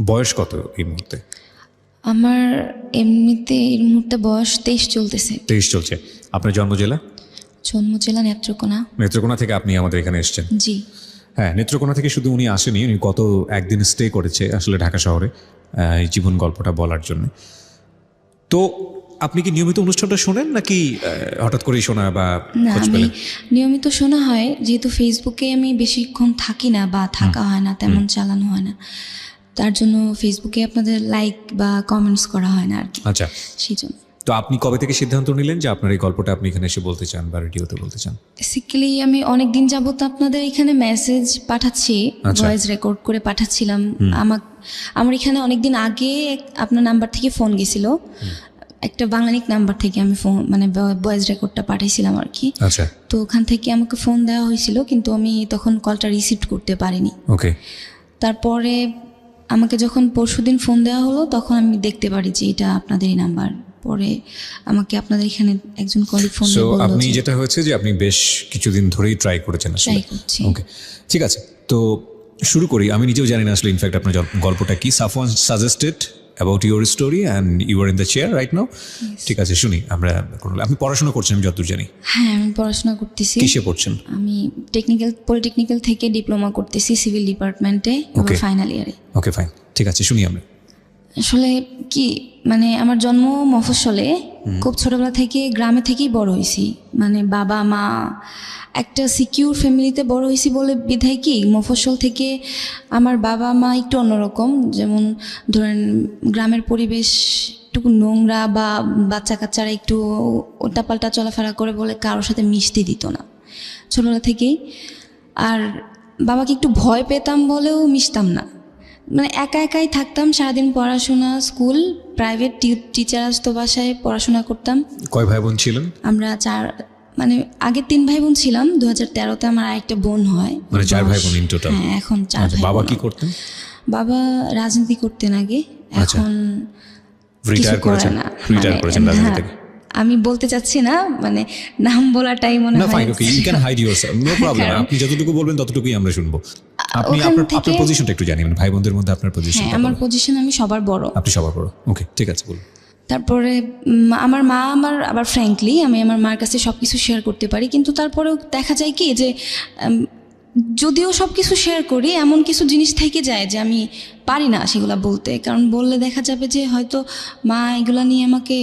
বয়স কত এই মুহূর্তে? আমার এমনিতে এই মুহূর্তে বয়স 23 চলতেছে। 23 চলছে। আপনার জন্ম জেলা? জন্ম জেলা নেত্রকোনা। নেত্রকোনা থেকে আপনি আমাদের এখানে এসেছেন? জি। হ্যাঁ, নেত্রকোনা থেকে শুধু উনি আসেনি, উনি গত একদিন স্টে করেছে আসলে ঢাকা শহরে এই জীবন গল্পটা বলার জন্য। তো আপনি কি নিয়মিত অনুষ্ঠানটা শোনেন নাকি হঠাৎ করেই শোনা বা না, খোঁজ আমি পেলেন? নিয়মিত শোনা হয়, যেহেতু ফেসবুকে আমি বেশিক্ষণ থাকি না বা থাকা হয় না, তেমন চালানো হয় না, তার জন্য ফেসবুকে আপনাদের লাইক বা কমেন্টস করা হয় না আর কি। আচ্ছা, সেই জন্য। তো আপনি কবে থেকে সিদ্ধান্ত নিলেন যে আপনার এই গল্পটা আপনি এখানে এসে বলতে চান বা রেডিওতে বলতে চান? বেসিক্যালি আমি অনেক দিন যাবত আপনাদের এখানে মেসেজ পাঠাচ্ছি, আচ্ছা। ভয়েস রেকর্ড করে পাঠাচ্ছিলাম। আমার এখানে অনেকদিন আগে আপনার নাম্বার থেকে ফোন গেছিল, একটা বাংলানিক নাম্বার থেকে আমি ফোন মানে ভয়েস রেকর্ডটা পাঠাইছিলাম আর কি। আচ্ছা, তো ওখান থেকে আমাকে ফোন দেওয়া হয়েছিল, কিন্তু আমি তখন কলটা রিসিভ করতে পারিনি। ওকে। তারপরে আমাকে যখন পরশুদিন ফোন দেওয়া হলো, তখন আমি দেখতে পারি যে এটা আপনাদেরই নাম্বার। পরে আমাকে আপনাদের এখানে একজন কলিগ ফোন সো দিয়ে বলল আপনি যে যেটা হয়েছে যে আপনি বেশ কিছুদিন ধরেই ট্রাই করেছেন আসলে। ট্রাই করছি। ওকে, ঠিক আছে। তো শুরু করি। আমি নিজেও জানি না আসলে ইনফ্যাক্ট আপনার গল্পটা কি। Safwan suggested about your story and you are in the chair right now. ঠিক আছে, শুনি আমরা। আপনি পড়াশোনা করছেন আমি যতদূর জানি? হ্যাঁ, আমি পড়াশোনা করতেছি। কিসে পড়ছেন? আমি পলিটেকনিক্যাল থেকে ডিপ্লোমা করতেছি সিভিল ডিপার্টমেন্টে, এবার ফাইনাল ইয়ারে। ওকে, ফাইন, ঠিক আছে, শুনি আমরা। আসলে কি মানে আমার জন্ম মফস্বলে, খুব ছোটবেলা থেকে গ্রামে থেকেই বড় হয়েছি। মানে বাবা মা একটা সিকিউর ফ্যামিলিতে বড় হয়েছি বলে বিধায় কি মফস্বল থেকে আমার বাবা মা একটু অন্যরকম। যেমন ধরেন গ্রামের পরিবেশ একটু নোংরা বা বাচ্চা কাচ্চারা একটু উল্টাপাল্টা চলাফেরা করে বলে কারোর সাথে মিশতে দিত না ছোটবেলা থেকেই। আর বাবাকে একটু ভয় পেতাম বলেও মিশতাম না, মানে একা একাই থাকতাম সারাদিন। পড়াশোনা, স্কুল, প্রাইভেট টিচার আসতো বাসায়, পড়াশোনা করতাম। কয় ভাই বোন ছিলেন? আমরা মানে আগে 3 ভাই বোন ছিলাম। 2013-তে আমার আরেকটা বোন হয়, মানে 4 ভাই বোন ইন টোটাল? হ্যাঁ, এখন 4 ভাই। বাবা কি করতেন? বাবা রাজনীতি করতেন আগে, এখন রিটায়ার করেছেন? রিটায়ার করেছেন রাজনীতি থেকে? আমি বলতে চাচ্ছি না, মানে নাম বলাটাই মনে না, হয়। Fine, okay, you can hide yourself, no problem. আপনি যতটুকু বলবেন ততটুকুই আমরা শুনবো। আপনি আপনার পজিশনটা একটু জানি, মানে ভাই বোনদের মধ্যে আপনার পজিশন? হ্যাঁ, আমার পজিশন, আমি সবার বড়। আপনি সবার বড়, ওকে, ঠিক আছে, বলুন। তারপরে আমার মা আবার ফ্র্যাঙ্কলি আমি আমার মার কাছে সব কিছু শেয়ার করতে পারি, কিন্তু তারপরেও দেখা যায় কি যে যদিও সব কিছু শেয়ার করি, এমন কিছু জিনিস থেকে যায় যে আমি পারি না সেগুলো বলতে। কারণ বললে দেখা যাবে যে হয়তো মা এগুলো নিয়ে আমাকে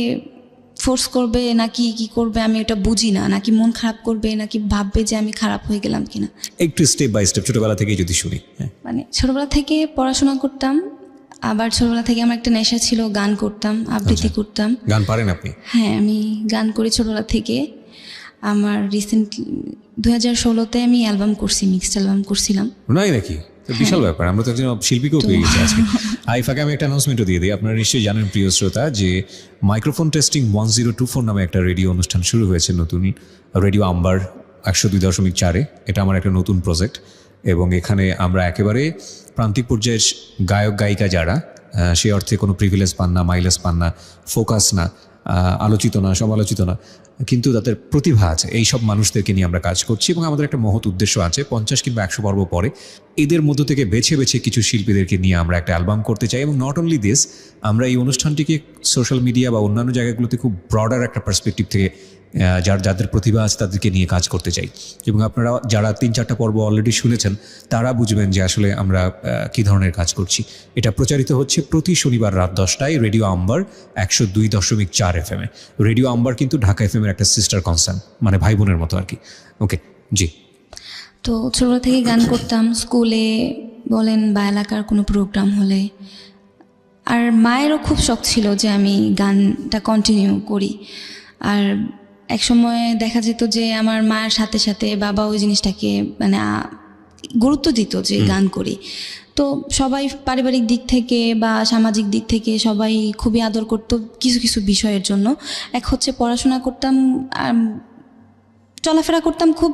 ফোর্স করবে নাকি কি করবে, আমি এটা বুঝি না। নাকি মন খারাপ করবে, নাকি ভাববে যে আমি খারাপ হয়ে গেলাম কিনা। একটু স্টেপ বাই স্টেপ ছোটবেলা থেকেই যদি শুনি। মানে ছোটবেলা থেকে পড়াশোনা করতাম, আবার ছোটবেলা থেকে আমার একটা নেশা ছিল, গান করতাম, আবৃত্তি করতাম। গান পারেন আপনি? হ্যাঁ, আমি গান করি ছোটবেলা থেকে। আমার রিসেন্টলি 2016-তে আমি অ্যালবাম করছি, মিক্সড অ্যালবাম করছিলাম। নাই নাকি? বিশাল ব্যাপার। আমরা তো একজন শিল্পীকেও পেয়ে গেছি আজকে। ফাঁকে আমি একটা অ্যানাউন্সমেন্টও দিয়ে দিই। আপনারা নিশ্চয়ই জানেন প্রিয় শ্রোতা যে মাইক্রোফোন টেস্টিং 1024 নামে একটা রেডিও অনুষ্ঠান শুরু হয়েছে নতুন, রেডিও আম্বার 102.4-এ। এটা আমার একটা নতুন প্রজেক্ট, এবং এখানে আমরা একেবারে প্রান্তিক পর্যায়ের গায়ক গায়িকা যারা সে অর্থে কোনো প্রিভিলেজ পান না, মাইলেজ পান না, ফোকাস না, আলোচিত না, সমালোচিত না, কিন্তু তাদের প্রতিভা আছে, এই সব মানুষদেরকে নিয়ে আমরা কাজ করছি। এবং আমাদের একটা মহৎ উদ্দেশ্য আছে, 50 কিংবা 100 পর্ব পরে এদের মধ্য থেকে বেছে বেছে কিছু শিল্পীদেরকে নিয়ে আমরা একটা অ্যালবাম করতে চাই। এবং নট অনলি দিস, আমরা এই অনুষ্ঠানটিকে সোশ্যাল মিডিয়া বা অন্যান্য জায়গাগুলোতে খুব ব্রডার একটা পার্সপেক্টিভ থেকে যাদের প্রতিভা আছে তাদেরকে নিয়ে কাজ করতে চাই। এবং আপনারা যারা 3-4টা পর্ব অলরেডি শুনেছেন তারা বুঝবেন যে আসলে আমরা কী ধরনের কাজ করছি। এটা প্রচারিত হচ্ছে প্রতি শনিবার রাত 10টায় রেডিও আম্বার 102.4 FM-এ। রেডিও আম্বার কিন্তু ঢাকা FM-এর একটা সিস্টার কনসার্ন, মানে ভাই বোনের মতো আর কি। ওকে, জি। তো ছোটবেলা থেকে গান করতাম, স্কুলে বলেন বা এলাকার কোনো প্রোগ্রাম হলে। আর মায়েরও খুব শখ ছিল যে আমি গানটা কন্টিনিউ করি। আর এক সময় দেখা যেত যে আমার মায়ের সাথে সাথে বাবা ওই জিনিসটাকে মানে গুরুত্ব দিত যে গান করি। তো সবাই পারিবারিক দিক থেকে বা সামাজিক দিক থেকে সবাই খুবই আদর করতো কিছু কিছু বিষয়ের জন্য। এক হচ্ছে পড়াশোনা করতাম, চলাফেরা করতাম খুব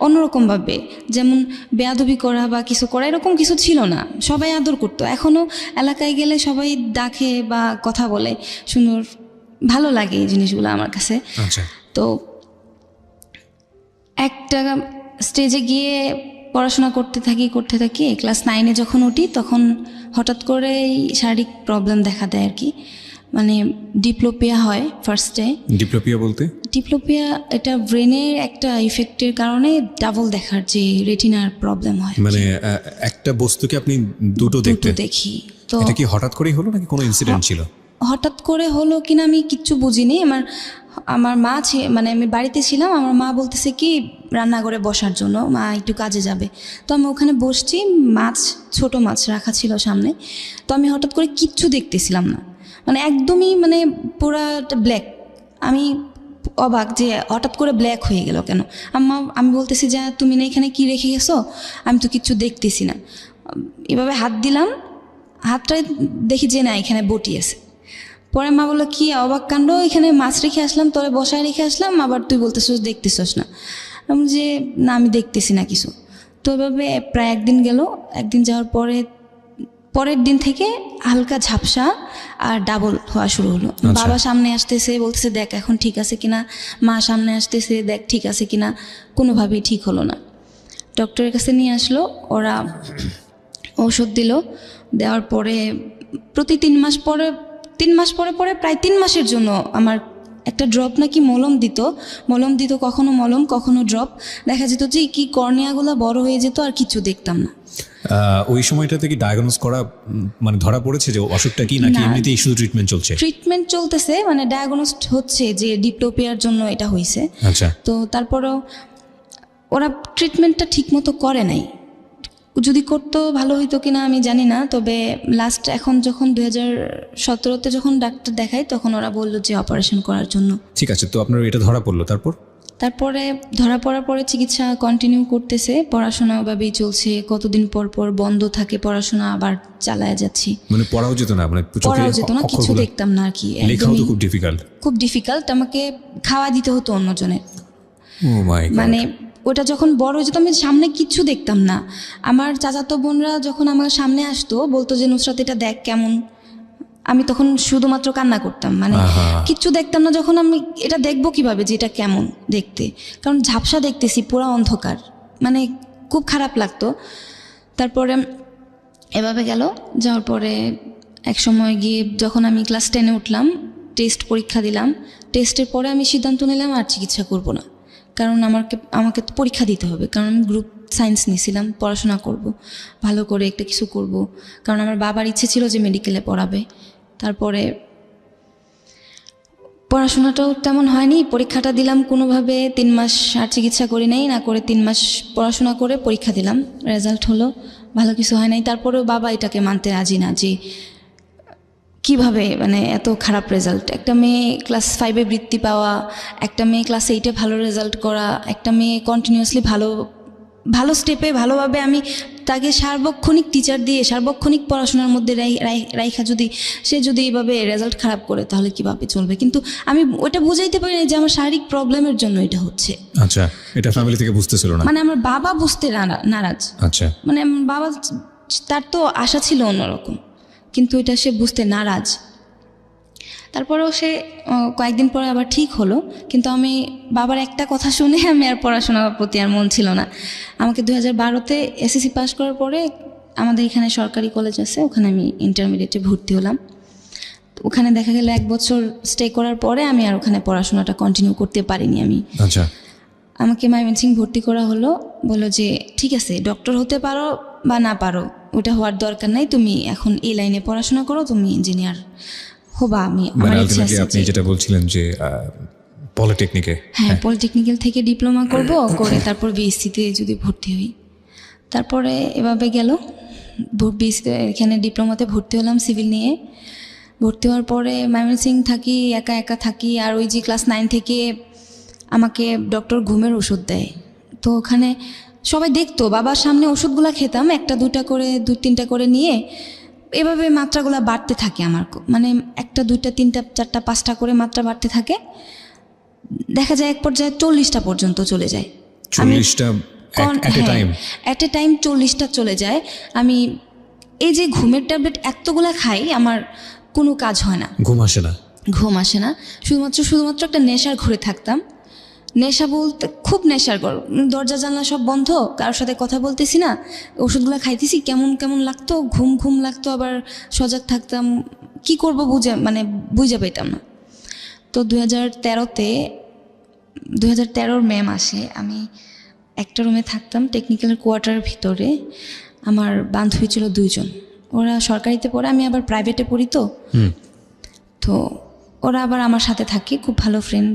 অন্যরকমভাবে, যেমন বেয়াদবি করা বা কিছু করা এরকম কিছু ছিল না, সবাই আদর করতো। এখনও এলাকায় গেলে সবাই ডাকে বা কথা বলে, সুন্দর, ভালো লাগে এই জিনিসগুলো আমার কাছে। আচ্ছা। তো একটা স্টেজে গিয়ে পড়াশোনা করতে থাকি ক্লাস 9-এ যখন উঠি তখন হঠাৎ করে শারীরিক প্রবলেম দেখা দেয় আর কি, মানে ডিপ্লোপিয়া হয় ফার্স্টে। ডিপ্লোপিয়া বলতে? ডিপ্লোপিয়া এটা ব্রেনের একটা ইফেক্টের কারণে ডাবল দেখার যে রেটিনার প্রবলেম হয়, মানে একটা বস্তুকে আপনি দুটো দেখি। তো এটা কি হঠাৎ করেই হলো নাকি কোনো ইনসিডেন্ট ছিল? হঠাৎ করে হলো কিনা আমি কিচ্ছু বুঝিনি। আমার মা মানে আমি বাড়িতে ছিলাম, আমার মা বলতেছে কি রান্নাঘরে বসার জন্য, মা একটু কাজে যাবে। তো আমি ওখানে বসছি, ছোট মাছ রাখা ছিল সামনে। তো আমি হঠাৎ করে কিচ্ছু দেখতেছিলাম না, মানে একদমই মানে পুরা ব্ল্যাক। আমি অবাক যে হঠাৎ করে ব্ল্যাক হয়ে গেল কেন। আমি বলতেছি যে তুমি না এখানে কি রেখে গেছো, আমি তো কিচ্ছু দেখতেছি না। এভাবে হাত দিলাম, হাতটায় দেখি যে না এখানে বটি আছে। পরে মা বললো কি অবাক কাণ্ড, এখানে মাছ রেখে আসলাম, তোরে বসায় রেখে আসলাম, আবার তুই বলতেছিস দেখতেছিস না। আমি যে না আমি দেখতেছি না কিছু। তো এভাবে প্রায় একদিন গেল। একদিন যাওয়ার পরের দিন থেকে হালকা ঝাপসা আর ডাবল হওয়া শুরু হলো। বাবা সামনে আসতেছে, বলতেছে দেখ এখন ঠিক আছে কিনা, মা সামনে আসতেছে দেখ ঠিক আছে কিনা, কোনোভাবেই ঠিক হলো না। ডক্টরের কাছে নিয়ে আসলো, ওরা ঔষধ দিল। দেওয়ার পরে প্রতি 3 মাস পরে প্রায় 3 মাসের জন্য আমার একটা ড্রপ নাকি মলম দিত, কখনো মলম কখনো ড্রপ। দেখা যেত যে কি কর্নিয়াগুলো বড় হয়ে যেত আর কিছু দেখতাম না। ওই সময়টাতে কি ডায়াগনোজ করা মানে ধরা পড়েছে যে অসুখটা কি, নাকি এমনিতেই শুধু ট্রিটমেন্ট চলতেছে, মানে ডায়াগনোসড হচ্ছে যে ডিপ্লোপিয়ার জন্য এটা হয়েছে। আচ্ছা। তো তারপরেও ওরা ট্রিটমেন্টটা ঠিক মতো করে নাই। যদি করতো ভালো হইতো কিনা আমি জানি না। তবে লাস্ট এখন যখন 2017-তে যখন ডাক্তার দেখাই তখন ওরা বললো যে অপারেশন করার জন্য। ঠিক আছে, তো আপনার এটা ধরা পড়লো, তারপরে ধরা পড়ার পরে চিকিৎসা কন্টিনিউ করতেছে, পড়াশোনা ওভাবেই চলছে। কতদিন পর বন্ধ থাকে পড়াশোনা, আবার চালায় যাচ্ছি। মানে পড়াও যেত না, কিছু দেখতাম না আর কি। লেখাও তো খুব ডিফিকাল্ট। আমাকে খাওয়া দিতে হতো অন্যজনের। ও মাই গড। মানে ওটা যখন বড় হয়ে যেত আমি সামনে কিচ্ছু দেখতাম না। আমার চাচাতো বোনরা যখন আমার সামনে আসতো বলতো যে নুসরাত এটা দেখ কেমন, আমি তখন শুধুমাত্র কান্না করতাম, মানে কিচ্ছু দেখতাম না। যখন আমি এটা দেখবো কিভাবে যে এটা কেমন দেখতে, কারণ ঝাপসা দেখতেছি, পুরা অন্ধকার, মানে খুব খারাপ লাগতো। তারপরে এভাবে যাওয়ার পরে এক সময় গিয়ে যখন আমি ক্লাস 10-এ উঠলাম, টেস্ট পরীক্ষা দিলাম। টেস্টের পরে আমি সিদ্ধান্ত নিলাম আর চিকিৎসা করব না, কারণ আমাকে তো পরীক্ষা দিতে হবে, কারণ আমি গ্রুপ সায়েন্স নিয়েছিলাম, পড়াশোনা করব, ভালো করে একটা কিছু করব, কারণ আমার বাবার ইচ্ছে ছিল যে মেডিকেলে পড়াবে। তারপরে পড়াশোনাটাও তেমন হয়নি, পরীক্ষাটা দিলাম কোনোভাবে। 3 মাস আর চিকিৎসা করি নাই, না করে 3 মাস পড়াশোনা করে পরীক্ষা দিলাম, রেজাল্ট হলো, ভালো কিছু হয় নাই। তারপরেও বাবা এটাকে মানতে রাজি না যে কিভাবে মানে এত খারাপ রেজাল্ট। একটা মেয়ে ক্লাস 5-এ বৃত্তি পাওয়া, একটা মেয়ে ক্লাস 8-এ ভালো রেজাল্ট করা, একটা মেয়ে কন্টিনিউয়াসলি ভালো স্টেপে ভালোভাবে আমি তাকে সার্বক্ষণিক টিচার দিয়ে সার্বক্ষণিক পড়াশোনার মধ্যে রাইখা সে যদি এইভাবে রেজাল্ট খারাপ করে তাহলে কিভাবে চলবে। কিন্তু আমি ওটা বুঝাইতে পারি না যে আমার শারীরিক প্রবলেমের জন্য এটা হচ্ছে। আচ্ছা, এটা ফ্যামিলি থেকে বুঝতেছিল না, মানে আমার বাবা বুঝতে নারাজ। আচ্ছা, মানে আমার বাবা, তার তো আশা ছিল অন্যরকম, কিন্তু এটা সে বুঝতে নারাজ। তারপরেও সে কয়েকদিন পরে আবার ঠিক হলো, কিন্তু আমি বাবার একটা কথা শুনে আমি আর পড়াশোনার প্রতি আর মন ছিল না। আমাকে 2012-তে এসএসসি পাস করার পরে আমাদের এখানে সরকারি কলেজ আছে, ওখানে আমি ইন্টারমিডিয়েটে ভর্তি হলাম। ওখানে দেখা গেল 1 বছর স্টে করার পরে আমি আর ওখানে পড়াশোনাটা কন্টিনিউ করতে পারিনি আমি। আচ্ছা, আমাকে ময়মনসিংহ ভর্তি করা হলো, বললো যে ঠিক আছে ডক্টর হতে পারো বা না পারো, ওটা হওয়ার দরকার নাই, তুমি এখন এই লাইনে পড়াশোনা করো, তুমি ইঞ্জিনিয়ার হবা। আমার ইচ্ছা আছে। আপনি যেটা বলছিলেন যে পলিটেকনিকে, হ্যাঁ পলিটেকনিক্যাল থেকে ডিপ্লোমা করব, করে তারপর বিএসসিতে যদি ভর্তি হই। তারপরে এভাবে গেল, বিএসসিতে এখানে ডিপ্লোমাতে ভর্তি হলাম সিভিল নিয়ে। ভর্তি হওয়ার পরে ময়মনসিংহ থাকি, একা থাকি। আর ওই যে ক্লাস 9 থেকে আমাকে ডক্টর ঘুমের ওষুধ দেয়, তো ওখানে সবাই দেখতো, বাবার সামনে ওষুধগুলো খেতাম, 1-2টা করে 2-3টা করে নিয়ে এভাবে মাত্রাগুলো বাড়তে থাকে আমার, মানে 1টা 2টা 3টা 4টা 5টা করে মাত্রা বাড়তে থাকে। দেখা যায় এক পর্যায়ে 40টা পর্যন্ত চলে যায়। 40টা এট এ টাইম 40টা চলে যায়। আমি এই যে ঘুমের ট্যাবলেট এতগুলা খাই, আমার কোনো কাজ হয় না, ঘুম আসে না, শুধুমাত্র একটা নেশার ঘরে থাকতাম। নেশা বলতে খুব নেশার ঘর, দরজা জানলা সব বন্ধ, কারোর সাথে কথা বলতেছি না, ওষুধগুলো খাইতেছি, কেমন কেমন লাগতো, ঘুম ঘুম লাগতো, আবার সজাগ থাকতাম, কি করব বুঝে পাইতাম না। তো 2013 মে মাসে আমি একটা রুমে থাকতাম টেকনিক্যাল কোয়ার্টারের ভিতরে। আমার বান্ধবী ছিল 2 জন, ওরা সরকারিতে পড়ে, আমি আবার প্রাইভেটে পড়ি। তো ওরা আবার আমার সাথে থাকে, খুব ভালো ফ্রেন্ড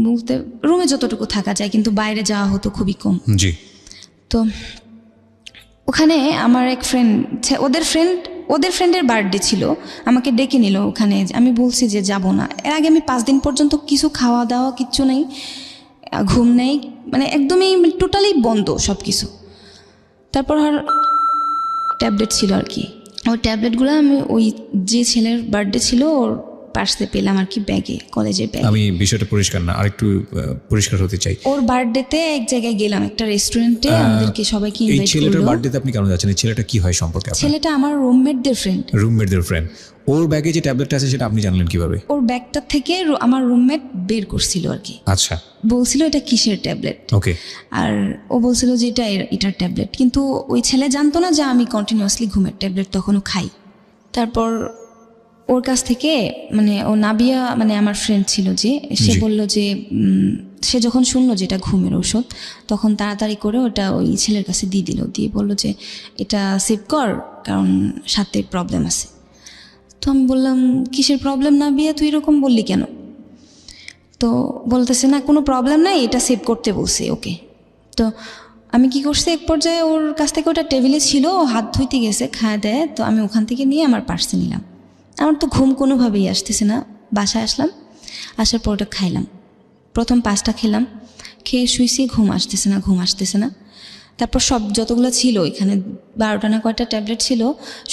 বলতে রুমে যতটুকু থাকা যায়, কিন্তু বাইরে যাওয়া হতো খুবই কম। জি। তো ওখানে আমার এক ফ্রেন্ড, ওদের ফ্রেন্ডের বার্থডে ছিল, আমাকে ডেকে নিল ওখানে। আমি বলছি যে যাব না। এর আগে আমি 5 দিন পর্যন্ত কিছু খাওয়া দাওয়া কিচ্ছু নেই, ঘুম নেই, মানে একদমই টোটালি বন্ধ সব কিছু। তারপর আর ট্যাবলেট ছিল আর কি, ওই ট্যাবলেটগুলো আমি ওই যে ছেলের বার্থডে ছিল ওর পার্সে পেলাম আর কি, ব্যাগে, কলেজের ব্যাগে। আমি বিষয়টা পরিষ্কার না, আরেকটু পরিষ্কার হতে চাই। ওর বার্থডেতে এক জায়গায় গেলাম, একটা রেস্টুরেন্টে, আমাদেরকে সবাইকে এই ইনভাইট ছেলেটার করলো। বার্থডেতে আপনি কেন যাচ্ছেন? এই ছেলেটা কি হয় সম্পর্কে আপনার? ছেলেটা আমার রুমমেটদের ফ্রেন্ড। রুমমেটদের ফ্রেন্ড। ওর ব্যাগে যে ট্যাবলেটটা আছে সেটা আপনি জানলেন কিভাবে? ওর ব্যাগটা থেকে আমার রুমমেট বের করছিল আর কি, আচ্ছা, বলছিল এটা কিসের ট্যাবলেট। ওকে। আর ও বলছিল যে এটার ট্যাবলেট, কিন্তু ওই ছেলে জানতো না যে আমি কন্টিনিউয়াসলি ঘুমের ট্যাবলেট তখনও খাই। তারপর ওর কাছ থেকে ও নাবিয়া আমার ফ্রেন্ড ছিল যে, সে বলল যে সে যখন শুনলো যে এটা ঘুমের ওষুধ, তখন তাড়াতাড়ি করে ওটা ওই ছেলের কাছে দিয়ে দিল, দিয়ে বলল যে এটা সেভ কর, কারণ সাথে প্রবলেম আছে। তো আমি বললাম কিসের প্রবলেম নাবিয়া, তুই এরকম বললি কেন? তো বলতেছে না কোনো প্রবলেম নাই, এটা সেভ করতে বলছে ওকে। তো আমি কি করছি, এক পর্যায়ে ওর কাছ থেকে ওটা টেবিলে ছিল, ও হাত ধুইতে গেছে, খাওয়া দেয়, তো আমি ওখান থেকে নিয়ে আমার পার্সে নিলাম। আমার তো ঘুম কোনোভাবেই আসতেছে না, বাসায় আসলাম, আসার পর ওটা খাইলাম। প্রথম 5টা খেলাম, খেয়ে শুইছি, ঘুম আসতেছে না। তারপর সব যতগুলো ছিল এখানে 12টা না কয়টা ট্যাবলেট ছিল,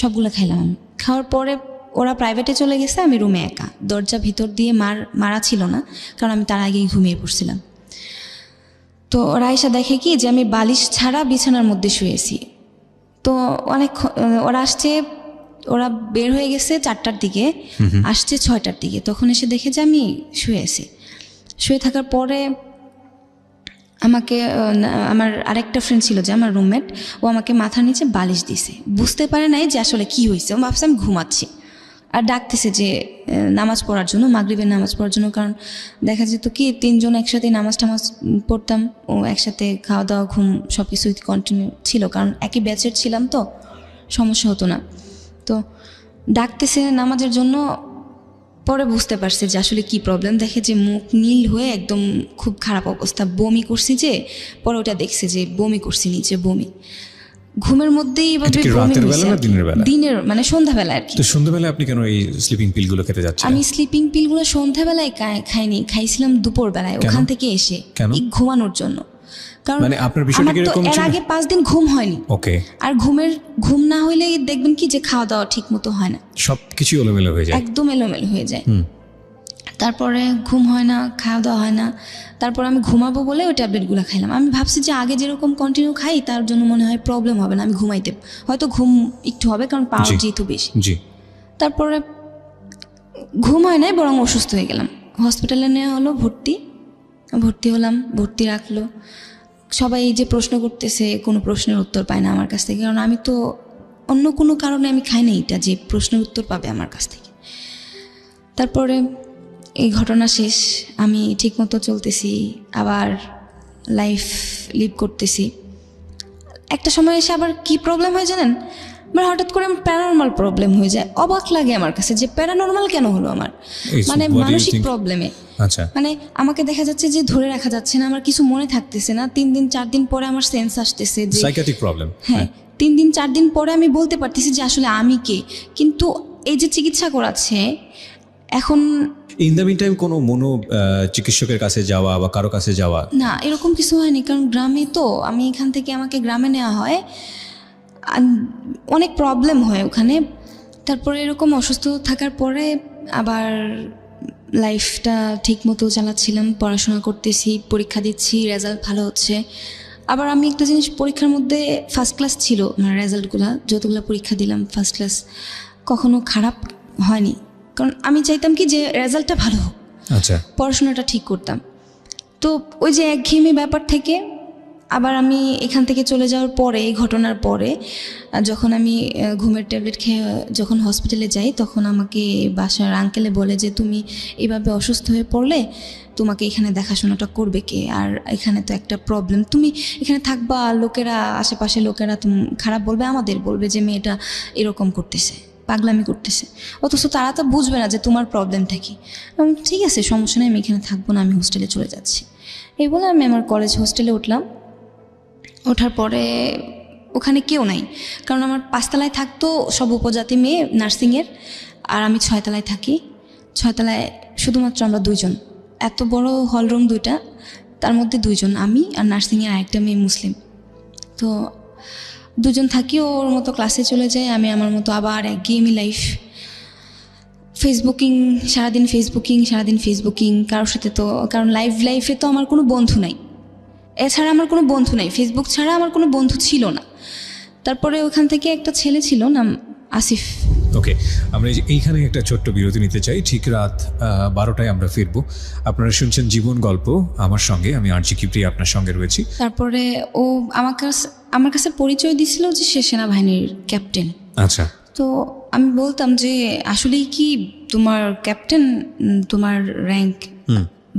সবগুলো খাইলাম আমি। খাওয়ার পরে ওরা প্রাইভেটে চলে গেছে, আমি রুমে একা, দরজা ভিতর দিয়ে মারা ছিল না, কারণ আমি তার আগেই ঘুমিয়ে পড়ছিলাম। তো ওরা এসে দেখে কি যে আমি বালিশ ছাড়া বিছানার মধ্যে শুয়েছি। তো ওরা বের হয়ে গেছে 4টার দিকে, আসছে 6টার দিকে, তখন এসে দেখে যে আমি শুয়ে থাকার পরে আমাকে আমার আরেকটা ফ্রেন্ড ছিল যে আমার রুমমেট, ও আমাকে মাথার নিচে বালিশ দিছে। বুঝতে পারে নাই যে আসলে কি হয়েছে, ও ভাবছে আমি ঘুমাচ্ছি, আর ডাকতেছে যে নামাজ পড়ার জন্য, মাগরিবের নামাজ পড়ার জন্য। কারণ দেখা যেত কি 3 জন একসাথে নামাজ পড়তাম, ও একসাথে খাওয়া দাওয়া ঘুম সব কিছুই কন্টিনিউ ছিল, কারণ একই ব্যাচের ছিলাম, তো সমস্যা হতো না। তো ডাকতেছে নামাজের জন্য, পরে বুঝতে পারছে যে আসলে কি প্রবলেম। দেখে যে মুখ নীল হয়ে একদম খুব খারাপ অবস্থা, বমি করছি, যে পরে ওটা দেখছে যে বমি করছি, নিচে বমি, ঘুমের মধ্যেই এইভাবে বমি হয়েছে। দিনের সন্ধ্যাবেলা আর কি। তো সন্ধ্যাবেলায় আপনি কেন এই স্লিপিং পিলগুলো খেতে যাচ্ছেন? আমি স্লিপিং পিলগুলো সন্ধ্যাবেলায় খাইনি, খাইছিলাম দুপুরবেলায় ওখান থেকে এসে ঘুমানোর জন্য। কারণ আপনার বিষয়টা কিরকম ছিল? এর আগে 5 দিন ঘুম হয়নি। ওকে। আর ঘুম না হইলে দেখবেন কি যে খাওয়া দাওয়া ঠিক মতো হয় না, সবকিছু এলোমেলো হয়ে যায়, একদম এলোমেলো হয়ে যায়। তারপরে ঘুম হয় না, খাওয়া দাওয়া হয় না। তারপর আমি ঘুমাবো বলে ওই ট্যাবলেটগুলো খাইলাম। আমি ভাবছি যে আগে যেরকম কন্টিনিউ খাই তার জন্য মনে হয় প্রবলেম হবে না, আমি ঘুমাইতে হয়তো ঘুম একটু হবে, কারণ পাওয়ার যেহেতু বেশি। তারপরে ঘুম হয় নাই, বরং অসুস্থ হয়ে গেলাম। হসপিটালে নেওয়া হলো, ভর্তি হলাম, ভর্তি রাখলো। সবাই এই যে প্রশ্ন করতেছে, কোনো প্রশ্নের উত্তর পায় না আমার কাছ থেকে, কারণ আমি তো অন্য কোনো কারণে আমি খাই না এটা যে প্রশ্নের উত্তর পাবে আমার কাছ থেকে। তারপরে এই ঘটনা শেষ, আমি ঠিকমতো চলতেছি, আবার লাইফ লিভ করতেছি। একটা সময় এসে আবার কি প্রবলেম হয় জানেন, হঠাৎ করে আমার প্যারানর্মাল প্রবলেম হয়ে যায়। অবাক লাগে আমার কাছে যে প্যারানর্মাল কেন হলো আমার, মানসিক প্রবলেমে। আচ্ছা। আমাকে দেখা যাচ্ছে যে ধরে রাখা যাচ্ছে না, আমার কিছু মনে থাকতেছে না। 3 দিন 4 দিন পরে আমার সেন্স আসতেছে যে সাইকিয়াট্রিক প্রবলেম। হ্যাঁ, 3 দিন 4 দিন পরে আমি বলতে পারতেছি যে আসলে আমি কে। কিন্তু এই যে চিকিৎসা করাচ্ছে এখন, ইন দ্য মিন টাইম কোনো চিকিৎসকের কাছে যাওয়া বা কারো কাছে যাওয়া? না, এরকম কিছু হয়নি, কারণ গ্রামে তো, আমি এখান থেকে আমাকে গ্রামে নেওয়া হয়, অনেক প্রবলেম হয় ওখানে। তারপরে এরকম অসুস্থ থাকার পরে আবার লাইফটা ঠিক মতো চালাচ্ছিলাম, পড়াশোনা করতেছি, পরীক্ষা দিচ্ছি, রেজাল্ট ভালো হচ্ছে। আবার আমি একটা জিনিস, পরীক্ষার মধ্যে ফার্স্ট ক্লাস ছিল, রেজাল্টগুলো যতগুলো পরীক্ষা দিলাম ফার্স্ট ক্লাস, কখনো খারাপ হয়নি, কারণ আমি চাইতাম কি যে রেজাল্টটা ভালো হোক। আচ্ছা। পড়াশোনাটা ঠিক করতাম। তো ওই যে একঘেয়েমি ব্যাপার থেকে আবার আমি এখান থেকে চলে যাওয়ার পরে, এই ঘটনার পরে যখন আমি ঘুমের ট্যাবলেট খেয়ে যখন হসপিটালে যাই, তখন আমাকে বাসার আঙ্কেলে বলে যে তুমি এভাবে অসুস্থ হয়ে পড়লে তোমাকে এখানে দেখাশোনাটা করবে কে, আর এখানে তো একটা প্রবলেম, তুমি এখানে থাকবা, লোকেরা আশেপাশে লোকেরা তুমি খারাপ বলবে, আমাদের বলবে যে মেয়েটা এরকম করতেছে, পাগলামি করতেছে, অথচ তারা তো বুঝবে না যে তোমার প্রবলেমটা কি। ঠিক আছে, সমস্যা নেই, আমি এখানে থাকবো না, আমি হোস্টেলে চলে যাচ্ছি। এই বলে আমি আমার কলেজ হোস্টেলে উঠলাম। ওঠার পরে ওখানে কেউ নাই, কারণ আমার 5 তলায় থাকতো সব উপজাতি মেয়ে নার্সিংয়ের, আর আমি 6 তলায় থাকি। 6 তলায় শুধুমাত্র আমরা 2 জন, এত বড় হলরুম 2টা, তার মধ্যে 2 জন, আমি আর নার্সিংয়ের আরেকটা মেয়ে মুসলিম। তো 2 জন থাকি, ওর মতো ক্লাসে চলে যায়, আমি আমার মতো আবার একঘেয়েমি লাইফ, ফেসবুকিং, সারাদিন ফেসবুকিং, কারোর সাথে তো, কারণ লাইফে তো আমার কোনো বন্ধু নাই, এছাড়া আমার কোনো বন্ধু নাই, ফেসবুক ছাড়া আমার কোনো বন্ধু ছিল না। তারপরে ওখান থেকে একটা ছেলে ছিল, নাম আসিফ। ওকে, আমরা এইখানে একটা ছোট্ট বিরতি নিতে চাই। ঠিক রাত 12টায় আমরা ফিরবো। আপনারা শুনছেন জীবন গল্প, আমার সঙ্গে আমি আরজি কিপ্রিয়া আপনার সঙ্গে রয়েছি। তারপরে ও আমার কাছে পরিচয় দিছিল যে সে সেনাবাহিনীর ক্যাপ্টেন। আচ্ছা। তো আমি বলতাম যে আসলেই কি তোমার ক্যাপ্টেন, তোমার র্যাঙ্ক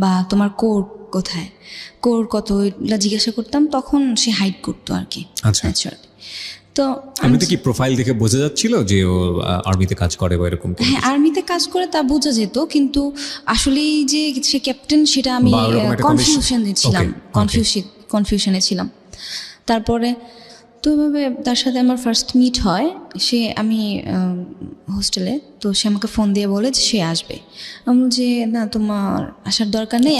বা তোমার কোর কোথায়, কোর কত, এগুলো জিজ্ঞাসা করতাম। তখন সে হাইড করতো আর কি। আচ্ছা। তো এমনিতে কি প্রোফাইল দেখে বোঝা যাচ্ছিল যে ও আর্মিতে কাজ করে বা এরকম? হ্যাঁ, আর্মিতে কাজ করে তা বোঝা যেত, কিন্তু আসলেই যে সে ক্যাপ্টেন সেটা আমি কনফিউশনে ছিলাম। তারপরে তো এভাবে তার সাথে আমার ফার্স্ট মিট হয়। আমি হোস্টেলে, তো সে আমাকে ফোন দিয়ে বলে যে সে আসবে। আমি যে না, তোমার আসার দরকার নেই।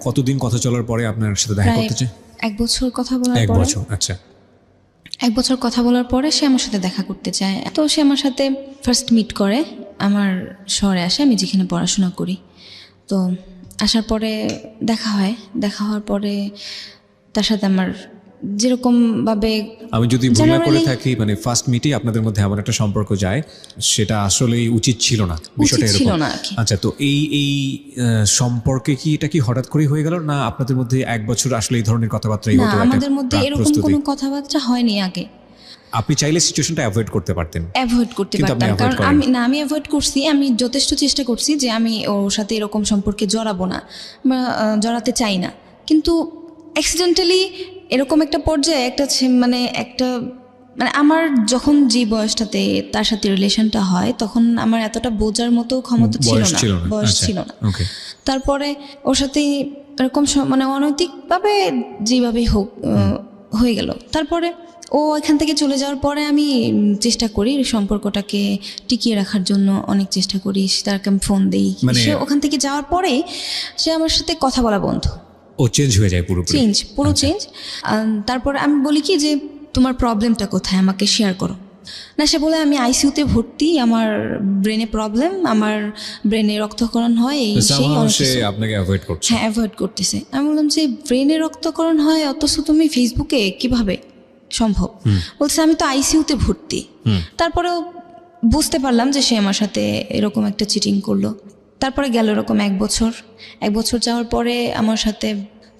কতদিন কথা চলার পরে আপনার সাথে দেখা করতে চায়? 1 বছর কথা বলার পরে। 1 বছর, আচ্ছা। 1 বছর কথা বলার পরে সে আমার সাথে দেখা করতে চায়। তো সে আমার সাথে ফার্স্ট মিট করে, আমার শহরে আসে, আমি যেখানে পড়াশোনা করি। তো আসার পরে দেখা হওয়ার পরে তার সাথে আমার যেরকমভাবে, আমি যদি ভুল না করে থাকি, মানে ফার্স্ট মিটে আপনাদের মধ্যে এমন একটা সম্পর্ক যায়, সেটা আসলেই উচিত ছিল না, বিষয়টা এরকম। আচ্ছা, তো এই সম্পর্কে কি এটা কি হঠাৎ করে হয়ে গেল, না আপনাদের মধ্যে 1 বছর আসলে এই ধরনের কথাবার্তাই হতো? না, আমাদের মধ্যে এরকম কোনো কথাবার্তা হয়নি আগে। আপনি চাইলে সিচুয়েশনটা অ্যাভয়েড করতে পারতেন? অ্যাভয়েড করতে পারতাম, কারণ আমি অ্যাভয়েড করছি। আমি যথেষ্ট চেষ্টা করছি যে আমি ওর সাথে এরকম সম্পর্কে জড়াবো না, জড়াতে চাই না। কিন্তু অ্যাক্সিডেন্টালি এরকম একটা পর্যায়ে একটা আমার যখন যে বয়সটাতে তার সাথে রিলেশনটা হয়, তখন আমার এতটা বোঝার মতো ক্ষমতা ছিল না, বয়স ছিল না। তারপরে ওর সাথে এরকম অনৈতিকভাবে যেভাবেই হোক হয়ে গেল। তারপরে ও এখান থেকে চলে যাওয়ার পরে আমি চেষ্টা করি সম্পর্কটাকে টিকিয়ে রাখার জন্য, অনেক চেষ্টা করি। তাকে আমি ফোন দিই, সে ওখান থেকে যাওয়ার পরে সে আমার সাথে কথা বলা বন্ধ। ও চেঞ্জ হয়ে যায়, পুরো চেঞ্জ। তারপরে আমি বলি কি যে তোমার প্রবলেমটা কোথায়, আমাকে শেয়ার করো। না, সে বলে আমি আইসিইউতে ভর্তি, আমার ব্রেনে প্রবলেম, আমার ব্রেনে রক্তক্ষরণ হয়, আপনাকে অ্যাভয়েড করছে। হ্যাঁ, অ্যাভয়েড করতেছে। আমি বললাম যে ব্রেনে রক্তক্ষরণ হয়, অথচ তুমি ফেসবুকে কিভাবে সম্ভব? বলছে আমি তো আইসিইউতে ভর্তি। তারপরেও বুঝতে পারলাম যে সে আমার সাথে এরকম একটা চিটিং করলো। তারপরে গেল এরকম 1 বছর যাওয়ার পরে আমার সাথে,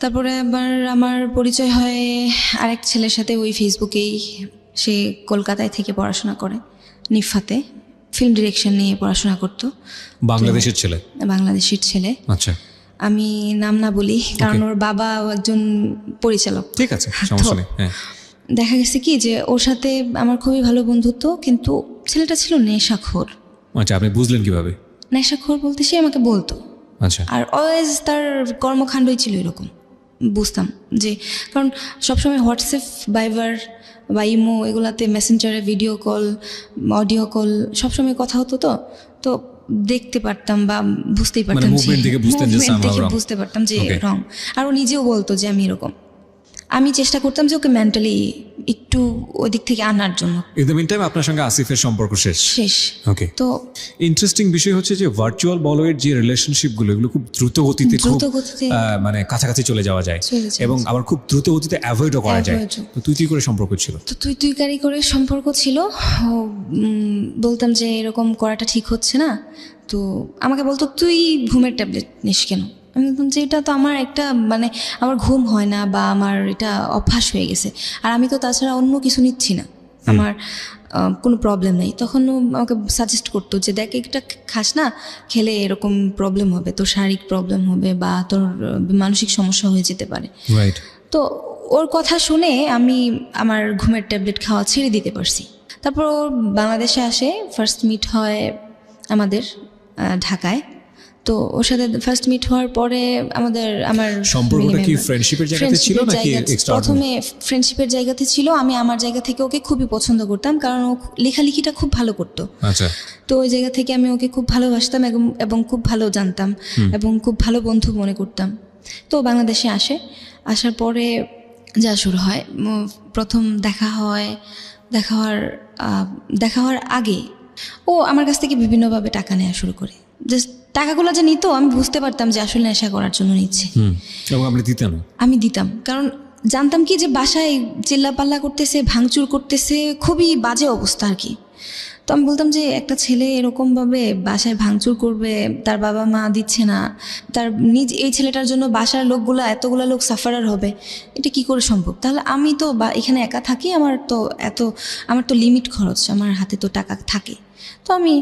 তারপরে আবার আমার পরিচয় হয় আরেক ছেলের সাথে, ওই ফেসবুকেই। সে কলকাতায় থেকে পড়াশোনা করে, নিফাতে ফিল্ম ডিরেকশন নিয়ে পড়াশোনা করতো। বাংলাদেশের ছেলে। আচ্ছা, আমি নাম না বলি, কারণ ওর বাবা একজন পরিচালক। ঠিক আছে, সমস্যা নেই। হ্যাঁ, দেখা গেছে কি যে ওর সাথে আমার খুবই ভালো বন্ধুত্ব, কিন্তু ছেলেটা ছিল নেশাখোর। আচ্ছা, আপনি বুঝলেন কিভাবে? নেশাখোর বলতে সে আমাকে বলতো। আচ্ছা। আর অলওয়েজ তার কর্মকাণ্ডই ছিল এরকম, বুঝতাম যে, কারণ সবসময় হোয়াটসঅ্যাপ, ভাইবার বা ইমো, এগুলাতে মেসেঞ্জারে ভিডিও কল, অডিও কল সবসময় কথা হতো। তো দেখতে পারতাম বা বুঝতেই পারতাম, মুভমেন্ট দেখে বুঝতে পারতাম যে রং। আর ও নিজেও বলতো যে আমি এরকম। আমি চেষ্টা করতাম যে ওকে মেন্টালি একটু ওই দিক থেকে আনার জন্য। ইন দ্য মিনটাইম আপনার সঙ্গে আসিফের সম্পর্ক শেষ। ওকে। তো ইন্টারেস্টিং বিষয় হচ্ছে যে ভার্চুয়াল বলয়ের যে রিলেশনশিপগুলো, এগুলো খুব দ্রুত গতিতে কাছাকাছি চলে যাওয়া যায়, এবং আবার খুব দ্রুত গতিতে অ্যাভয়েডও করা যায়। তো তুই করে সম্পর্ক ছিল? তো তুই করে সম্পর্ক ছিল। বলতাম যে এরকম করাটা ঠিক হচ্ছে না, তো আমাকে বলতো তুই ঘুমের ট্যাবলেট নিস কেন? আমি বলতাম যে এটা তো আমার একটা মানে আমার ঘুম হয় না বা আমার এটা অভ্যাস হয়ে গেছে, আর আমি তো তাছাড়া অন্য কিছু নিচ্ছি না, আমার কোনো প্রবলেম নেই। তখন ও আমাকে সাজেস্ট করতো যে দেখ এটা খাস না, খেলে এরকম প্রবলেম হবে, তোর শারীরিক প্রবলেম হবে বা তোর মানসিক সমস্যা হয়ে যেতে পারে। রাইট। তো ওর কথা শুনে আমি আমার ঘুমের ট্যাবলেট খাওয়া ছেড়ে দিতে পারছি। তারপর ও বাংলাদেশে আসে, ফার্স্ট মিট হয় আমাদের ঢাকায়। তো ওর সাথে ফার্স্ট মিট হওয়ার পরে আমার সম্পর্কটা কি ফ্রেন্ডশিপের জায়গাতে ছিল নাকি এক্সট্রা? প্রথমে ফ্রেন্ডশিপের জায়গাতে ছিল। আমি আমার জায়গা থেকে ওকে খুবই পছন্দ করতাম, কারণ ও লেখালেখিটা খুব ভালো করতো। আচ্ছা। তো ওই জায়গা থেকে আমি ওকে খুব ভালোবাসতাম এবং খুব ভালো জানতাম এবং খুব ভালো বন্ধু মনে করতাম। তো বাংলাদেশে আসে, আসার পরে যা শুরু হয়, প্রথম দেখা হওয়ার আগে ও আমার কাছ থেকে বিভিন্নভাবে টাকা নেওয়া শুরু করে। জাস্ট টাকাগুলো যে নিত আমি বুঝতে পারতাম যে আসলে নেশা করার জন্য নিচ্ছে। এবং আপনি দিতেন? আমি দিতাম, কারণ জানতাম কি যে বাসায় চিল্লাপাল্লা করতেছে, ভাঙচুর করতেছে, খুবই বাজে অবস্থা আর কি। তো আমি বলতাম যে একটা ছেলে এরকমভাবে বাসায় ভাঙচুর করবে, তার বাবা মা দিচ্ছে না, তার এই ছেলেটার জন্য বাসার এতগুলো লোক সাফারার হবে, এটা কি করে সম্ভব? তাহলে আমি তো এখানে একা থাকি, আমার তো লিমিট খরচ, আমার হাতে তো টাকা থাকে। তো আমি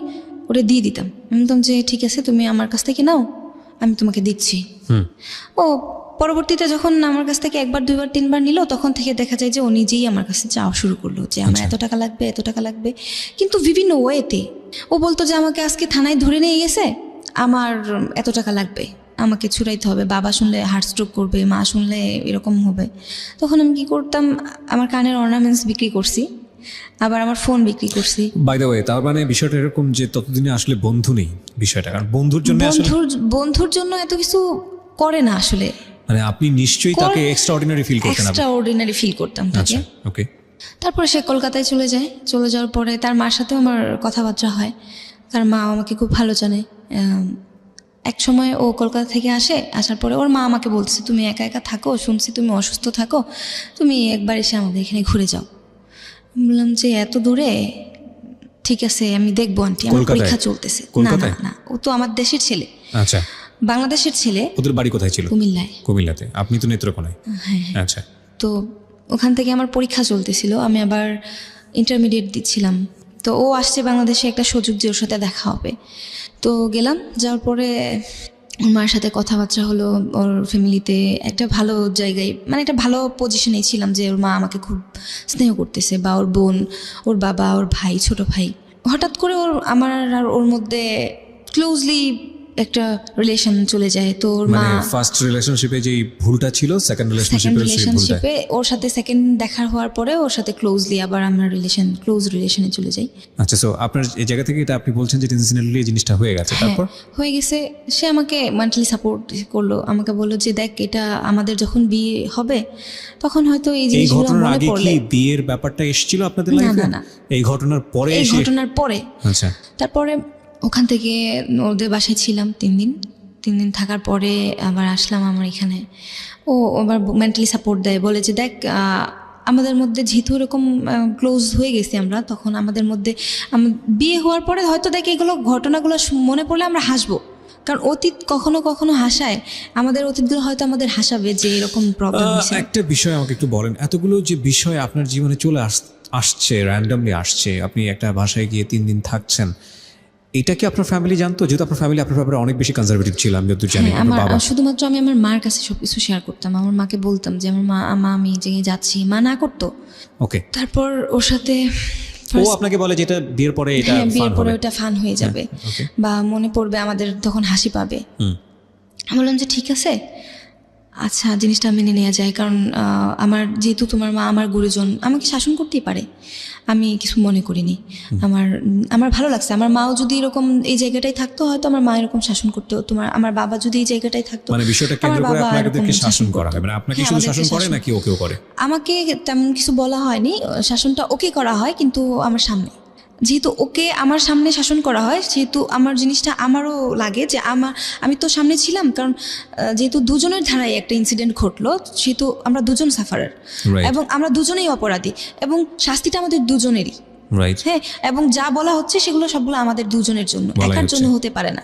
ওটা দিয়ে দিতাম। আমি বলতাম যে ঠিক আছে, তুমি আমার কাছ থেকে নাও, আমি তোমাকে দিচ্ছি। ও পরবর্তীতে যখন আমার কাছ থেকে একবার, দুইবার, তিনবার নিল, তখন থেকে দেখা যায় যে ও নিজেই আমার কাছে চাওয়া শুরু করলো যে আমার এত টাকা লাগবে, কিন্তু বিভিন্ন ওয়েতে। ও বলতো যে আমাকে আজকে থানায় ধরে নিয়ে গেছে, আমার এত টাকা লাগবে, আমাকে ছুড়াইতে হবে, বাবা শুনলে হার্ট স্ট্রোক করবে, মা শুনলে এরকম হবে। তখন আমি কি করতাম, আমার কানের অর্নামেন্টস বিক্রি করছি, আবার আমার ফোন বিক্রি করছি। বাই দ্য ওয়ে, তার মানে বিষয়টা এরকম যে ততদিনে আসলে বন্ধু নেই বিষয়টা, কারণ বন্ধুর জন্য এত কিছু করে না আসলে। মানে আপনি নিশ্চয়ই তাকে এক্সট্রাঅর্ডিনারি ফিল করতেন? এক্সট্রাঅর্ডিনারি ফিল করতাম তাকে। আচ্ছা, ওকে। তারপরে সে কলকাতায় চলে যাওয়ার পরে তার মার সাথেও আমার কথাবার্তা হয়, তার মা আমাকে খুব ভালো জানে। এক সময় ও কলকাতা থেকে আসার পরে ওর মা আমাকে বলছে, তুমি একা একা থাকো, শুনছি তুমি অসুস্থ থাকো, তুমি একবার এসে আমাদের এখানে ঘুরে যাও। বললাম যে এত দূরে, ঠিক আছে আমি দেখবো আন্টি, আমার পরীক্ষা চলতেছে। না, ও তো আমার দেশের ছেলে। আচ্ছা, বাংলাদেশের ছেলে। ওদের বাড়ি কোথায় ছিল? কুমিল্লাতে। আপনি তো নেত্রকোনায়। হ্যাঁ। আচ্ছা। তো ওখান থেকে আমার পরীক্ষা চলতেছিল, আমি আবার ইন্টারমিডিয়েট দিচ্ছিলাম। তো ও আসছে বাংলাদেশে, একটা সুযোগ যে ওর সাথে দেখা হবে। তো গেলাম, যাওয়ার পরে ওর মার সাথে কথাবার্তা হলো, ওর ফ্যামিলিতে একটা ভালো জায়গায়, মানে একটা ভালো পজিশনেই ছিলাম, যে ওর মা আমাকে খুব স্নেহ করতেছে, বা ওর বোন, ওর বাবা, ওর ভাই, ছোট ভাই। হঠাৎ করে আমার আর ওর মধ্যে ক্লোজলি একটা রিলেশন চলে যায়। তো ওর মা ফার্স্ট রিলেশনশিপে যে ভুলটা ছিল, সেকেন্ড রিলেশনশিপে ওর সাথে সেকেন্ড দেখা হওয়ার পরে ওর সাথে ক্লোজলি আবার আমরা ক্লোজ রিলেশনে চলে যাই। আচ্ছা, সো আপনার এই জায়গা থেকে এটা আপনি বলছেন যে ইনসিডেন্টালি এই জিনিসটা হয়ে গেছে। তারপর হয়ে গেছে, সে আমাকে মেন্টালি সাপোর্ট করলো, আমাকে বললো যে দেখ, এটা আমাদের যখন বিয়ে হবে তখন হয়তো এই জিনিসগুলো মনে পড়লে। কি বিয়ের ব্যাপারটা এসেছিল আপনাদের লাইফে? না, এই ঘটনার পরে। আচ্ছা। তারপরে ওখান থেকে ওদের বাসায় ছিলাম 3 দিন থাকার পরে আবার আসলাম আমার এখানে। ও আবার মেন্টালি সাপোর্ট দেয়, বলে যে দেখ, আমাদের মধ্যে যেহেতু এরকম ক্লোজ হয়ে গেছি আমরা, তখন আমাদের মধ্যে বিয়ে হওয়ার পরে হয়তো দেখ এগুলো ঘটনাগুলো মনে পড়লে আমরা হাসবো, কারণ অতীত কখনো কখনো হাসায়, আমাদের অতীতগুলো হয়তো আমাদের হাসাবে যে এরকম প্রবলেম হয়েছে। একটা বিষয় আমাকে একটু বলেন, এতগুলো যে বিষয় আপনার জীবনে চলে আসছে, র্যান্ডমলি আসছে, আপনি একটা বাসায় গিয়ে 3 দিন থাকছেন, এটা কি আপনার ফ্যামিলি জানতো? যেহেতু আপনার ফ্যামিলি আপনার ব্যাপারে অনেক বেশি কনজারভেটিভ ছিল, আমি যতদূর জানি। শুধুমাত্র আমি আমার মার কাছে সবকিছু শেয়ার করতাম, আমার মাকে বলতাম যে আমার মা আমি এই জায়গায় যাচ্ছি, মা না করতো। ওকে। তারপর ওর সাথে ও আপনাকে বলে যে এটা বিয়ের পরে ওটা ফান হয়ে যাবে, বা মনে পড়বে, আমাদের তখন হাসি পাবে। আমি বললাম যে ঠিক আছে, আচ্ছা জিনিসটা মেনে নেওয়া যায়, কারণ যেহেতু তোমার মা আমার গুরুজন, আমাকে শাসন করতেই পারে, আমি কিছু মনে করিনি। আমার ভালো লাগছে, আমার মাও যদি এরকম এই জায়গাটাই থাকতো, হয়তো আমার মা এরকম শাসন করতো, আমার বাবা যদি এই জায়গাটাই থাকতো, মানে বিষয়টা কেন্দ্র করে আপনাদেরকে শাসন করা হয়। মানে আপনাকে শুধু শাসন করে নাকি ওকেও করে? আমাকে তেমন কিছু বলা হয়নি, শাসনটা ওকে করা হয়, কিন্তু আমার সামনে। যেহেতু ওকে আমার সামনে শাসন করা হয়, সেহেতু আমার জিনিসটা আমারও লাগে যে আমি তো সামনে ছিলাম, কারণ যেহেতু দুজনের ধারায় একটা ইনসিডেন্ট ঘটলো, সেহেতু আমরা দুজন সাফারার, এবং আমরা দুজনেই অপরাধী, এবং শাস্তিটা আমাদের দুজনেরই। হ্যাঁ, এবং যা বলা হচ্ছে সেগুলো সবগুলো আমাদের দুজনের জন্য, একার জন্য হতে পারে না।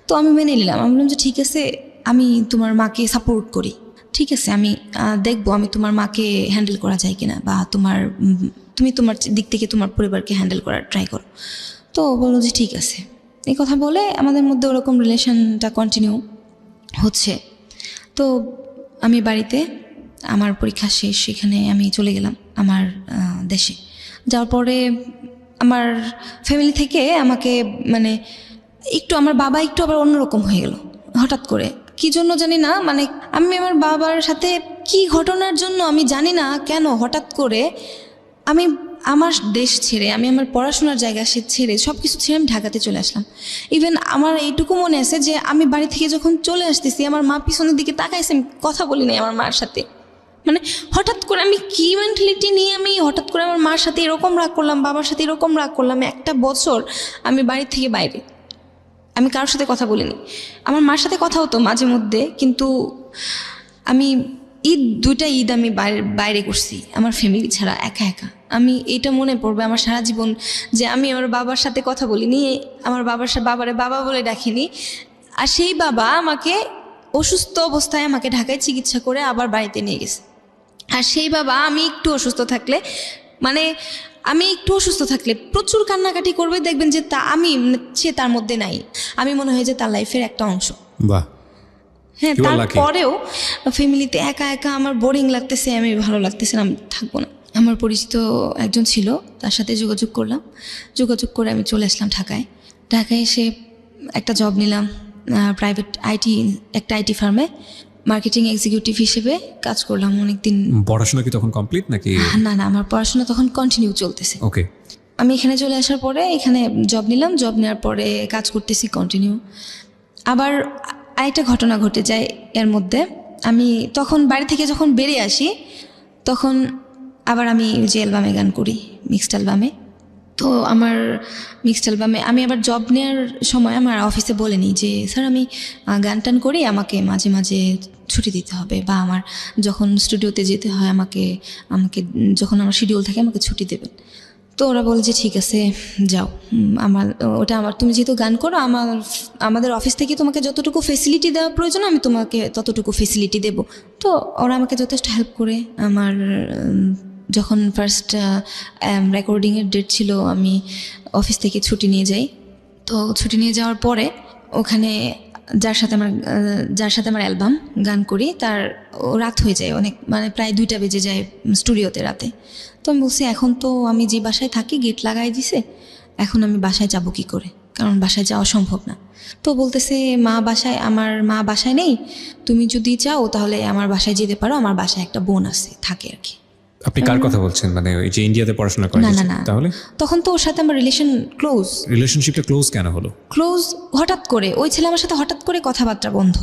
তো আমি মেনে নিলাম, আমি বললাম যে ঠিক আছে, আমি তোমার মাকে সাপোর্ট করি, ঠিক আছে, আমি দেখবো আমি তোমার মাকে হ্যান্ডেল করা যায় কিনা, বা তুমি তোমার দিক থেকে তোমার পরিবারকে হ্যান্ডেল করার ট্রাই করো। তো ও বললো যে ঠিক আছে। এই কথা বলে আমাদের মধ্যে ওরকম রিলেশনটা কন্টিনিউ হচ্ছে। তো আমি বাড়িতে, আমার পরীক্ষা শেষ, সেখানে আমি চলে গেলাম আমার দেশে। যাওয়ার পরে আমার ফ্যামিলি থেকে আমাকে মানে একটু, আমার বাবা একটু আবার অন্যরকম হয়ে গেল হঠাৎ করে, কি জন্য জানি না। মানে আমি আমার বাবার সাথে কি ঘটনার জন্য আমি জানি না কেন হঠাৎ করে আমি আমার দেশ ছেড়ে, আমি আমার পড়াশোনার জায়গা ছেড়ে, সব কিছু ছেড়ে আমি ঢাকাতে চলে আসলাম। ইভেন আমার এইটুকু মনে আছে যে আমি বাড়ি থেকে যখন চলে আসতেছি, আমার মা পিছনের দিকে তাকাইছে, আমি কথা বলি নাই আমার মার সাথে। মানে হঠাৎ করে আমি কি মেন্টালিটি নিয়ে আমি হঠাৎ করে আমার মার সাথে এরকম রাগ করলাম, বাবার সাথে এরকম রাগ করলাম। একটা বছর আমি বাড়ি থেকে বাইরে, আমি কারোর সাথে কথা বলিনি। আমার মার সাথে কথা হতো মাঝে মধ্যে, কিন্তু আমি দুইটা ঈদ আমি বাইরে করছি আমার ফ্যামিলি ছাড়া, একা একা। আমি এটা মনে পড়বে আমার সারা জীবন যে আমি আমার বাবার সাথে কথা বলিনি, আমার বাবারে বাবা বলে ডাকিনি। আর সেই বাবা আমাকে অসুস্থ অবস্থায় আমাকে ঢাকায় চিকিৎসা করে আবার বাড়িতে নিয়ে গেছে। আর সেই বাবা আমি একটু অসুস্থ থাকলে, মানে আমি একটু অসুস্থ থাকলে প্রচুর কান্নাকাটি করবে, দেখবেন যে সে তার মধ্যে নাই, আমি মনে হয় যে তার লাইফের একটা অংশ। বাহ। হ্যাঁ, তারপরেও ফ্যামিলিতে একা একা আমার বোরিং লাগতেছে, আমি ভালো লাগতেছে না, আমি থাকবো না। আমার পরিচিত একজন ছিল, তার সাথে যোগাযোগ করলাম, যোগাযোগ করে আমি চলে আসলাম ঢাকায়। ঢাকায় এসে একটা জব নিলাম প্রাইভেট একটা আইটি ফার্মে মার্কেটিং এক্সিকিউটিভ হিসেবে কাজ করলাম অনেকদিন। পড়াশোনা কি তখন কমপ্লিট নাকি? না, আমার পড়াশোনা তখন কন্টিনিউ চলতেছে। ওকে। আমি এখানে চলে আসার পরে এখানে জব নিলাম, জব নেওয়ার পরে কাজ করতেছি কন্টিনিউ। আবার আরেকটা ঘটনা ঘটে যায় এর মধ্যে। আমি তখন বাড়ি থেকে যখন বেরিয়ে আসি, তখন আবার আমি যে অ্যালবামে গান করি, মিক্সড অ্যালবামে। তো আমার মিক্সড অ্যালবামে আমি আবার জব নেওয়ার সময় আমার অফিসে বলেনি যে স্যার আমি গান টান করি, আমাকে মাঝে মাঝে ছুটি দিতে হবে, বা আমার যখন স্টুডিওতে যেতে হয় আমাকে যখন আমার শিডিউল থাকে আমাকে ছুটি দেবেন। তো ওরা বলে যে ঠিক আছে যাও, তুমি যেহেতু গান করো, আমাদের অফিস থেকে তোমাকে যতটুকু ফেসিলিটি দেওয়া প্রয়োজন আমি তোমাকে ততটুকু ফেসিলিটি দেব। তো ওরা আমাকে যথেষ্ট হেল্প করে। আমার যখন ফার্স্ট রেকর্ডিংয়ের ডেট ছিল, আমি অফিস থেকে ছুটি নিয়ে যাই। তো ছুটি নিয়ে যাওয়ার পরে ওখানে যার সাথে আমার অ্যালবাম গান করি, রাত হয়ে যায় অনেক, মানে প্রায় 2টা বেজে যায় স্টুডিওতে রাতে। তো আমি বলছি এখন তো আমি যে বাসায় থাকি গেট লাগাই দিছে, এখন আমি বাসায় যাব কি করে, কারণ বাসায় যাওয়া সম্ভব না। তো বলতেছে আমার মা বাসায় নেই, তুমি যদি চাও তাহলে আমার বাসায় যেতে পারো, আমার বাসায় একটা বোন আছে থাকে আর কি। আপনি কার কথা বলছেন? মানে ওই যে ইন্ডিয়াতে পড়াশোনা করেন? না, তাহলে তখন তো ওর সাথে আমার রিলেশনশিপটা ক্লোজ কেন হলো? ক্লোজ হঠাৎ করে ওই ছেলে আমার সাথে হঠাৎ করে কথাবার্তা বন্ধ।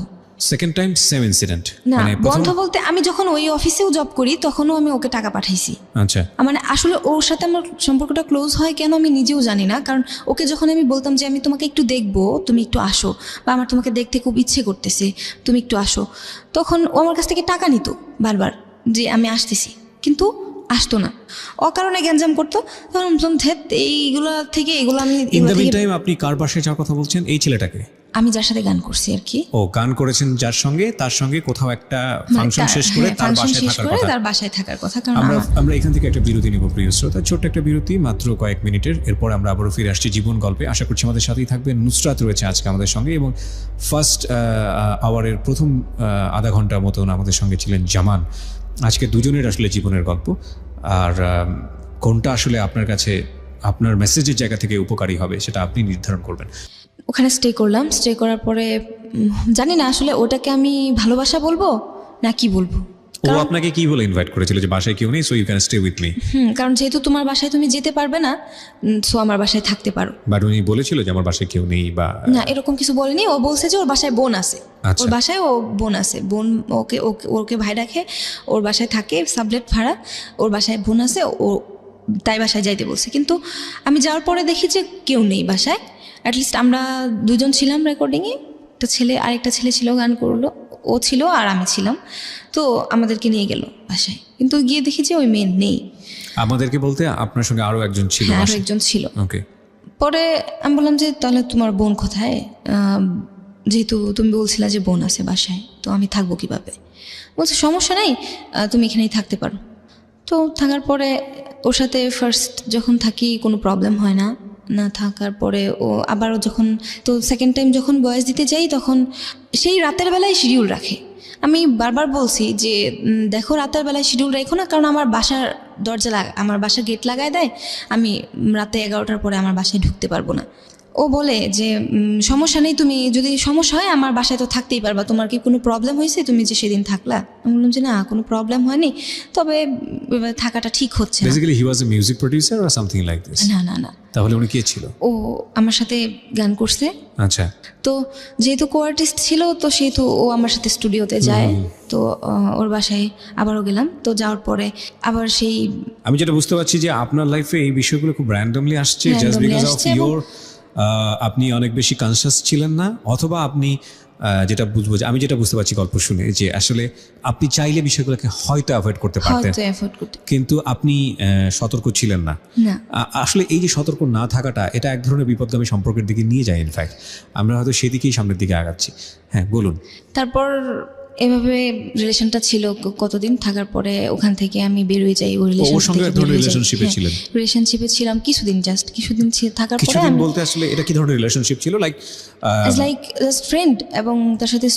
Second time same incident? না, বন্ধ বলতে আমি যখন ওই অফিসেও জব করি তখনও আমি ওকে টাকা পাঠাইছি। আচ্ছা। মানে আসলে ওর সাথে আমার সম্পর্কটা ক্লোজ হয় কেন আমি নিজেও জানি না, কারণ ওকে যখন আমি বলতাম যে আমি তোমাকে একটু দেখবো, তুমি একটু আসো, বা আমার তোমাকে দেখতে খুব ইচ্ছে করতেছে, তুমি একটু আসো, তখন ও আমার কাছ থেকে টাকা নিত বারবার যে আমি আসতেছি, কিন্তু আসতো না, অকারণে গ্যাঞ্জাম করতো। তখন এইগুলা থেকে এগুলো আমি। ইন দ্য মিনটাইম আপনি কার বাসায় যাওয়ার কথা বলছেন? এই ছেলেটাকে আমি যার সাথে গান করছি আর কি। ও গান করেছেন যার সঙ্গে, তার সঙ্গে কোথাও একটা ফাংশন শেষ করে তার বাসায় থাকার কথা। কারণ আমরা এখান থেকে একটা বিরতি নিব প্রিয় শ্রোতা, ছোট্ট একটা বিরতি, মাত্র কয়েক মিনিটের। এরপর আমরা আবারও ফিরে আসছি জীবন গল্পে। আশা করছি আমাদের সাথেই থাকবেন। নুসরাত রয়েছে আজকে আমাদের সঙ্গে, এবং ফার্স্ট আওয়ারের প্রথম আধা ঘন্টার মতন আমাদের সঙ্গে ছিলেন জামান। আজকে দুজনের আসলে জীবনের গল্প, আর কোনটা আসলে আপনার কাছে আপনার মেসেজের জায়গা থেকে উপকারী হবে সেটা আপনি নির্ধারণ করবেন। ওখানে স্টে করলাম, স্টে করার পরে জানি না আসলে ওটাকে আমি ভালোবাসা বলবো না কি বলবো। ও আপনাকে কি বলে ইনভাইট করেছিল যে বাসায় কেউ নেই, so you can stay with me? কারণ যেহেতু তোমার বাসায় তুমি যেতে পারবে না, সো আমার বাসায় থাকতে পারো। বাট উনি বলেছিল যে আমার বাসায় কেউ নেই বা? না, এরকম কিছু বলেনি। ও বলছে যে ওর বাসায় বোন আছে, ওর বাসায় বোন আছে, ওকে ভাই রাখে, ওর বাসায় থাকে, সাবলেট ভাড়া, ওর বাসায় বোন আছে, ও তাই বাসায় যাইতে বলছে। কিন্তু আমি যাওয়ার পরে দেখি যে কেউ নেই বাসায়। অ্যাটলিস্ট আমরা দুজন ছিলাম রেকর্ডিংয়ে, আরেকটা ছেলে ছিল গান করলো, ও ছিল আর আমি ছিলাম। তো আমাদেরকে নিয়ে গেল বাসায়, কিন্তু গিয়ে দেখি যে ওই মেয়ে নেই। আমাদেরকে বলতে আপনার সঙ্গে আরো একজন ছিল? আরো একজন ছিল। ওকে। পরে আমি বললাম যে তাহলে তোমার বোন কোথায়? যেহেতু তুমি বলছিলা যে বোন আছে বাসায়, তো আমি থাকবো কিভাবে? বলছে সমস্যা নেই, তুমি এখানেই থাকতে পারো। তো থাকার পরে ওর সাথে ফার্স্ট যখন থাকি কোনো প্রবলেম হয় না, না থাকার পরে ও আবারও যখন, তো সেকেন্ড টাইম যখন বয়স দিতে যাই তখন সেই রাতের বেলায় শিডিউল রাখে। আমি বারবার বলছি যে দেখো রাতের বেলায় শিডিউল রাখো না, কারণ আমার বাসার আমার বাসার গেট লাগায় দেয়, আমি রাতে 11টার পরে আমার বাসায় ঢুকতে পারবো না। ও বলে যে সমস্যা নেই, তুমি যদি সমস্যা হয় আমার বাসায় তো থাকতেই পারবা, তোমার কি কোনো প্রবলেম হয়েছে তুমি যে সেদিন থাকলা? আমি বললাম যে না, কোনো প্রবলেম হয়নি, তবে থাকাটা ঠিক হচ্ছে না। Basically he was A music producer or something like this? না না না, তাহলে উনি কে ছিল? ও আমার সাথে গান করছে। আচ্ছা, তো যেহেতু কো আর্টিস্ট ছিল, তো সেহেতু ও আমার সাথে স্টুডিওতে যায়। তো ওর বাসায় আবারও গেলাম। তো যাওয়ার পরে আবার সেই, আমি যেটা বুঝতে পারছি যে আপনার লাইফে এই বিষয়গুলো খুব র্যান্ডমলি আসছে, জাস্ট Randomly বিকজ অফ আসছে এবং- ইয়োর, আপনি অনেক বেশি কনসিয়াস ছিলেন না, অথবা আপনি যেটা বুঝবো যে আমি যেটা বুঝতে পারছি গল্প শুনে, যে আসলে আপনি চাইলে বিষয়গুলোকে হয়তো অ্যাভয়েড করতে পারতেন, হয়তো এফোর্ড করতে, কিন্তু আপনি সতর্ক ছিলেন না। না আসলে এই যে সতর্ক না থাকাটা, এটা এক ধরনের বিপদগামী সম্পর্কের দিকে নিয়ে যায়। ইনফ্যাক্ট আমরা হয়তো সেদিকেই সামনের দিকে আগাচ্ছি। হ্যাঁ বলুন। তারপর এভাবে রিলেশনটা ছিল কতদিন থাকার পরে ওখান থেকে আমি বেরোয় যাই। ওই ওর সঙ্গে এক ধরনের রিলেশনশিপে ছিলেন? রিলেশনশিপে ছিলাম কিছুদিন, জাস্ট কিছুদিন থাকার পরে কিছুদিন আমি বলতে আসলে এটা কি ধরনের রিলেশনশিপ ছিল? লাইক লাইক জাস্ট ফ্রেন্ড, এবং তার সাথে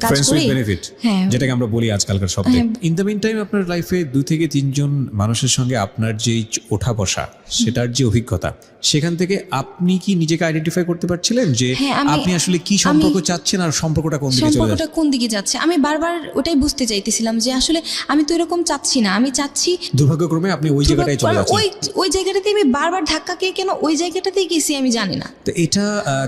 কাজ ফ্রেন্ডস করি। উইথ বেনিফিট, হ্যাঁ, যেটাকে আমরা বলি আজকালকার শব্দে। হ্যাঁ। ইন দ্য মিন টাইম আপনার লাইফে 2 থেকে 3 জন মানুষের সঙ্গে আপনার যে ওঠা বসা, সেটার যে অভিজ্ঞতা, সেখান থেকে আপনি কি নিজেকে আইডেন্টিফাই করতে পারছিলেন যে হ্যাঁ, আপনি আসলে কি সম্পর্ক চাচ্ছেন আর সম্পর্কটা কোন দিকে চলে সম্পর্কটা যাচ্ছে? কোন দিকে যাচ্ছে আমি বারবার ওটাই বুঝতে চাইতেছিলাম, যে আসলে আমি তো এরকম চাচ্ছি না, আমি চাচ্ছি দুর্ভাগ্যক্রমে আপনি ওই জায়গাটায় চলে যাচ্ছেন। ওই জায়গাটাতে আমি বারবার ধাক্কা খেয়ে কেন ওই জায়গাটাতেই গেছি আমি জানি না। তো এটা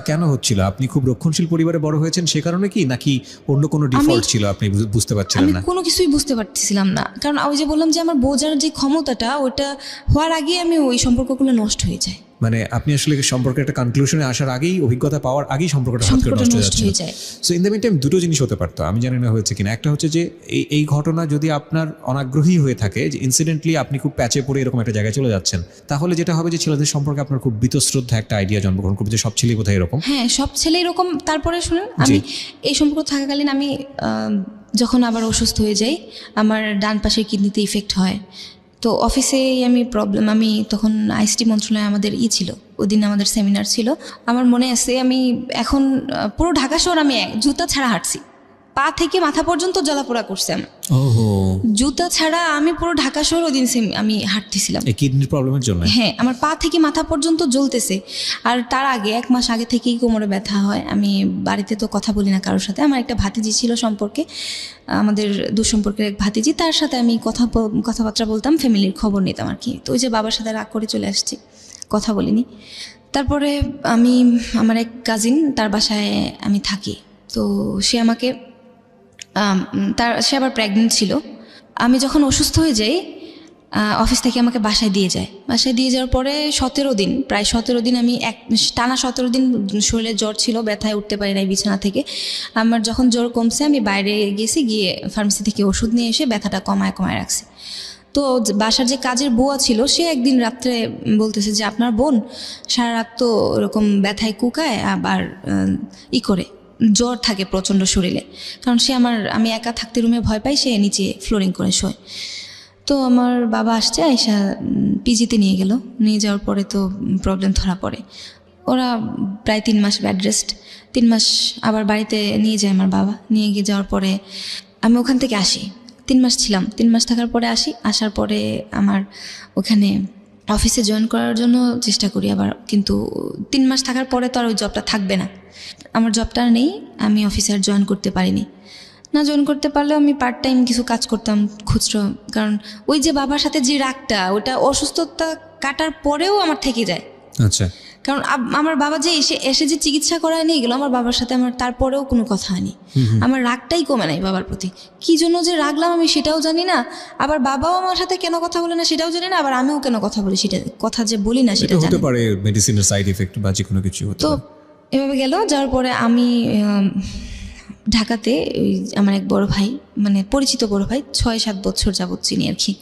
কেন হচ্ছিল? আপনি খুব রক্ষণশীল পরিবারে বড় হয়েছেন সে কারণে কি, নাকি অন্য কোনো ডিফল্ট ছিল আপনি বুঝতে পারছিলেন আমি না? কোনো কিছুই বুঝতে পারতেছিলাম না, কারণ ওই যে বললাম যে আমার বোঝার যে ক্ষমতাটা, ওটা হওয়ার আগে আমি ওই সম্পর্কগুলো নষ্ট হয়ে যায়। মানে আপনি আসলে সম্পর্কের একটা কনক্লুশনে আসার আগেই, অভিজ্ঞতা পাওয়ার আগেই সম্পর্কটা হাত করে নষ্ট হয়ে যাচ্ছে। So in the meantime দুটো জিনিস হতে পারতো, আমি জানি না হয়েছে কিনা। একটা হচ্ছে যে এই ঘটনা যদি আপনার অনাগ্রহী হয়ে থাকে, যে ইনসিডেন্টলি আপনি খুব প্যাচে পড়ে এরকম একটা জায়গায় চলে যাচ্ছেন, তাহলে যেটা হবে যে ছেলেদের সম্পর্কে আপনার খুব বীতশ্রদ্ধা একটা আইডিয়া জন্মগ্রহণ করবে যে সব ছেলেই বোধহয় এরকম। হ্যাঁ, সব ছেলে এরকম। তারপরে শুনুন, আমি এই সম্পর্ক থাকাকালীন আমি যখন আবার অসুস্থ হয়ে যাই, আমার ডান পাশের কিডনিতে ইফেক্ট হয়। তো অফিসে আমি তখন আইসিটি মন্ত্রণালয়ে আমাদের ছিল, ওদিন আমাদের সেমিনার ছিল। আমার মনে আছে আমি এখন পুরো ঢাকা শহর আমি জুতা ছাড়া হাঁটছি, পা থেকে মাথা পর্যন্ত জ্বালাপোড়া করছে আমার। ওহো, জুতা ছাড়া আমি পুরো ঢাকা শহর ওদিন আমি হাঁটতেছিলাম এই কিডনির প্রবলেমের জন্য? হ্যাঁ, আমার পা থেকে মাথা পর্যন্ত জ্বলতেছে। আর তার আগে 1 মাস আগে থেকেই কোমরে ব্যথা হয়। আমি বাড়িতে তো কথা বলি না কারোর সাথে। আমার একটা ভাতিজি ছিল সম্পর্কে, আমাদের দুঃসম্পর্কের এক ভাতিজি, তার সাথে আমি কথাবার্তা বলতাম, ফ্যামিলির খবর নিতাম আর কি। তো ওই যে বাবার সাথে রাগ করে চলে আসছি, কথা বলিনি। তারপরে আমার এক কাজিন, তার বাসায় আমি থাকি। তো সে আমাকে সে আবার প্রেগনেন্ট ছিল। আমি যখন অসুস্থ হয়ে যাই, অফিস থেকে আমাকে বাসায় দিয়ে যায়। বাসায় দিয়ে যাওয়ার পরে প্রায় 17 দিন আমি টানা 17 দিন শরীরে জ্বর ছিল, ব্যথায় উঠতে পারি নাই বিছানা থেকে। আমার যখন জ্বর কমছে, আমি বাইরে গিয়ে ফার্মেসি থেকে ওষুধ নিয়ে এসে ব্যথাটা কমায় রাখছি। তো বাসার যে কাজের বুয়া ছিল, সে একদিন রাত্রে বলতেছে যে আপনার বোন সারা রাত তো এরকম ব্যথায় কুকায়, আবার করে জ্বর থাকে প্রচণ্ড শরীরে, কারণ আমি একা থাকতে রুমে ভয় পাই, সে নিচে ফ্লোরিং করে শোয়। তো আমার বাবা আসছে, আয়সা পিজিতে নিয়ে গেল। নিয়ে যাওয়ার পরে তো প্রবলেম ধরা পড়ে। ওরা প্রায় 3 মাস বেড রেস্ট, 3 মাস আবার বাড়িতে নিয়ে যায় আমার বাবা। নিয়ে গিয়ে যাওয়ার পরে আমি ওখান থেকে আসি। 3 মাস ছিলাম, 3 মাস থাকার পরে আসার পরে আমার ওখানে অফিসে জয়েন করার জন্য চেষ্টা করি আবার, কিন্তু 3 মাস থাকার পরে তো আর ওই জবটা থাকবে না। আমার জবটা নেই, আমি অফিসে আর জয়েন করতে পারিনি। না জয়েন করতে পারলেও আমি পার্ট টাইম কিছু কাজ করতাম খুচরো, কারণ ওই যে বাবার সাথে যে রাগটা, ওটা অসুস্থতা কাটার পরেও আমার থেকে যায়। আচ্ছা, কারণ আমার বাবা যে এসে যে চিকিৎসা করায় নিয়ে গেল, আমার বাবার সাথে আমার তারপরেও কোনো কথা হয়নি। আমার রাগটাই কমে নাই বাবার প্রতি। কি জন্য যে রাগলাম আমি সেটাও জানি না, আবার বাবাও আমার সাথে কেন কথা বলে না সেটাও জানি না, আবার আমিও কেন কথা বলি কথা যে বলি না সেটা জানি হতে পারে মেডিসিনের সাইড এফেক্ট বা যে কোনো কিছু হতে তো পারে। এভাবে গেল। যাওয়ার পরে আমি ঢাকাতে আমার এক বড় ভাই, মানে পরিচিত বড় ভাই, 6-7 বছর যাবৎ চিনি আর কি।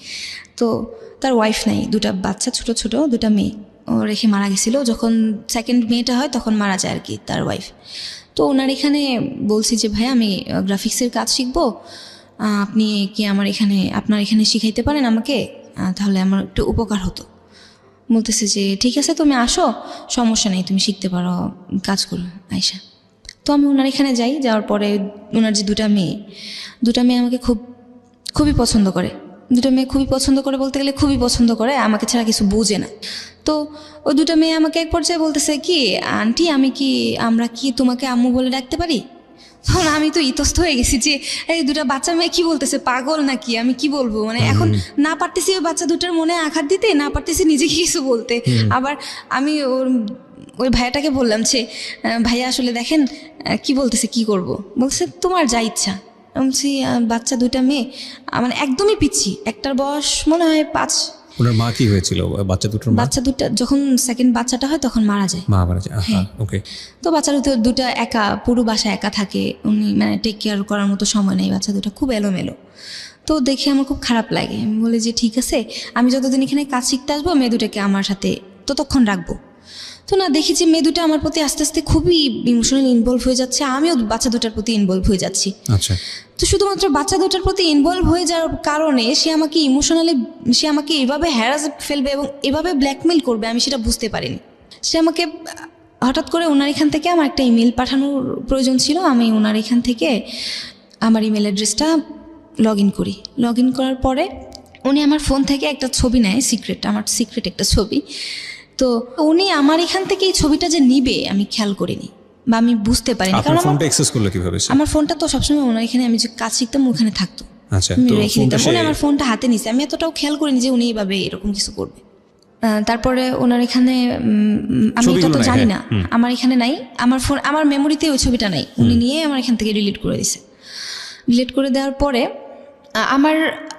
তো তার ওয়াইফ নাই, 2টা বাচ্চা, ছোট 2টা মেয়ে। রেখে মারা গেছিলো। যখন সেকেন্ড মেয়েটা হয় তখন মারা যায় আর কি তার ওয়াইফ। তো ওনার এখানে বলছি যে ভাই আমি গ্রাফিক্সের কাজ শিখবো, আপনি কি আমার এখানে আপনার এখানে শিখাইতে পারেন আমাকে, তাহলে আমার একটু উপকার হতো। বলতেছে যে ঠিক আছে তুমি আসো, সমস্যা নেই, তুমি শিখতে পারো, কাজ করো আয়শা। তো আমি ওনার এখানে যাই, যাওয়ার পরে ওনার যে দুটা মেয়ে আমাকে খুবই পছন্দ করে। দুটো মেয়ে খুবই পছন্দ করে বলতে গেলে খুবই পছন্দ করে, আমাকে ছাড়া কিছু বোঝে না। তো ওই দুটো মেয়ে আমাকে এক পর্যায়ে বলতেছে কি আন্টি আমরা কি তোমাকে আম্মু বলে ডাকতে পারি? তখন আমি তো ইতস্ত হয়ে গেছি যে এই দুটা বাচ্চা মেয়ে কি বলতেছে, পাগল নাকি, আমি কি বলবো, মানে এখন না পারতেছি ওই বাচ্চা দুটার মনে আঘাত দিতে, না পারতেছি নিজেকে কিছু বলতে। আবার আমি ওই ভাইয়াটাকে বললাম যে ভাইয়া আসলে দেখেন কি বলতেছে, কি করব? বলছে তোমার যা ইচ্ছা। বলছি বাচ্চা দুটা মেয়ে মানে একদমই পিচ্ছি, একটার বয়স মনে হয় 5। ওনার মা কি হয়েছিল? বাচ্চা দুটা যখন সেকেন্ড বাচ্চাটা হয় তখন মারা যায়। হ্যাঁ, ওকে। তো বাচ্চা দুটা একা, পুরো বাসা একা থাকে, উনি মানে টেক কেয়ার করার মতো সময় নেই, বাচ্চা দুটা খুব এলোমেলো। তো দেখে আমার খুব খারাপ লাগে। আমি বলি যে ঠিক আছে, আমি যতদিন এখানে কাজ শিখতে আসবো মেয়ে দুটাকে আমার সাথে ততক্ষণ রাখবো। তো না, দেখি যে মেয়ে দুটা আমার প্রতি আস্তে আস্তে খুবই ইমোশনালি ইনভলভ হয়ে যাচ্ছে, আমিও বাচ্চা দুটার প্রতি ইনভলভ হয়ে যাচ্ছি। আচ্ছা। তো শুধুমাত্র বাচ্চা দুটার প্রতি ইনভলভ হয়ে যাওয়ার কারণে সে আমাকে এভাবে হ্যারাস ফেলবে এবং এভাবে ব্ল্যাকমেল করবে আমি সেটা বুঝতে পারিনি। সে আমাকে হঠাৎ করে ওনার এখান থেকে আমার একটা ইমেল পাঠানোর প্রয়োজন ছিল, আমি ওনার এখান থেকে আমার ইমেল অ্যাড্রেসটা লগ ইন করার পরে উনি আমার ফোন থেকে একটা ছবি নেয়, আমার সিক্রেট একটা ছবি। তো উনি আমার এখান থেকে এই ছবিটা যে নিবে আমি খেয়াল করিনি বা আমি বুঝতে পারিনি, কারণ ফোনটা অ্যাক্সেস করলো কিভাবে? আমার ফোনটা তো সবসময় ওনার এখানে, আমি যে কাজ শিখতাম ওখানে থাকতো, আচ্ছা, আমি রেখে দিতাম। উনি আমার ফোনটা হাতে নিছে, আমি এতটাও খেয়াল করিনি যে উনি এইভাবে এরকম কিছু করবে। তারপরে ওনার এখানে আমি এটা তো জানি না, আমার এখানে নাই, আমার মেমোরিতে ওই ছবিটা নাই, উনি নিয়ে আমার এখান থেকে ডিলিট করে দিছে। ডিলিট করে দেওয়ার পরে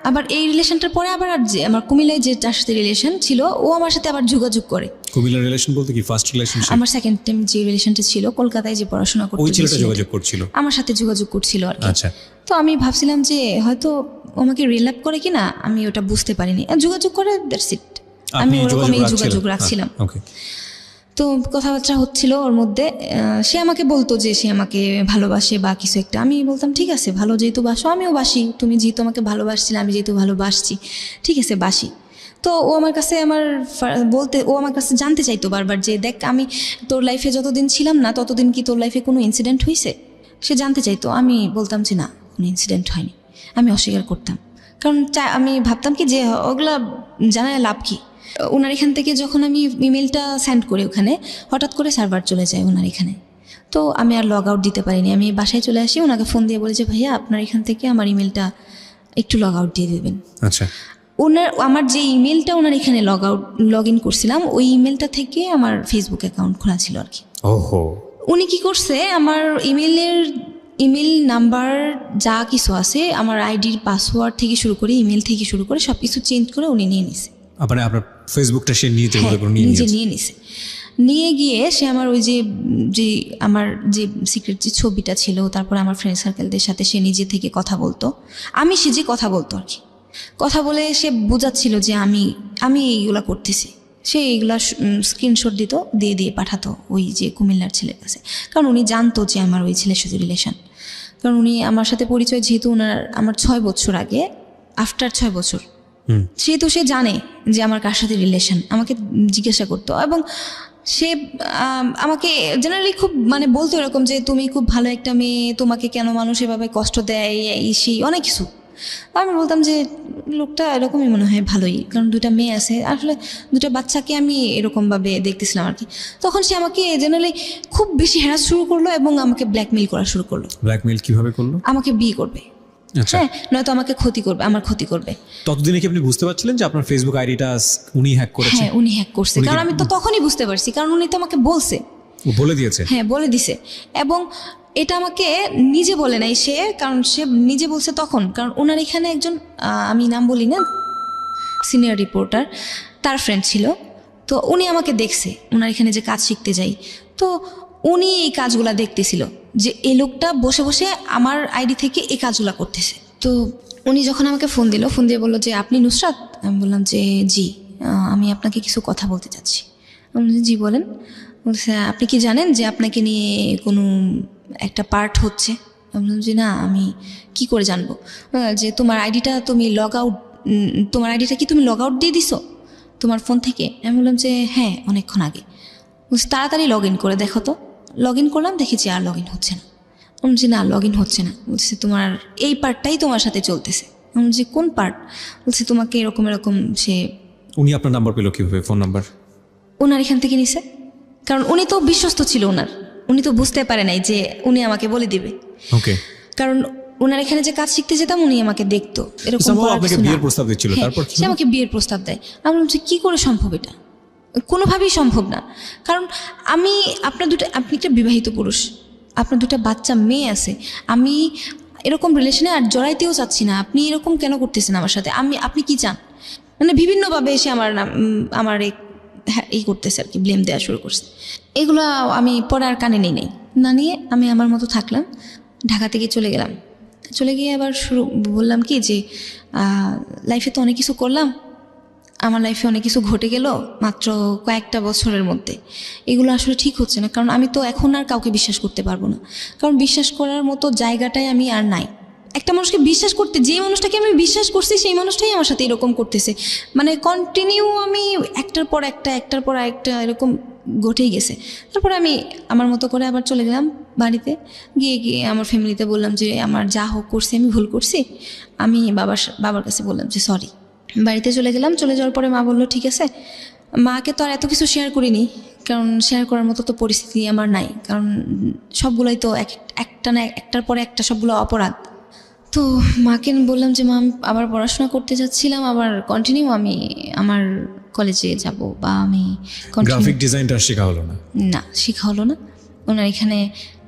আবার এই রিলেশনটার পরে আবার আমার কুমিল্লায় যে তার সাথে রিলেশন ছিল ও আমার সাথে আবার যোগাযোগ করে। কুমিল্লার রিলেশন বলতে কি ফার্স্ট রিলেশনশিপ? আমার সেকেন্ড টাইম যে রিলেশনটা ছিল কলকাতায় যে পড়াশোনা করতে, ওই ছেলেটা যোগাযোগ করছিল আমার সাথে যোগাযোগ করছিল আর কি। আচ্ছা। তো আমি ভাবছিলাম যে হয়তো আমাকে রিল্যাপ করে কিনা, আমি ওটা বুঝতে পারিনি, যোগাযোগ করে দ্যাটস ইট, আমি ওরকমই যোগাযোগ রাখছিলাম। ওকে। তো কথাবার্তা হচ্ছিল ওর মধ্যে, সে আমাকে বলতো যে সে আমাকে ভালোবাসে বা কিছু একটা। আমি বলতাম ঠিক আছে, ভালো যেহেতু বাসো আমিও বাসি, তুমি যেহেতু আমাকে ভালোবাসছিলে আমি যেহেতু ভালোবাসছি, ঠিক আছে বাসি। তো ও আমার কাছে জানতে চাইতো বারবার যে দেখ আমি তোর লাইফে যতদিন ছিলাম না ততদিন কি তোর লাইফে কোনো ইনসিডেন্ট হয়েছে, সে জানতে চাইতো। আমি বলতাম যে না, কোনো ইনসিডেন্ট হয়নি, আমি অস্বীকার করতাম, কারণ আমি ভাবতাম কি যে ওগুলা জানায় লাভ কি। ওনার এখান থেকে যখন আমি ইমেলটা সেন্ড করি ওখানে, হঠাৎ করে সার্ভার চলে যায় ওনার এখানে। তো আমি আর লগ আউট দিতে পারিনি, আমি বাসায় চলে আসি, ওনাকে ফোন দিয়ে বলি যে ভাইয়া আপনার এখান থেকে আমার ইমেলটা একটু লগ আউট দিয়ে দেবেন। আচ্ছা। আমার যে ইমেলটা ওনার এখানে লগ ইন করছিলাম ওই ইমেলটা থেকে আমার ফেসবুক অ্যাকাউন্ট খোলা ছিল আর কি। ওহো। উনি কি করছে, আমার ইমেল নাম্বার যা কিছু আছে, আমার আইডির পাসওয়ার্ড থেকে শুরু করে ইমেল থেকে শুরু করে সব কিছু চেঞ্জ করে উনি নিয়ে নিছে। আপনার ফেসবুকটা সে নিজে নিয়ে নিছে। নিয়ে গিয়ে সে আমার ওই যে আমার যে সিক্রেট যে ছবিটা ছিল, তারপর আমার ফ্রেন্ড সার্কেলদের সাথে সে নিজে থেকে কথা বলতো, সে যে কথা বলতো আর কি, কথা বলে সে বোঝাচ্ছিল যে আমি এইগুলা করতেছি। সে এইগুলা স্ক্রিনশট দিত, দিয়ে পাঠাতো ওই যে কুমিল্লার ছেলের কাছে, কারণ উনি জানতো যে আমার ওই ছেলের সাথে রিলেশন। কারণ উনি আমার সাথে পরিচয় যেহেতু আমার 6 বছর আগে, আফটার 6 বছর, সেহেতু সে জানে যে আমার কার সাথে রিলেশন, আমাকে জিজ্ঞাসা করতো। এবং সে আমাকে জেনারেলি খুব বলতো এরকম যে তুমি খুব ভালো একটা মেয়ে, তোমাকে কেন মানুষ এভাবে কষ্ট দেয়, সেই অনেক কিছু। আমি বলতাম যে লোকটা এরকমই মনে হয় ভালোই, কারণ 2টা মেয়ে আছে, আসলে 2টা বাচ্চাকে আমি এরকমভাবে দেখতেছিলাম আর কি। তখন সে আমাকে জেনারেলি খুব বেশি হ্যারাস শুরু করলো এবং আমাকে ব্ল্যাকমেল করা শুরু করলো। ব্ল্যাকমেল কিভাবে করলো? আমাকে বিয়ে করবে, হ্যাঁ, নয়তো আমাকে আমার ক্ষতি করবে। ততদিনে কি আপনি বুঝতে পারছিলেন যে আপনার ফেসবুক আইডিটা উনি হ্যাক করেছে? হ্যাঁ, উনি হ্যাক করছে, কারণ আমি তো তখনই বুঝতে পারছি, কারণ উনি তো আমাকে বলছে, বলে দিয়েছে। হ্যাঁ, বলে দিছে। এবং এটা আমাকে নিজে বলে নাই সে, কারণ সে নিজে বলছে তখন, কারণ ওনার এখানে একজন আমি নাম বলি না, সিনিয়র রিপোর্টার, তার ফ্রেন্ড ছিল। তো উনি আমাকে দেখছে, ওনার এখানে যে কাজ শিখতে যাই, তো উনি এই কাজগুলা দেখতেছিল যে এই লোকটা বসে বসে আমার আইডি থেকে এই কাজগুলা করতেছে। তো উনি যখন আমাকে ফোন দিয়ে বললো যে আপনি নুসরাত? আমি বললাম যে জি, আমি আপনাকে কিছু কথা বলতে চাচ্ছি। আমি বলছি, জি বলেন। বলছে আপনি কি জানেন যে আপনাকে নিয়ে কোনো একটা পার্ট হচ্ছে? আমি বললাম যে না, আমি কি করে জানবো? যে তোমার আইডিটা তুমি তোমার আইডিটা কি তুমি লগ আউট দিয়ে দিছো তোমার ফোন থেকে? আমি বললাম যে হ্যাঁ, অনেকক্ষণ আগে। বলছি তাড়াতাড়ি লগ ইন করে দেখো তো। লগ ইন করলাম, দেখেছি আর লগ ইন হচ্ছে না। আমি বলছি না, লগ ইন হচ্ছে না। বলছে তোমার এই পার্টটাই তোমার সাথে চলতেছে। আমি বলছি কোন পার্ট? বলছে তোমাকে এরকম এরকম সে। উনি আপনার নাম্বার পেলো কিভাবে, ফোন নাম্বার? ওনার এখান থেকে নিছে, কারণ উনি তো বিশ্বস্ত ছিল ওনার। উনি তো বুঝতে পারে নাই যে উনি আমাকে বলে দিবে। ওকে। কারণ ওনার এখানে যে কাজ শিখতে যেতাম উনি আমাকে দেখতো এরকম Somehow করার আপনাকে কিছু না। বিয়ের প্রস্তাব দিচ্ছিল, হ্যাঁ, তারপর কি সে আমাকে বিয়ের প্রস্তাব দেয়। আমি বললাম যে কী করে সম্ভব এটা? কোনোভাবেই সম্ভব না। কারণ আপনি একটা বিবাহিত পুরুষ, আপনার দুটা বাচ্চা মেয়ে আছে। আমি এরকম রিলেশনে আর জড়াইতেও চাচ্ছি না। আপনি এরকম কেন করতেছেন আমার সাথে? আপনি কি চান? মানে বিভিন্নভাবে এসে আমার এই করতেছে আর কি, ব্লেম দেওয়া শুরু করছে। এগুলো আমি পরে আর কানে নেই না নিয়ে আমি আমার মতো থাকলাম। ঢাকা থেকে চলে গেলাম। চলে গিয়ে আবার বললাম কি যে লাইফে তো অনেক কিছু করলাম, আমার লাইফে অনেক কিছু ঘটে গেল মাত্র কয়েকটা বছরের মধ্যে। এগুলো আসলে ঠিক হচ্ছে না, কারণ আমি তো এখন আর কাউকে বিশ্বাস করতে পারবো না। কারণ বিশ্বাস করার মতো জায়গাটাই আমি আর নাই। একটা মানুষকে বিশ্বাস করতে, যে মানুষটাকে আমি বিশ্বাস করছি সেই মানুষটাই আমার সাথে এরকম করতেছে। মানে কন্টিনিউ আমি একটার পর একটা এরকম ঘটেই গেছে। তারপরে আমি আমার মতো করে আবার চলে গেলাম বাড়িতে। গিয়ে আমার ফ্যামিলিতে বললাম যে আমার যা হোক করছি, আমি ভুল করছি। আমি বাবার কাছে বললাম যে সরি। বাড়িতে চলে গেলাম। চলে যাওয়ার পরে মা বললো ঠিক আছে। মাকে তো আর এত কিছু শেয়ার করিনি, কারণ শেয়ার করার মতো তো পরিস্থিতি আমার নাই। কারণ সবগুলোই তো একটার পরে একটা সবগুলো অপরাধ। তো মাকে বললাম যে মা, আমি আবার পড়াশোনা করতে যাচ্ছিলাম, আবার কন্টিনিউ আমি আমার কলেজে যাব, বা আমি গ্রাফিক ডিজাইনটা শেখা হলো না? না, শেখা হলো না। ওনার এখানে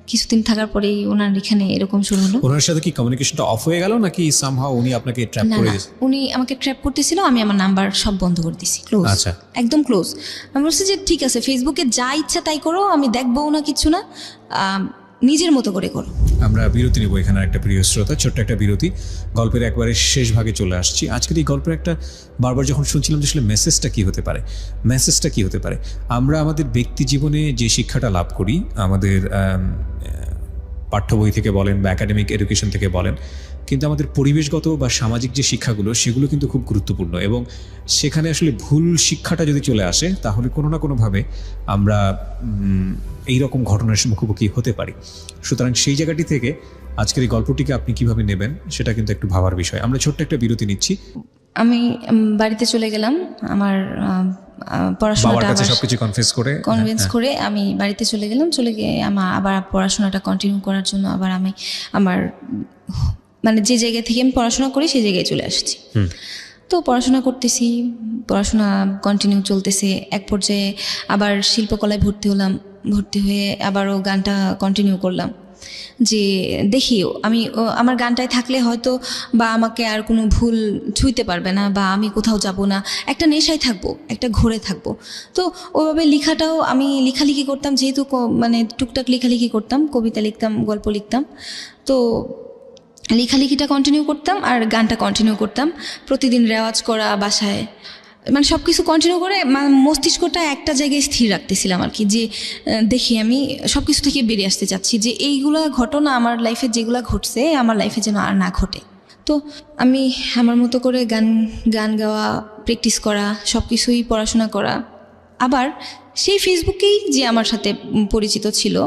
কিছুদিন থাকার পরেই ওনার এখানে এরকম শুরু হলো। ওনার সাথে কি কমিউনিকেশনটা অফ হয়ে গেল, নাকি সামহাউ উনি আপনাকে ট্র্যাপ না করে না, দিয়েছে? উনি আমাকে ট্র্যাপ করতেছিল। আমি আমার নাম্বার সব বন্ধ করে দিছি, ক্লোজ। আচ্ছা। একদম ক্লোজ। আমি বলছি যে ঠিক আছে, ফেসবুকে যা ইচ্ছা তাই করো, আমি দেখবো না, কিছু না, নিজের মতো করে করো। আমরা বিরতি নেব এখানে, একটা প্রিয় শ্রোতা, ছোট্ট একটা বিরতি। গল্পের একবারে শেষ ভাগে চলে আসছি। আজকের এই গল্পের একটা বারবার যখন শুনছিলাম যে আসলে মেসেজটা কী হতে পারে, আমরা আমাদের ব্যক্তি জীবনে যে শিক্ষাটা লাভ করি, আমাদের পাঠ্য বই থেকে বলেন বা একাডেমিক এডুকেশন থেকে বলেন, কিন্তু আমাদের পরিবেশগত বা সামাজিক যে শিক্ষাগুলো, সেগুলো কিন্তু খুব গুরুত্বপূর্ণ। এবং সেখানে আসলে ভুল শিক্ষাটা যদি চলে আসে, তাহলে কোনো না কোনোভাবে আমরা এইরকম ঘটনার মুখোমুখি হতে পারি। সুতরাং সেই জায়গাটি থেকে আজকের এই গল্পটিকে আপনি কিভাবে নেবেন, সেটা কিন্তু একটু ভাবার বিষয়। আমরা ছোট্ট একটা বিরতি নিচ্ছি। আমি বাড়িতে চলে গেলাম। আমার পড়াশোনাটা সবকিছু কনফেস করে আমি বাড়িতে চলে গেলাম। চলে গিয়ে আবার পড়াশোনাটা কন্টিনিউ করার জন্য আবার আমি আমার মানে যে জায়গা থেকে আমি পড়াশোনা করি সেই জায়গায় চলে আসছি। তো পড়াশোনা করতেছি, পড়াশোনা কন্টিনিউ চলতেছে। এক পর্যায়ে আবার শিল্পকলায় ভর্তি হলাম। ভর্তি হয়ে আবারও গানটা কন্টিনিউ করলাম, যে দেখিও আমি আমার গানটায় থাকলে হয়তো বা আমাকে আর কোনো ভুল ছুঁইতে পারবে না, বা আমি কোথাও যাব না, একটা নেশায় থাকবো, একটা ঘোরে থাকবো। তো ওইভাবে লেখাটাও আমি লেখালেখি করতাম, যেহেতু মানে টুকটাক লেখালেখি করতাম, কবিতা লিখতাম, গল্প লিখতাম। তো লেখালেখিটা কন্টিনিউ করতাম আর গানটা কন্টিনিউ করতাম। প্রতিদিন রেওয়াজ করা বাসায়, মানে সব কিছু কন্টিনিউ করে মস্তিষ্কটা একটা জায়গায় স্থির রাখতেছিলাম আর কি, যে দেখি আমি সব কিছু থেকে বেরিয়ে আসতে চাচ্ছি, যে এইগুলা ঘটনা আমার লাইফে যেগুলো ঘটছে আমার লাইফে যেন আর না ঘটে। তো আমি আমার মতো করে গান গাওয়া, প্র্যাকটিস করা, সব কিছুই পড়াশোনা করা। আবার সেই ফেসবুকেই যে আমার সাথে পরিচিত ছিল,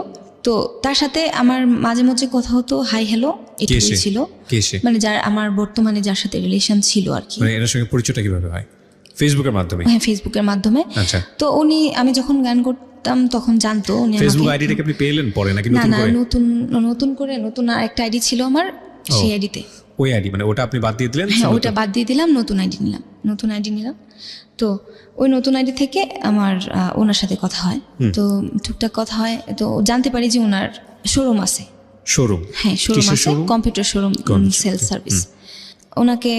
তো তার সাথে আমার মাঝে মাঝে কথা হতো, হাই হ্যালো এটুকুই ছিল। মানে আমার বর্তমানে যার সাথে রিলেশন ছিল আর কি। মানে এর সঙ্গে পরিচয়টা কিভাবে হয়? ফেসবুকের মাধ্যমে? হ্যাঁ, ফেসবুকের মাধ্যমে। আচ্ছা। তো আমি যখন গান করতাম তখন জানতো উনি। ফেসবুক আইডিটাকে আপনি পেলেন পরে নাকি না, নতুন আরেকটা আইডি ছিল আমার, সেই আইডিতে। ওই আইডি মানে ওটা আপনি বাদ দিয়ে দিলেন? হ্যাঁ, ওটা বাদ দিয়ে দিলাম, নতুন আইডি নিলাম। তো ওই নতুন আইডি থেকে আমার ওনার সাথে কথা হয়। তো টুকটাক কথা হয়, তো জানতে পারি যে ওনার শোরুম আছে। হ্যাঁ, শোরুম আছে, কম্পিউটার শোরুম, সেলস সার্ভিস। ওনাকে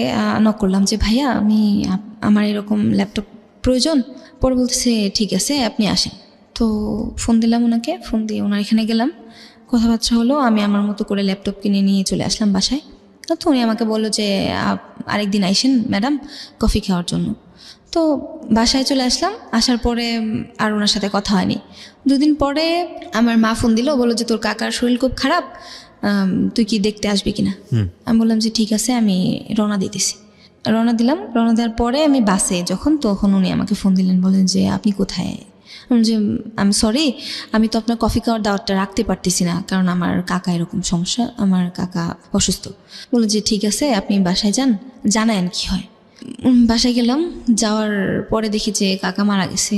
নক করলাম যে ভাইয়া আমার এরকম ল্যাপটপ প্রয়োজন। পরে বলতেছে ঠিক আছে আপনি আসেন। তো ফোন দিলাম ওনাকে, ফোন দিয়ে ওনার এখানে গেলাম, কথাবার্তা হলো। আমি আমার মতো করে ল্যাপটপ কিনে নিয়ে চলে আসলাম বাসায়। তো উনি আমাকে বললো যে আরেকদিন আইসেন ম্যাডাম কফি খাওয়ার জন্য। তো বাসায় চলে আসলাম, আসার পরে আর ওনার সাথে কথা হয়নি। 2 দিন পরে আমার মা ফোন দিল, বললো যে তোর কাকার শরীর খুব খারাপ, তুই কি দেখতে আসবি কিনা। আমি বললাম যে ঠিক আছে, আমি রওনা দিতেছি। রওনা দিলাম। রওনা দেওয়ার পরে আমি বাসে তখন উনি আমাকে ফোন দিলেন, বললেন যে আপনি কোথায়। যে আমি সরি, আমি তো আপনার কফি খাওয়ার দাওয়াতটা রাখতে পারতেছি না, কারণ আমার কাকা এরকম সমস্যা, আমার কাকা অসুস্থ। বললো যে ঠিক আছে, আপনি বাসায় যান, জানায়েন কি হয়। বাসায় গেলাম, যাওয়ার পরে দেখি যে কাকা মারা গেছে।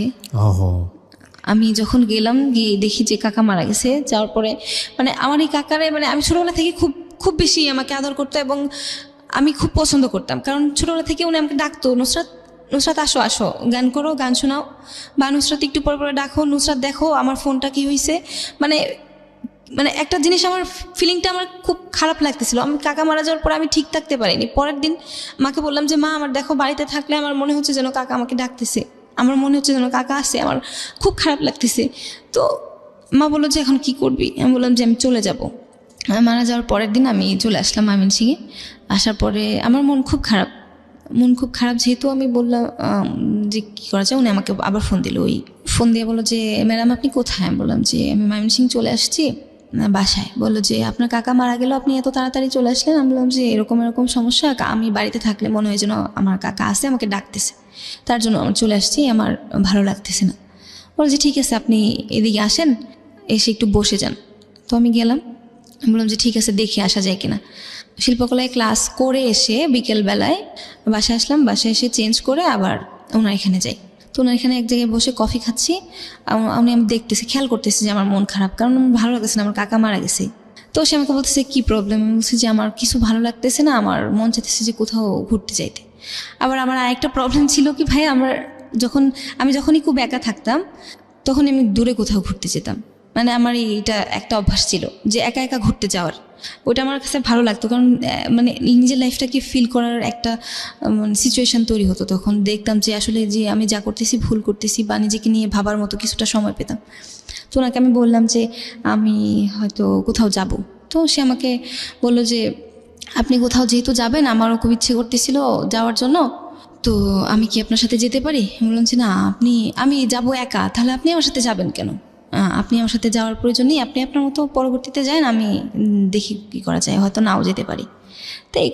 আমি যখন গেলাম, গিয়ে দেখি যে কাকা মারা গেছে। যাওয়ার পরে মানে আমার এই কাকারে মানে আমি ছোটোবেলা থেকে খুব খুব বেশি আমাকে আদর করতো এবং আমি খুব পছন্দ করতাম, কারণ ছোটোবেলা থেকে উনি আমাকে ডাকতো, নুসরাত নুসরাত আসো আসো, গান করো, গান শোনাও, বা নুসরাত একটু পরে পরে ডাকো, নুসরাত দেখো আমার ফোনটা কি হয়েছে। মানে মানে একটা জিনিস, আমার ফিলিংটা আমার খুব খারাপ লাগতেছিল। আমি কাকা মারা যাওয়ার পরে আমি ঠিক থাকতে পারিনি। পরের দিন মাকে বললাম যে মা, আমার দেখো বাড়িতে থাকলে আমার মনে হচ্ছে যেন কাকা আমাকে ডাকতেছে, আমার মনে হচ্ছে যেন কাকা আসে, আমার খুব খারাপ লাগতেছে। তো মা বললো যে এখন কি করবি। আমি বললাম যে আমি চলে যাব। মারা যাওয়ার পরের দিন আমি চলে আসলাম ময়মনসিংহে। আসার পরে আমার মন খুব খারাপ, যেহেতু আমি বললাম যে কী করা যায়। উনি আমাকে আবার ফোন দিল, ওই ফোন দিয়ে বললো যে ম্যাডাম আপনি কোথায়। আমি বললাম যে আমি ময়মনসিংহ চলে আসছি বাসায়। বললো যে আপনার কাকা মারা গেল, আপনি এত তাড়াতাড়ি চলে আসলেন। আমি বললাম যে এরকম এরকম সমস্যা, আমি বাড়িতে থাকলে মনে হয় যেন আমার কাকা আসে, আমাকে ডাকতেছে, তার জন্য আমি চলে আসছি, আমার ভালো লাগতেছে না। বললো যে ঠিক আছে, আপনি এদিকে আসেন, এসে একটু বসে যান। তো আমি গেলাম, আমি বললাম যে ঠিক আছে, দেখে আসা যায় কিনা। শিল্পকলায় ক্লাস করে এসে বিকেলবেলায় বাসায় আসলাম। বাসায় এসে চেঞ্জ করে আবার ওনার এখানে যাই। তো ওনার এখানে এক জায়গায় বসে কফি খাচ্ছি। আমি দেখতেছি, খেয়াল করতেছি যে আমার মন খারাপ, কারণ আমার ভালো লাগতেছে না, আমার কাকা মারা গেছে। তো সে আমাকে বলতেছে কী প্রবলেম। আমি বলছি যে আমার কিছু ভালো লাগতেছে না, আমার মন চাইতেছে যে কোথাও ঘুরতে যাইতে। আবার আমার আরেকটা প্রবলেম ছিল কি ভাই, আমি যখনই খুব একা থাকতাম তখন আমি দূরে কোথাও ঘুরতে যেতাম। মানে আমার এইটা একটা অভ্যাস ছিল যে একা একা ঘুরতে যাওয়ার, ওটা আমার কাছে ভালো লাগতো, কারণ মানে নিজের লাইফটাকে ফিল করার একটা সিচুয়েশান তৈরি হতো। তখন দেখতাম যে আসলে যে আমি যা করতেছি ভুল করতেছি, বা নিজেকে নিয়ে ভাবার মতো কিছুটা সময় পেতাম। তো ওনাকে আমি বললাম যে আমি হয়তো কোথাও যাব। তো সে আমাকে বললো যে আপনি কোথাও যেহেতু যাবেন, আমারও খুব ইচ্ছে করতেছিল যাওয়ার জন্য, তো আমি কি আপনার সাথে যেতে পারি। আমি বললাম যে না, আমি যাব একা, তাহলে আপনি আমার সাথে যাবেন কেন। আপনি আমার সাথে যাওয়ার প্রয়োজন নেই, আপনি আপনার মতো পরবর্তীতে যান, আমি দেখি কী করা যায়, হয়তো নাও যেতে পারি। তো এই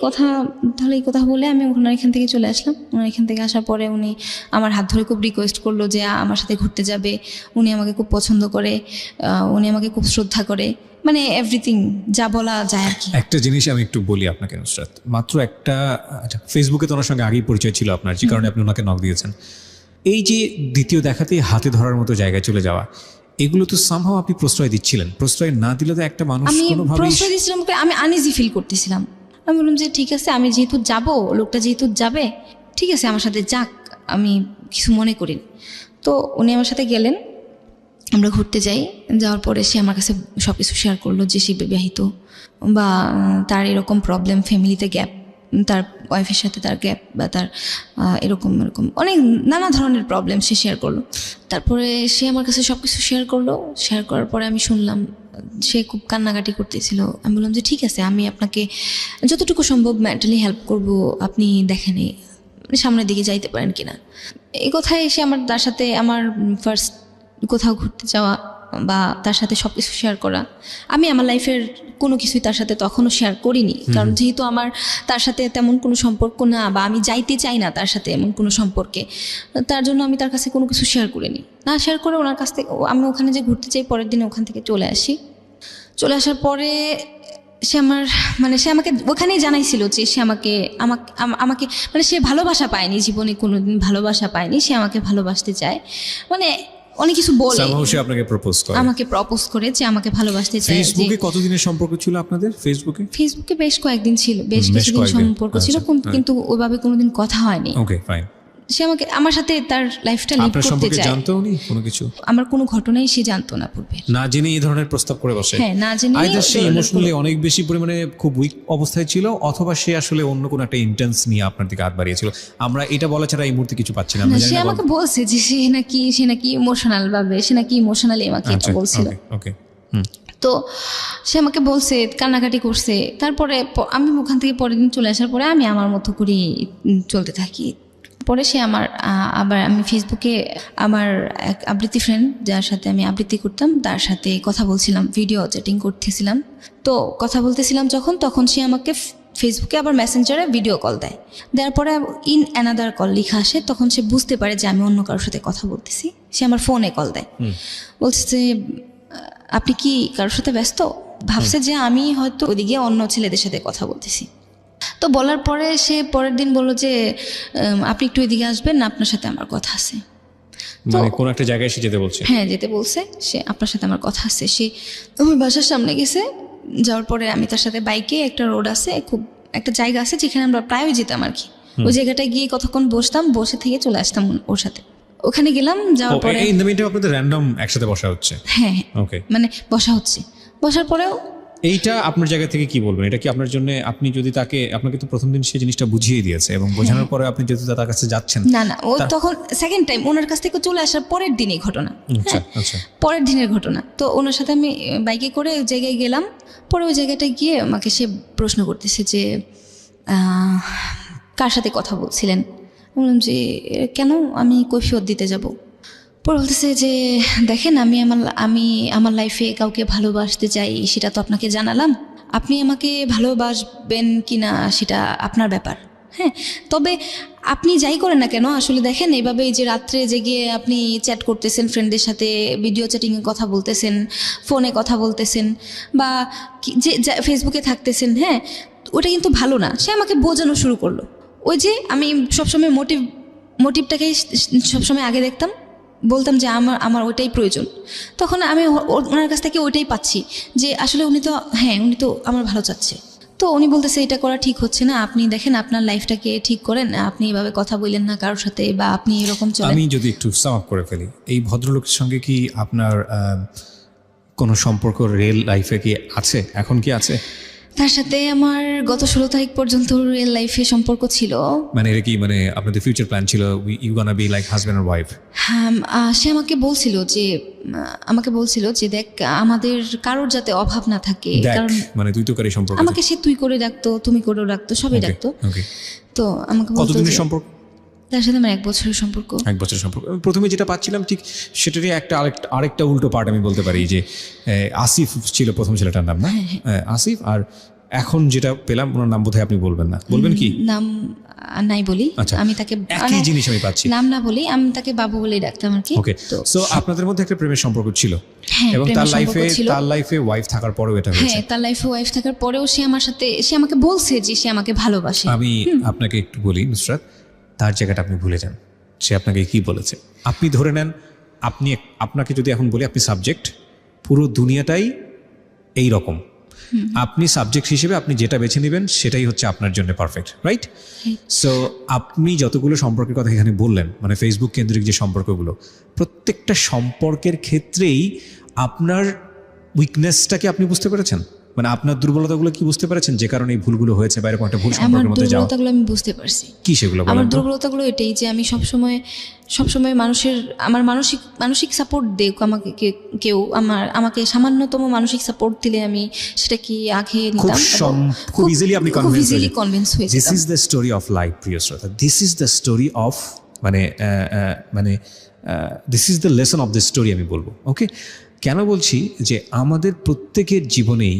কথা বলে আমি ওনার এখান থেকে চলে আসলাম। ওনার এখান থেকে আসার পরে উনি আমার হাত ধরে খুব রিকোয়েস্ট করলো যে আমার সাথে ঘুরতে যাবে। উনি আমাকে খুব পছন্দ করে, উনি আমাকে খুব শ্রদ্ধা করে, মানে এভরিথিং যা বলা যায় আর কি। একটা জিনিস আমি একটু বলি আপনাকে নুসরাত, মাত্র একটা ফেসবুকে তো ওনার সঙ্গে আগেই পরিচয় ছিল আপনার, যে কারণে আপনি ওনাকে নক দিয়েছেন। এই যে দ্বিতীয় দেখাতেই হাতে ধরার মতো জায়গায় চলে যাওয়া, এগুলো তো সামহাও আপনি প্রশ্রয় দিচ্ছিলেন। প্রশ্রয় না দিলে তো একটা মানুষ কোনোভাবেই, প্রশ্রয় দিচ্ছিলাম, আমি আনইজি ফিল করতেছিলাম। আমি বললাম যে ঠিক আছে, আমি যেহেতু যাব, লোকটা যেহেতু যাবে, ঠিক আছে আমার সাথে যাক, আমি কিছু মনে করি। তো উনি আমার সাথে গেলেন, আমরা ঘুরতে যাই। যাওয়ার পরে সে আমার কাছে সব কিছু শেয়ার করলো, যে সে বিবাহিত, বা তার এরকম প্রবলেম, ফ্যামিলিতে গ্যাপ, তার ওয়াইফের সাথে তার গ্যাপ, বা তার এরকম অনেক নানা ধরনের প্রবলেম সে শেয়ার করলো। তারপরে সে আমার কাছে সব কিছু শেয়ার করার পরে আমি শুনলাম সে খুব কান্নাকাটি করতেছিল। আমি বললাম যে ঠিক আছে, আমি আপনাকে যতটুকু সম্ভব মেন্টালি হেল্প করব, আপনি দেখেন সামনের দিকে যাইতে পারেন কিনা। এই কথায় এসে তার সাথে আমার ফার্স্ট কোথাও ঘুরতে যাওয়া, বা তার সাথে সব কিছু শেয়ার করা। আমি আমার লাইফের কোনো কিছুই তার সাথে তখনও শেয়ার করিনি, কারণ যেহেতু আমার তার সাথে তেমন কোনো সম্পর্ক না, বা আমি যাইতে চাই না তার সাথে এমন কোনো সম্পর্কে, তার জন্য আমি তার কাছে কোনো কিছু শেয়ার করিনি। না শেয়ার করে ওনার কাছ থেকে আমি ওখানে যে ঘুরতে চাই, পরের দিনে ওখান থেকে চলে আসার পরে সে সে আমাকে ওখানেই জানাইছিল যে সে আমাকে মানে সে ভালোবাসা পায়নি, জীবনে কোনোদিন ভালোবাসা পায়নি, সে আমাকে ভালোবাসতে চায়, মানে অনেক কিছু বলে আপনাকে প্রপোজ করে যে আমাকে ভালোবাসতে চায়। ফেসবুকে কতদিনের সম্পর্ক ছিল আপনাদের? ফেসবুকে বেশ কয়েকদিন ছিল, বেশ কিছুদিন সম্পর্ক ছিল, কিন্তু ওইভাবে কোনোদিন কথা হয়নি। ওকে, ফাইন। সে আমার সাথে তার লাইফটা লিড করতে চায়। জানতো উনি কোনো কিছু? আমার কোনো ঘটনাই সে জানতো না পূর্বে। না জেনে এই ধরনের প্রস্তাব করে বসে? হ্যাঁ, না জেনে। আইদার সে ইমোশনালি অনেক বেশি পরিমাণে খুব উইক অবস্থায় ছিল, অথবা সে আসলে অন্য কোনো একটা ইন্টেন্স নিয়ে আপনার দিকে হাত বাড়িয়েছিল। আমরা এটা বলা ছাড়া এই মুহূর্তে কিছু পাচ্ছি না। সে আমাকে বলছে যে সে নাকি ইমোশনাল ভাবে, সে নাকি ইমোশনালি আমাকে এটা বলছিল। ওকে। তো সে আমাকে বলছে, কান্নাকাটি করছে। তারপরে আমি ওখান থেকে পরের দিন চলে আসার পরে আমি আমার মতো করে চলতে থাকি। পরে সে আমার আবার আমি ফেসবুকে আমার এক আবৃত্তি ফ্রেন্ড যার সাথে আমি আবৃত্তি করতাম তার সাথে কথা বলছিলাম, ভিডিও চ্যাটিং করতেছিলাম। তো কথা বলতেছিলাম তখন সে আমাকে ফেসবুকে আবার মেসেঞ্জারে ভিডিও কল দেয়। দেওয়ার পরে ইন অ্যানাদার কল লেখা আসে, তখন সে বুঝতে পারে যে আমি অন্য কারোর সাথে কথা বলতেছি। সে আমার ফোনে কল দেয়, বলছে যে আপনি কি কারোর সাথে ব্যস্ত? ভাবছে যে আমি হয়তো ওইদিকে অন্য ছেলেদের সাথে কথা বলতেছি। তো বলার পরে সে পরের দিন বলল যে আপনি একটু এদিকে আসবেন না, আপনার সাথে আমার কথা আছে। মানে কোন একটা জায়গায় এসে যেতে বলছে? হ্যাঁ, যেতে বলছে। সে আপনার সাথে আমার কথা আছে। সে আমার বাসার সামনে গেছে, যাওয়ার পরে আমি তার সাথে বাইকে, একটা রোড আছে, খুব একটা জায়গা আছে যেখানে আমরা প্রায়ই যেতাম আর কি, ওই জায়গাটায় গিয়ে কতক্ষণ বসতাম, বসে থেকে চলে আসতাম ওর সাথে। ওখানে গেলাম, যাওয়ার পরে ইন দ্য মিনিটে আপনাদের র্যান্ডম একসাথে বসা হচ্ছে? হ্যাঁ, ওকে, মানে বসা হচ্ছে। বসার পরেও এইটা আপনার জায়গা থেকে কি বলবেন? এটা কি আপনার জন্য, আপনি যদি আপনাকে তো প্রথম দিন সেই জিনিসটা বুঝিয়ে দিয়েছে এবং বোঝানোর পরে আপনি যেহেতু তার কাছে যাচ্ছেন, না ও তখন সেকেন্ড টাইম ওনার কাছ থেকে চলে আসার পরের দিনই ঘটনা। আচ্ছা আচ্ছা, পরের দিনের ঘটনা। তো ওনার সাথে আমি বাইকে করে ওই জায়গায় গেলাম। পরে ওই জায়গাটায় গিয়ে আমাকে সে প্রশ্ন করতেছে যে কার সাথে কথা বলছিলেন? বললাম যে কেন, আমি কৈফিয়ত দিতে যাব। পরে বলতেছে যে দেখেন, আমি আমার লাইফে কাউকে ভালোবাসতে চাই, সেটা তো আপনাকে জানালাম। আপনি আমাকে ভালোবাসবেন কি না সেটা আপনার ব্যাপার। হ্যাঁ, তবে আপনি যাই করেন না কেন, আসলে দেখেন এভাবে এই যে রাত্রে জেগে আপনি চ্যাট করতেছেন, ফ্রেন্ডদের সাথে ভিডিও চ্যাটিংয়ে কথা বলতেছেন, ফোনে কথা বলতেছেন, বা যে ফেসবুকে থাকতেছেন, হ্যাঁ, ওটা কিন্তু ভালো না। সে আমাকে বোঝানো শুরু করলো। ওই যে আমি সবসময় মোটিভটাকেই সবসময় আগে দেখতাম, বলতাম যে আমার ওইটাই প্রয়োজন। তখন আমি ওনার কাছ থেকে ওইটাই পাচ্ছি যে আসলে উনি তো আমার ভালো চাচ্ছে। তো উনি বলতেছে এটা করা ঠিক হচ্ছে না, আপনি দেখেন আপনার লাইফটাকে ঠিক করেন, আপনি এভাবে কথা বললেন না কারোর সাথে, বা আপনি এরকম চলেন। আমি যদি একটু সাম আপ করে ফেলি, এই ভদ্রলোকের সঙ্গে কি আপনার কোনো সম্পর্ক রিয়েল লাইফে কি আছে? এখন কি আছে? তার সাথে আমার গত 16 তারিখ পর্যন্ত রিয়েল লাইফে সম্পর্ক ছিল। মানে এটা কি, মানে আপনাদের ফিউচার প্ল্যান ছিল you gonna be like husband আর ওয়াইফ? হ্যাঁ, সে আমাকে বলছিল যে দেখ, আমাদের কারোর যাতে অভাব না থাকে, কারণ মানে তুই তো করে সম্পর্ক, আমাকে সে তুই করে ডাকতো, তুমি করেও ডাকতো, সবাই ডাকতো। তো আমাকে বলতো কতদিনের সম্পর্ক তার সাথে? আমার 1 বছরের সম্পর্ক। 1 বছরের সম্পর্ক। প্রথমে যেটা পাচ্ছিলাম ঠিক সেটারই আরেকটা উল্টো পার্ট আমি বলতে পারি, যে আসিফ ছিল প্রথম ছেলেটার নাম, না? আসিফ। আর এখন যেটা পেলাম ওনার নাম বোধহয় আপনি বলবেন না, বলবেন কি? নাম নাই বলি। আচ্ছা, আমি তাকে একই জিনিস আমি পাচ্ছি, নাম না বলি, আমি তাকে বাবু বলেই ডাকতাম আর কি। ওকে। সো আপনাদের মধ্যে একটা প্রেমের সম্পর্ক ছিল, এবং তার লাইফে ওয়াইফ থাকার পরেও এটা হয়েছে। হ্যাঁ, তার লাইফে ওয়াইফ থাকার পরেও সে আমাকে বলছে যে সে আমাকে ভালোবাসে। আমি আপনাকে একটু বলি নুসরাত, তার জায়গাটা আপনি ভুলে যান। সে আপনাকে কি বলেছে? আপনি ধরে নেন, আপনাকে যদি এখন বলি আপনি সাবজেক্ট, পুরো দুনিয়াটাই এই রকম, আপনি সাবজেক্ট হিসেবে আপনি যেটা বেছে নেবেন সেটাই হচ্ছে আপনার জন্য পারফেক্ট, রাইট? সো আপনি যতগুলো সম্পর্কের কথা এখানে বললেন, মানে ফেসবুক কেন্দ্রিক যে সম্পর্কগুলো, প্রত্যেকটা সম্পর্কের ক্ষেত্রেই আপনার উইকনেসটাকে আপনি বুঝতে পেরেছেন? মানে আপনার দুর্বলতাগুলো কি বুঝতে পেরেছেন, যে কারণে এই ভুলগুলো হয়েছে বা এরকম একটা ভুল সম্পর্কের মধ্যে যাওয়া? আমার দুর্বলতাগুলো আমি বুঝতে পারছি। কি সেগুলো? আমার দুর্বলতাগুলো এটাই যে আমি সবসময় আমার মানসিক সাপোর্ট দেখ আমাকে কেউ, আমাকে সামান্যতম মানসিক সাপোর্ট দিলে আমি সেটা কি আগে নিতাম, খুব ইজিলি আপনি কনভিন্স হয়ে যেতাম। This is the story of life, প্রিয় শ্রোতা। This is the story of, this is the lesson of the story আমি বলবো। ওকে, কেন বলছি যে আমাদের প্রত্যেকের জীবনেই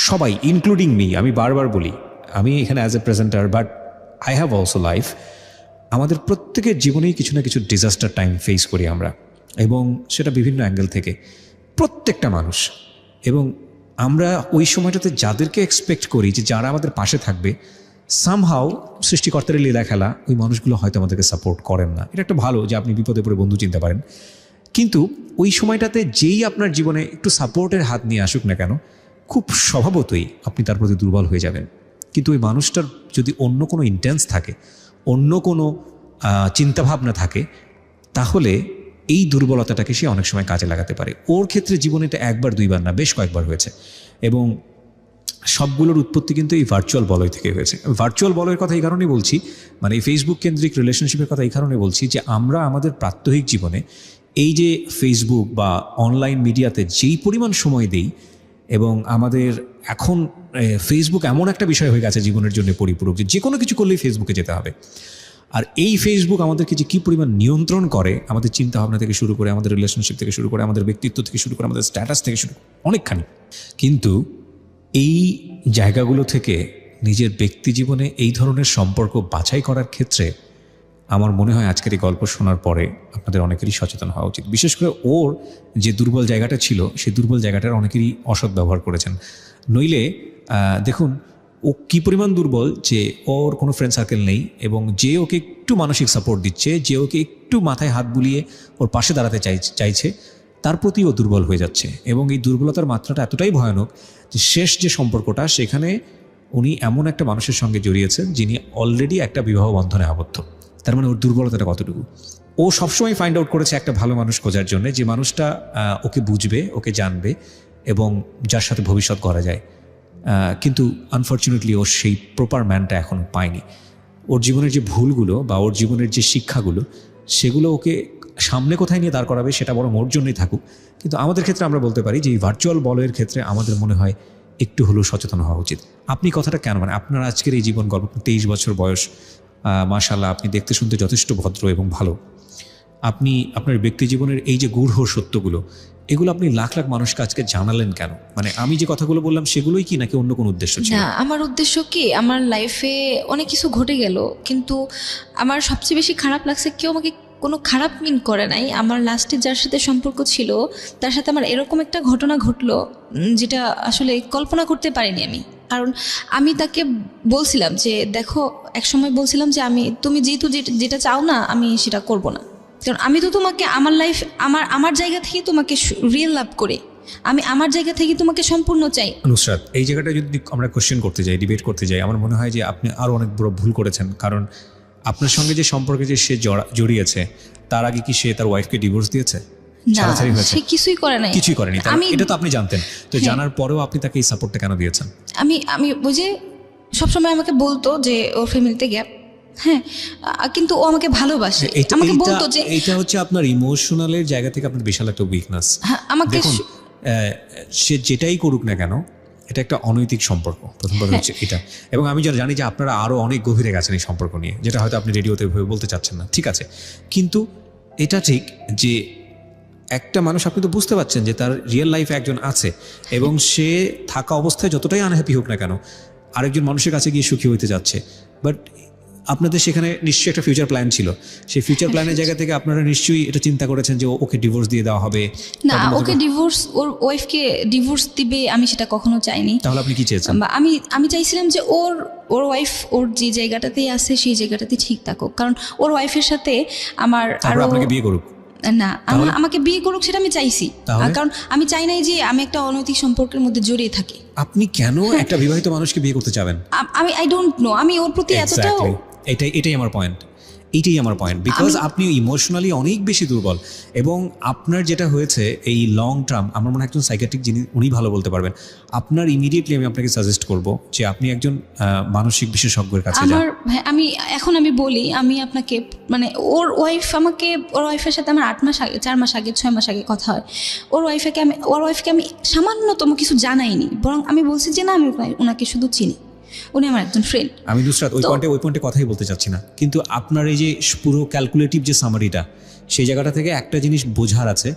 সবাই, ইনক্লুডিং মি, আমি বারবার বলি, আমি এখানে as a presenter, but I have also life, আমাদের প্রত্যেকের জীবনেই কিছু না কিছু ডিজাস্টার টাইম ফেস করি আমরা, এবং সেটা বিভিন্ন অ্যাঙ্গেল থেকে, প্রত্যেকটা মানুষ। এবং আমরা ওই সময়টাতে যাদেরকে এক্সপেক্ট করি যে যারা আমাদের পাশে থাকবে, সামহাও সৃষ্টিকর্তার লীলা খেলা, ওই মানুষগুলো হয়তো আমাদেরকে সাপোর্ট করেন না। এটা একটা ভালো যে আপনি বিপদে পড়ে বন্ধু চিনতে পারেন, কিন্তু ওই সময়টাতে যেই আপনার জীবনে একটু সাপোর্টের হাত নিয়ে আসুক না কেন, খুব স্বভাবতই আপনি তার প্রতি দুর্বল হয়ে যাবেন। কিন্তু ওই মানুষটার যদি অন্য কোনো ইন্টেন্স থাকে, অন্য কোনো চিন্তাভাবনা থাকে, তাহলে এই দুর্বলতাটাকে সে অনেক সময় কাজে লাগাতে পারে। ওর ক্ষেত্রে জীবনে এটা 1বার 2বার না, বেশ কয়েকবার হয়েছে, এবং সবগুলোর উৎপত্তি কিন্তু এই ভার্চুয়াল বলয় থেকে হয়েছে। ভার্চুয়াল বলয়ের কথা এই কারণেই বলছি, মানে এই ফেসবুক কেন্দ্রিক রিলেশনশিপের কথা এই কারণে বলছি, যে আমরা আমাদের প্রাত্যহিক জীবনে এই যে ফেসবুক বা অনলাইন মিডিয়াতে যেই পরিমাণ সময় দিই, এবং আমাদের এখন ফেসবুক এমন একটা বিষয় হয়ে গেছে জীবনের জন্য পরিপূরক, যে কোনো কিছু করলেই ফেসবুকে যেতে হবে। আর এই ফেসবুক আমাদেরকে যে কী পরিমাণ নিয়ন্ত্রণ করে, আমাদের চিন্তা ভাবনা থেকে শুরু করে, আমাদের রিলেশনশিপ থেকে শুরু করে, আমাদের ব্যক্তিত্ব থেকে শুরু করে, আমাদের স্ট্যাটাস থেকে শুরু করে অনেকখানি। কিন্তু এই জায়গাগুলো থেকে নিজের ব্যক্তি জীবনে এই ধরনের সম্পর্ক বাছাই করার ক্ষেত্রে আমার মনে হয় আজকের এই গল্প শোনার পরে আপনাদের অনেকেরই সচেতন হওয়া উচিত। বিশেষ করে ওর যে দুর্বল জায়গাটা ছিল, সেই দুর্বল জায়গাটার অনেকেরই অসৎ ব্যবহার করেছেন। নইলে দেখুন ও কী পরিমাণ দুর্বল যে ওর কোনো ফ্রেন্ড সার্কেল নেই, এবং যে ওকে একটু মানসিক সাপোর্ট দিচ্ছে, যে ওকে একটু মাথায় হাত বুলিয়ে ওর পাশে দাঁড়াতে চাইছে, তার প্রতি ও দুর্বল হয়ে যাচ্ছে। এবং এই দুর্বলতার মাত্রাটা এতটাই ভয়ানক যে শেষ যে সম্পর্কটা, সেখানে উনি এমন একটা মানুষের সঙ্গে জড়িয়েছেন যিনি অলরেডি একটা বিবাহ বন্ধনে আবদ্ধ। তার মানে ওর দুর্বলতাটা কতটুকু। ও সবসময় ফাইন্ড আউট করেছে একটা ভালো মানুষ খোঁজার জন্য, যে মানুষটা ওকে বুঝবে, ওকে জানবে এবং যার সাথে ভবিষ্যৎ করা যায়। কিন্তু আনফর্চুনেটলি ও সেই প্রপার ম্যানটা এখনও পায়নি। ওর জীবনের যে ভুলগুলো বা ওর জীবনের যে শিক্ষাগুলো, সেগুলো ওকে সামনে কোথায় নিয়ে দাঁড় করাবে সেটা বরং ওর জন্যই থাকুক। কিন্তু আমাদের ক্ষেত্রে আমরা বলতে পারি যে এই ভার্চুয়াল বলের ক্ষেত্রে আমাদের মনে হয় একটু হলেও সচেতন হওয়া উচিত। আপনি কথাটা কেন, মানে আপনার আজকের এই জীবন গল্প, 23 বছর বয়স, মাশাআল্লাহ আপনি দেখতে শুনতে যথেষ্ট ভদ্র এবং ভালো। আপনি আপনার ব্যক্তি জীবনের এই যে গূঢ় সত্যগুলো, এগুলো আপনি লাখ লাখ মানুষকে আজকে জানালেন কেন? মানে আমি যে কথাগুলো বললাম সেগুলোই কি, নাকি অন্য কোনো উদ্দেশ্য ছিল? না, আমার উদ্দেশ্য কি, আমার লাইফে অনেক কিছু ঘটে গেল, কিন্তু আমার সবচেয়ে বেশি খারাপ লাগছে কেউ আমাকে কোনো খারাপ মিন করে নাই। আমার লাস্টে যার সাথে সম্পর্ক ছিল তার সাথে আমার এরকম একটা ঘটনা ঘটলো যেটা আসলে কল্পনা করতে পারিনি আমি। কারণ আমি তাকে বলছিলাম যে দেখো, একসময় বলছিলাম যে তুমি যেহেতু যেটা চাও না, আমি সেটা করব না। কারণ আমি তো তোমাকে আমার লাইফ আমার জায়গা থেকে তোমাকে রিয়েল লাভ করে, আমি আমার জায়গা থেকে তোমাকে সম্পূর্ণ চাই। নুসরাত, এই জায়গাটা যদি আমরা কোশ্চেন করতে যাই, ডিবেট করতে যাই, আমার মনে হয় যে আপনি আরও অনেক বড় ভুল করেছেন। কারণ আপনার সঙ্গে যে সম্পর্কে যে সে জড়িয়েছে, তার আগে কি সে তার ওয়াইফকে ডিভোর্স দিয়েছে? না, সে কিছুই করে নাই, কিছুই করেনি। এটা তো আপনি জানতেন, তো জানার পরেও আপনি তাকে এই সাপোর্টটা কেন দিয়েছেন? আমি ওই যে সবসময় আমাকে বলতো যে ওর ফ্যামিলিতে গ্যাপ, হ্যাঁ, কিন্তু ও আমাকে ভালোবাসে, আমাকে বলতো যে এটা হচ্ছে আপনার ইমোশনালের জায়গা থেকে আপনার বিশাল একটা উইকনেস। আমাকে সে যেটাই করুক না কেন, এটা একটা অনৈতিক সম্পর্ক, প্রথম কথা হচ্ছে এটা। এবং আমি যারা জানি যে আপনারা আরও অনেক গভীরে গেছেন এই সম্পর্ক নিয়ে, যেটা হয়তো আপনি রেডিওতে বলতে চাচ্ছেন না, ঠিক আছে। কিন্তু এটা ঠিক যে একটা মানুষ, আপনি তো বুঝতে পারছেন যে তার রিয়েল লাইফে একজন আছে, এবং সে থাকা অবস্থায় যতটাই আনহ্যাপি হোক না কেন, আরেকজন মানুষের কাছে গিয়ে সুখী হইতে যাচ্ছে। বাট আপনাদের সেখানে নিশ্চয়ই একটা ফিউচার প্ল্যান ছিল। সেই ফিউচার প্ল্যানের জায়গা থেকে আপনারা নিশ্চয়ই এটা চিন্তা করেছেন যে ওকে ডিভোর্স দিয়ে দেওয়া হবে। না, ওকে ডিভোর্স, ওর ওয়াইফকে ডিভোর্স দিবে, আমি সেটা কখনো চাইনি। তাহলে আপনি কি চেয়েছেন? আমি চাইছিলাম যে ওর ওয়াইফ ওর যে জায়গাটাতেই আছে সেই জায়গাটাতে ঠিক থাকুক। কারণ ওর ওয়াইফের সাথে আমার আরো, আপনাকে বিয়ে করুক না, আমাকে বিয়ে করুক সেটা আমি চাইছি। কারণ আমি চাই নাই যে আমি একটা অনৈতিক সম্পর্কের মধ্যে জড়িয়ে থাকি। আপনি কেন একটা বিবাহিত মানুষকে বিয়ে করতে চাবেন? আই ডোন্ট নো, আমি ওর প্রতি এতটা, এটাই আমার পয়েন্ট। বিকজ আপনি ইমোশনালি অনেক বেশি দুর্বল। এবং আপনার যেটা হয়েছে এই লং টার্ম, আমার মনে হয় একজন সাইকিয়াট্রিক যিনি, উনি ভালো বলতে পারবেন। আপনার ইমিডিয়েটলি আমি আপনাকে সাজেস্ট করব যে আপনি একজন মানসিক বিশেষজ্ঞের কাছে যান। আমি বলি, আমি আপনাকে, মানে ওর ওয়াইফের সাথে আমার 8 মাস আগে, 4 মাস আগে, 6 মাস আগে কথা হয়। ওর ওয়াইফকে আমি সামান্যতম কিছু জানাইনি, বরং আমি বলছি যে না, আমি ওনাকে শুধু চিনি, উনি আমার একজন ফ্রেন্ড। আমি নুসরাত ওই পয়েন্টে কথাই বলতে চাচ্ছি না, কিন্তু আপনার এই যে পুরো ক্যালকুলেটিভ যে সামারিটা, সেই জায়গাটা থেকে একটা জিনিস বোঝার আছে,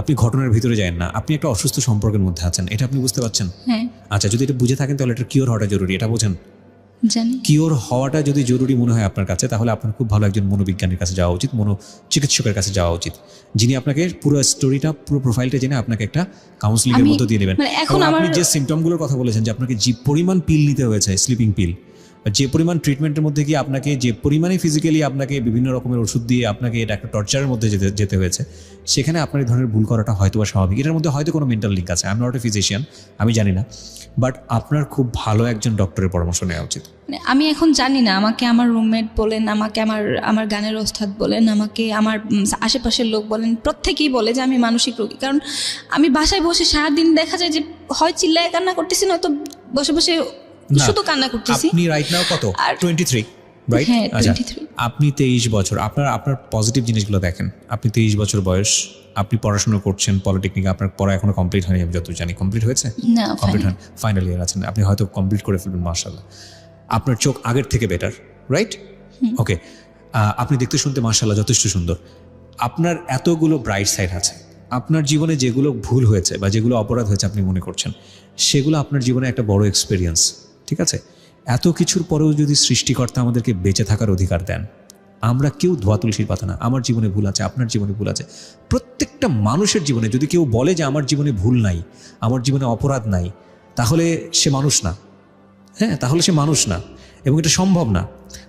আপনি ঘটনার ভিতরে যান না, আপনি একটা অসুস্থ সম্পর্কের মধ্যে আছেন, এটা আপনি বুঝতে পারছেন? হ্যাঁ। আচ্ছা, যদি এটা বুঝে থাকেন তাহলে এটা কিওর হওয়াটা জরুরি, এটা বোঝেন? জানি। কিওর হওয়াটা যদি জরুরি মনে হয় আপনার কাছে, তাহলে আপনার খুব ভালো একজন মনোবিজ্ঞানীর কাছে যাওয়া উচিত, চিকিৎসকের কাছে যাওয়া উচিত, যিনি আপনাকে পুরো স্টোরিটা, পুরো প্রোফাইলটা জেনে আপনাকে একটা কাউন্সিলিং এর মতো দিয়ে দেবেন। আপনি যে সিমটমগুলোর কথা বলেছেন, যে আপনাকে যে পরিমাণ পিল নিতে হয়েছে, স্লিপিং পিল, যে পরিমাণ ট্রিটমেন্টের মধ্যে গিয়ে আপনাকে যে পরিমাণে ফিজিক্যালি আপনাকে বিভিন্ন রকমের ওষুধ দিয়ে আপনাকে এটা একটা টর্চারের মধ্যে যেতে হয়েছে, সেখানে আপনার এই ধরনের ভুল করাটা হয়তো বা স্বাভাবিক। এটার মধ্যে হয়তো কোনো মেন্টাল লিঙ্ক আছে, I am not a physician, আমি জানি না, বাট আপনার খুব ভালো একজন ডক্টরের পরামর্শ নেওয়া উচিত। আমি এখন জানি না, আমাকে আমার রুমমেট বলেন, আমাকে আমার গানের ওস্তাদ বলেন, আমাকে আমার আশেপাশের লোক বলেন, প্রত্যেকেই বলে যে আমি মানসিক রোগী। কারণ আমি বাসায় বসে সারাদিন দেখা যায় যে হয় চিল্লায় কান্না করতেছি, নয়তো বসে বসে শুধু কান্না করতেছি। আপনি রাইট নাও কত? 23, রাইট? হ্যাঁ, 23। আপনি 23 বছর, আপনার পজিটিভ জিনিসগুলো দেখেন। আপনি 23 বছর বয়স, আপনি পড়াশোনা করছেন পলিটেকনিক, আপনার পড়া এখনো কমপ্লিট হয়নি, আমি যত জানি। কমপ্লিট হয়েছে? না, কমপ্লিট হয়নি, ফাইনাল ইয়ার আছেন, আপনি হয়তো কমপ্লিট করে ফেলবেন, মাশাআল্লাহ। আপনার চোখ আগের থেকে বেটার, রাইট? ওকে, আপনি দেখতে শুনতে মাশাআল্লাহ যথেষ্ট সুন্দর। আপনার এতগুলো ব্রাইট সাইড আছে, আপনার জীবনে যেগুলো ভুল হয়েছে বা যেগুলো অপরাধ হয়েছে আপনি মনে করছেন, সেগুলো আপনার জীবনে একটা বড় এক্সপিরিয়েন্স, ঠিক আছে? এত কিছুর পরেও যদি সৃষ্টিকর্তা আমাদেরকে বেঁচে থাকার অধিকার দেন, আমরা কেউ ধোয়া তুলসীর পাতা না। আমার জীবনে ভুল আছে, আপনার জীবনে ভুল আছে, প্রত্যেকটা মানুষের জীবনে। যদি কেউ বলে যে আমার জীবনে ভুল নাই, আমার জীবনে অপরাধ নাই, তাহলে সে মানুষ না। হ্যাঁ, তাহলে সে মানুষ না, এবং এটা সম্ভব না।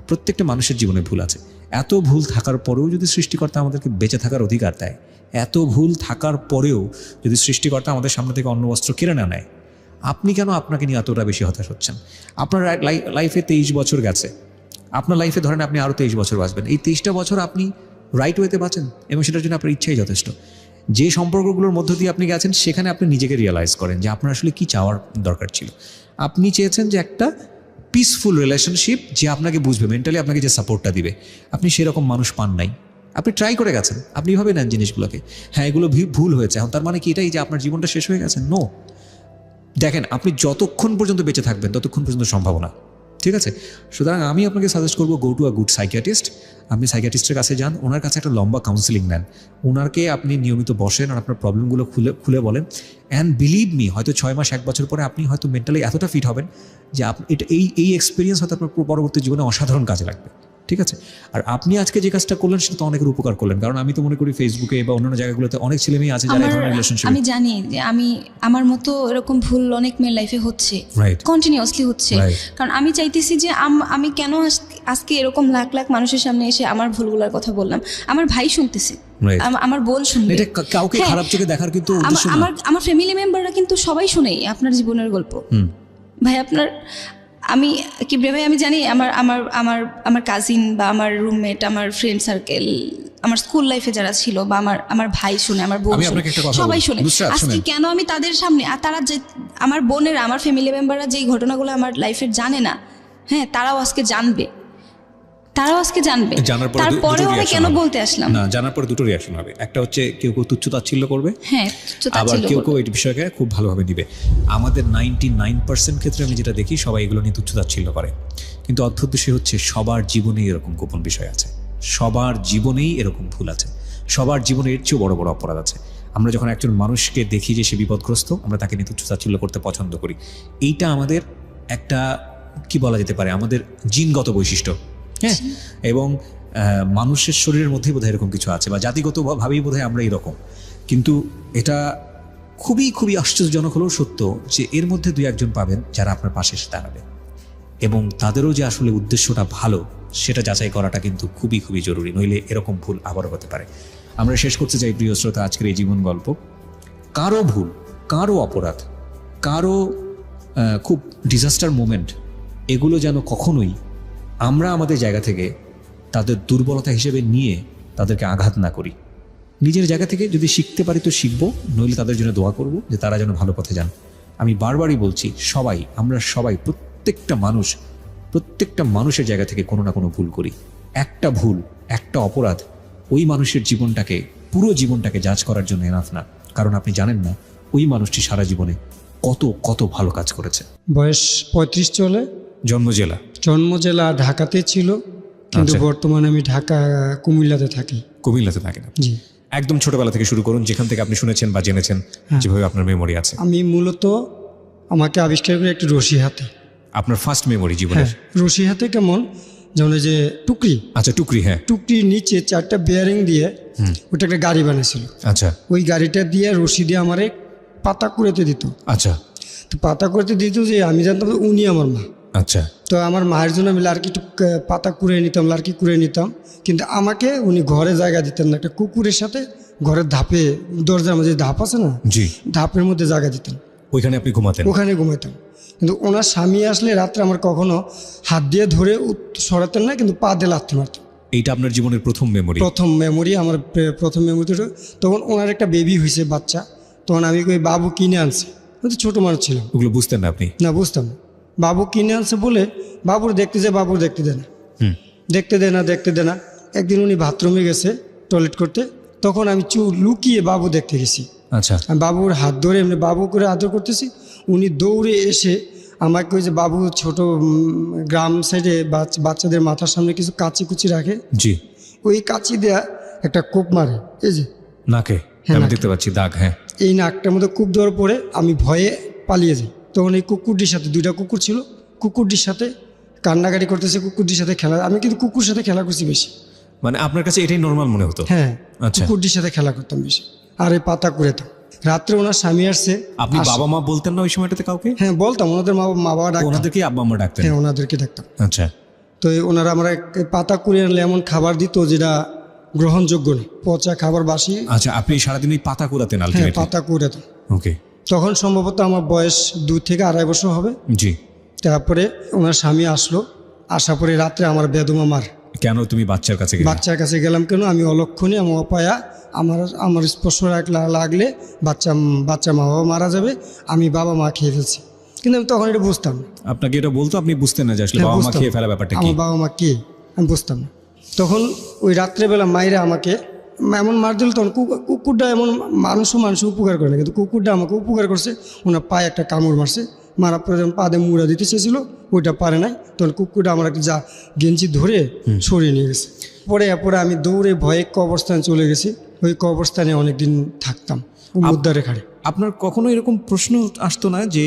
প্রত্যেকটা মানুষের জীবনে ভুল আছে। এত ভুল থাকার পরেও যদি সৃষ্টিকর্তা আমাদেরকে বেঁচে থাকার অধিকার দেয়, এত ভুল থাকার পরেও যদি সৃষ্টিকর্তা আমাদের সামনে থেকে অন্ন বস্ত্র কেড়ে না নেয়, আপনি কেন আপনাকে নিয়ে এতটা বেশি হতাশ হচ্ছেন? আপনার লাইফে 23 বছর গেছে, আপনার লাইফে ধরেন আপনি আরও 23 বছর বাঁচবেন। এই 23টা বছর আপনি রাইট ওয়েতে বাঁচেন, এবং সেটার জন্য আপনার ইচ্ছাই যথেষ্ট। যে সম্পর্কগুলোর মধ্য দিয়ে আপনি গেছেন, সেখানে আপনি নিজেকে রিয়েলাইজ করেন যে আপনার আসলে কী চাওয়ার দরকার ছিল। আপনি চেয়েছেন যে একটা পিসফুল রিলেশনশিপ, যে আপনাকে বুঝবে, মেন্টালি আপনাকে যে সাপোর্টটা দিবে। আপনি সেরকম মানুষ পান নাই। আপনি ট্রাই করে গেছেন, আপনি ভাবে নেন জিনিসগুলোকে, হ্যাঁ এগুলো ভুল হয়েছে, এখন তার মানে কি এটাই যে আপনার জীবনটা শেষ হয়ে গেছে? নো। দেখেন, আপনি যতক্ষণ পর্যন্ত বেঁচে থাকবেন ততক্ষণ পর্যন্ত সম্ভাবনা, ঠিক আছে? সুতরাং আমি আপনাকে সাজেস্ট করবো, go to a good psychiatrist. আপনি সাইকিয়াট্রিস্টের কাছে যান, ওনার কাছে একটা লম্বা কাউন্সিলিং নেন, ওনারকে আপনি নিয়মিত বসেন আর আপনার প্রবলেমগুলো খুলে বলেন। অ্যান্ড বিলিভ মি, হয়তো 6 মাস 1 বছর পরে আপনি হয়তো মেন্টালি এতটা ফিট হবেন যে এই এক্সপিরিয়েন্স হয়তো আপনার পরবর্তী জীবনে অসাধারণ কাজে লাগবে, ঠিক আছে? আর আপনি আজকে যে কাজটা করলেন সেটা তো অনেকের উপকার করলেন, কারণ আমি তো মনে করি ফেসবুকে বা অন্যান্য জায়গাগুলোতে অনেক ছেলে মেয়ে আছে যারা এই ধরনের রিলেশনশিপ। আমি জানি যে আমার মতো এরকম ভুল অনেক মেয়ের লাইফে হচ্ছে, কন্টিনিউয়াসলি হচ্ছে। কারণ আমি চাইতেছি যে আমি কেন আজকে এরকম লাখ লাখ মানুষের সামনে এসে আমার ভুলগুলোর কথা বললাম। আমার ভাই শুনতেছে, আমার বোন শুনবে। এটা কাউকে খারাপ চোখে দেখার কিন্তু উদ্দেশ্য না। আমার ফ্যামিলি মেম্বাররা কিন্তু সবাই শুনেই আপনার জীবনের গল্প। ভাই আপনার, আমি কিবরিয়া ভাই, আমি জানি আমার আমার আমার আমার কাজিন বা আমার রুমমেট, আমার ফ্রেন্ড সার্কেল, আমার স্কুল লাইফে যারা ছিল, বা আমার ভাই শুনে, আমার বোন শুনে, সবাই শুনে। আজকে কেন আমি তাদের সামনে, আর তারা যে আমার বোনেরা, আমার ফ্যামিলি মেম্বাররা যেই ঘটনাগুলো আমার লাইফের জানে না, হ্যাঁ তারাও আজকে জানবে। তারপরেও আমি কেন বলতে আসলাম না, জানার পরে দুটো রিয়াকশন হবে। একটা হচ্ছে কেউ তুচ্ছ তাচ্ছিল্য করবে, হ্যাঁ, আবার কেউ এই বিষয়কে খুব ভালোভাবে নিবে। আমাদের 99% ক্ষেত্রে আমি যেটা দেখি, সবাই এগুলো নিয়ে তুচ্ছ তাচ্ছিল্য করে, কিন্তু অদ্ভুত বিষয় হচ্ছে সবার জীবনেই এরকম গোপন বিষয় আছে, সবার জীবনেই এরকম ভুল আছে, সবার জীবনে এর চেয়েও বড় বড় অপরাধ আছে। আমরা যখন একজন মানুষকে দেখি যে সে বিপদগ্রস্ত, আমরা তাকে নিয়ে তুচ্ছ তাচ্ছিল্য করতে পছন্দ করি। এইটা আমাদের একটা কি বলা যেতে পারে, আমাদের জিনগত বৈশিষ্ট্য। হ্যাঁ, এবং মানুষের শরীরের মধ্যেই বোধহয় এরকম কিছু আছে, বা জাতিগতভাবেই বোধহয় আমরা এরকম। কিন্তু এটা খুবই খুবই আশ্চর্যজনক হলেও সত্য যে এর মধ্যে 2-1 জন পাবেন যারা আপনার পাশে এসে দাঁড়াবে, এবং তাদেরও যে আসলে উদ্দেশ্যটা ভালো সেটা যাচাই করাটা কিন্তু খুবই খুবই জরুরি, নইলে এরকম ভুল আবারও হতে পারে। আমরা শেষ করতে চাই প্রিয় শ্রোতা আজকের এই জীবন গল্প। কারো ভুল, কারো অপরাধ, কারো খুব ডিজাস্টার মোমেন্ট, এগুলো যেন কখনোই আমরা আমাদের জায়গা থেকে তাদের দুর্বলতা হিসেবে নিয়ে তাদেরকে আঘাত না করি। নিজের জায়গা থেকে যদি শিখতে পারি তো শিখবো, নইলে তাদের জন্য দোয়া করব যে তারা যেন ভালো পথে যান। আমি বারবারই বলছি, আমরা সবাই প্রত্যেকটা মানুষের জায়গা থেকে কোনো না কোনো ভুল করি। একটা ভুল, একটা অপরাধ ওই মানুষের জীবনটাকে, পুরো জীবনটাকে জাজ করার জন্য এনাফ না, কারণ আপনি জানেন না ওই মানুষটি সারা জীবনে কত কত ভালো কাজ করেছে। বয়স 35 চলে। জন্ম জেলা ঢাকাতে ছিল, কিন্তু বর্তমানে আমি কুমিল্লাতে থাকি। কুমিল্লাতে থাকেন? জি। একদম ছোটবেলা থেকে শুরু করুন, যেখান থেকে আপনি শুনেছেন বা জেনেছেন, যেভাবে আপনার মেমোরি আছে। আমি মূলত, আমাকে আবিষ্কার করে একটি রশি হাতে। আপনার ফার্স্ট মেমোরি জীবনের? রশি হাতে কেমন, যেমন যে টুকরি। আচ্ছা, টুকরি। হ্যাঁ, টুকরির নিচে 4টা বেয়ারিং দিয়ে ওটা একটা গাড়ি বানিয়েছিল। আচ্ছা, ওই গাড়িটা দিয়ে রশি দিয়ে আমারে পাতা কুড়াতে দিত। আচ্ছা, তো পাতা কুড়াতে দিত যে আমি জানতাম উনি আমার মা। আচ্ছা, তো আমার মায়ের জন্য আমি লার্কি পাতা কুড়িয়ে নিতাম, লার্কি কুড়িয়ে নিতাম, কিন্তু আমাকে উনি ঘরে জায়গা দিতেন না। একটা কুকুরের সাথে ঘরের ধাপে, দরজার মধ্যে ধাপ আছে না, জি, ধাপের মধ্যে জায়গা দিতেন। ওইখানে আপনি ঘুমাতেন? ওখানে ঘুমাইতাম। কিন্তু ওনার স্বামী আসলে রাত্রে আমার কখনো হাত দিয়ে ধরে সরাতেন না, কিন্তু পা দিয়ে লাথি মারতেন। এইটা আপনার জীবনের প্রথম মেমোরি? আমার প্রথম মেমোরি। তখন ওনার একটা বেবি হয়েছে, বাচ্চা। তখন আমি ওই বাবু কিনে আনছি, ছোট মানুষ ছিলাম। ওগুলো বুঝতেন না আপনি? না, বুঝতাম না। বাবু কিনে আনছে বলে বাবুর দেখতে যায়, বাবুর দেখতে দেয় না। একদিন উনি বাথরুমে গেছে টয়লেট করতে, তখন আমি লুকিয়ে বাবু দেখতে গেছি। আচ্ছা, আমি বাবুর হাত ধরে এমনি বাবু করে আদর করতেছি, উনি দৌড়ে এসে আমাকে ওই যে বাবু ছোট গ্রাম সাইডে বাচ্চাদের মাথার সামনে কিছু কাচি কুচি রাখে, জি, ওই কাচি দেয়া একটা কোপ মারে, এই যে নাকে হ্যাঁ, আমি নাকে। দেখতে পাচ্ছি দাগ। হ্যাঁ, এই নাকটার মধ্যে কূপ দেওয়ার পরে আমি ভয়ে পালিয়ে যাই। তখন এই কুকুরটির সাথে, 2টা কুকুর ছিল, কুকুরটির সাথে কান্নাকাটি করতেছে, কুকুরটির সাথে খেলা। আমি কিন্তু কুকুর সাথে খেলা করছি বেশি। মানে আপনার কাছে এটাই নর্মাল মনে হতো? হ্যাঁ, আচ্ছা। কুকুরটির সাথে খেলা করতাম বেশি, আর এই পাতা কুড়াতাম। রাত্রে ওনার স্বামী আসছে। আপনি বাবা মা বলতেন না ওই সময়টাতে কাউকে? হ্যাঁ বলতাম, ওনাদের মা বাবা ডাকতাম। ওনাদেরকে আব্বা আম্মা ডাকতেন? হ্যাঁ, ওনাদেরকে ডাকতাম। আচ্ছা, তো ওনারা আমরা পাতা কুড়িয়ে আনলে এমন খাবার দিত যেটা গ্রহণযোগ্য না, পচা খাবার, বাসি। আচ্ছা, আপনি সারাদিন এই পাতা কুড়াতেন হ্যাঁ, আলটিমেটলি? পাতা কুড়াতাম। ওকে, তখন সম্ভবত আমার বয়স 2 থেকে 2.5 বছর হবে। জি। তারপরে ওনার স্বামী আসলো, আসার পরে রাত্রে আমার বেদমা মার। কেন তুমি বাচ্চার কাছে গেলে? বাচ্চার কাছে গেলাম কেন? আমি অলক্ষণে, আমি অপায়া, আমার স্পর্শ লাগলে বাচ্চা মা বাবা মারা যাবে, আমি বাবা মা খেয়ে ফেলছি। কিন্তু আমি তখন এটা বুঝতাম না। আপনাকে এটা বলতো, আপনি বুঝতেন না যে আসলে হ্যাঁ, বাবা মা বুঝতাম। খেয়ে ফেলা ব্যাপারটা কি? আমার বাবা মা কে আমি বুঝতাম না। তখন ওই রাত্রেবেলা মায়েরা আমাকে এমন মার দিল, তখন কুকুরটা এমন মানুষ উপকার করে না, কিন্তু কুকুরটা আমাকে উপকার করছে। ওনার পায়ে একটা কামড় মারছে, মারার পরে যখন পা দিয়ে মুড়া দিতে চেয়েছিল, ওইটা পারে নাই। তখন কুকুরটা আমার একটা গেঞ্জি ধরে সরিয়ে নিয়ে গেছে। পরে আমি দৌড়ে ভয়ে কবরস্থানে চলে গেছি। ওই কবরস্থানে অনেকদিন থাকতাম, মুদ্দারে খাড়ে। আপনার কখনো এরকম প্রশ্ন আসতো না যে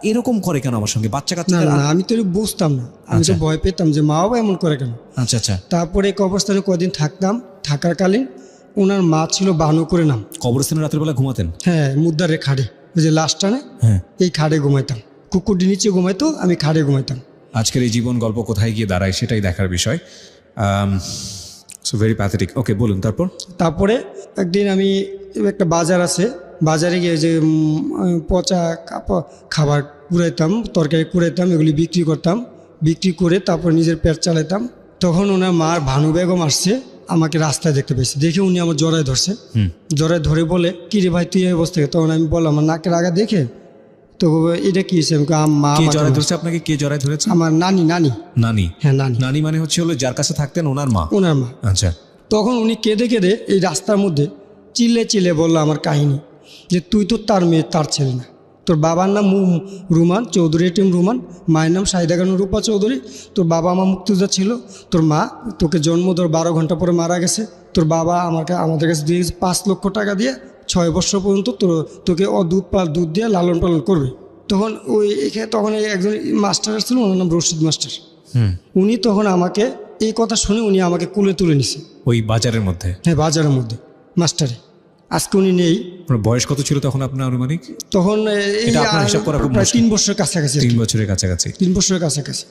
এরকম করে কেন আমার সঙ্গে বাচ্চা কাচ্চা? না, আমি তো বুঝতাম না, আমি তো ভয় পেতাম যে মা বাবা এমন করে কেন। আচ্ছা আচ্ছা। তারপরে কবরস্থানে কদিন থাকতাম, থাকাকালীন ওনার মা ছিল বানু করে নাম। কবরস্থানে রাতের বেলা ঘুমাতেন? হ্যাঁ, মুদ্দারে খাড়ে, ওই যে লাশ টানে, হ্যাঁ। এই খাড়ে ঘুমাইতাম। কুকুরটি নিচে ঘুমাইতো, আমি খাড়ে ঘুমাইতাম। আজকের এই জীবন গল্প কোথায় গিয়ে দাঁড়ায় সেটাই দেখার বিষয়। So very pathetic. ওকে, বলুন তারপর। তারপরে একদিন আমি, একটা বাজার আছে, বাজারে গিয়ে যে পচা খাবার কুড়াইতাম, তরকারি কুড়াইতাম, এগুলি বিক্রি করতাম। বিক্রি করে তারপর নিজের পেট চালাইতাম। তখন ওনার মার ভানু বেগম আসছে, আমাকে রাস্তায় দেখতে পেয়েছে, দেখে উনি আমার জড়ায় ধরছে। জড়ায় ধরে বলে, কি রে ভাই তুই এই অবস্থা? তখন আমি বললাম, আমার নাকের আগা দেখে। তো এটা কি হয়েছে? মা কে আমাকে জড়ায় বলছে। ধরেছে আপনাকে? কে জড়ায় ধরেছে? আমার নানি। নানি? হ্যাঁ, নানি। নানি মানে হচ্ছে হলো যার কাছে থাকতেন ওনার মা? ওনার মা। আচ্ছা। তখন উনি কেঁদে কেঁদে এই রাস্তার মধ্যে চিল্লে বললো আমার কাহিনী, যে তুই তো তার মেয়ে, তার ছেলে না। তোর বাবার নাম রুমান চৌধুরী, এটিএম রুমান, মায়ের নাম শাহিদা খানম রূপা চৌধুরী। তোর বাবা মা মুক্তিযোদ্ধা ছিল, তোর মা তোকে জন্ম ধর 12 ঘন্টা পরে মারা গেছে। তোর বাবা আমাদের কাছে দিয়ে গেছে 5 লক্ষ টাকা দিয়ে, 6 বছর পর্যন্ত তোকে দুধ দিয়ে লালন পালন করবে। তখন তখন একজন মাস্টার ছিল, ওনার নাম রশিদ মাস্টার। উনি তখন আমাকে এই কথা শুনে উনি আমাকে কুলে তুলে নিছে ওই বাজারের মধ্যে? হ্যাঁ, বাজারের মধ্যে। মাস্টারে আজকে উনি নেই। আপনার বয়স কত ছিল তখন আপনার আনুমানিক? তখন এটা আপনার হিসাব করা খুব প্রায় মুশকিল। 3 বছরের কাছাকাছি। 3 বছরের কাছাকাছি? 3 বছরের কাছাকাছি।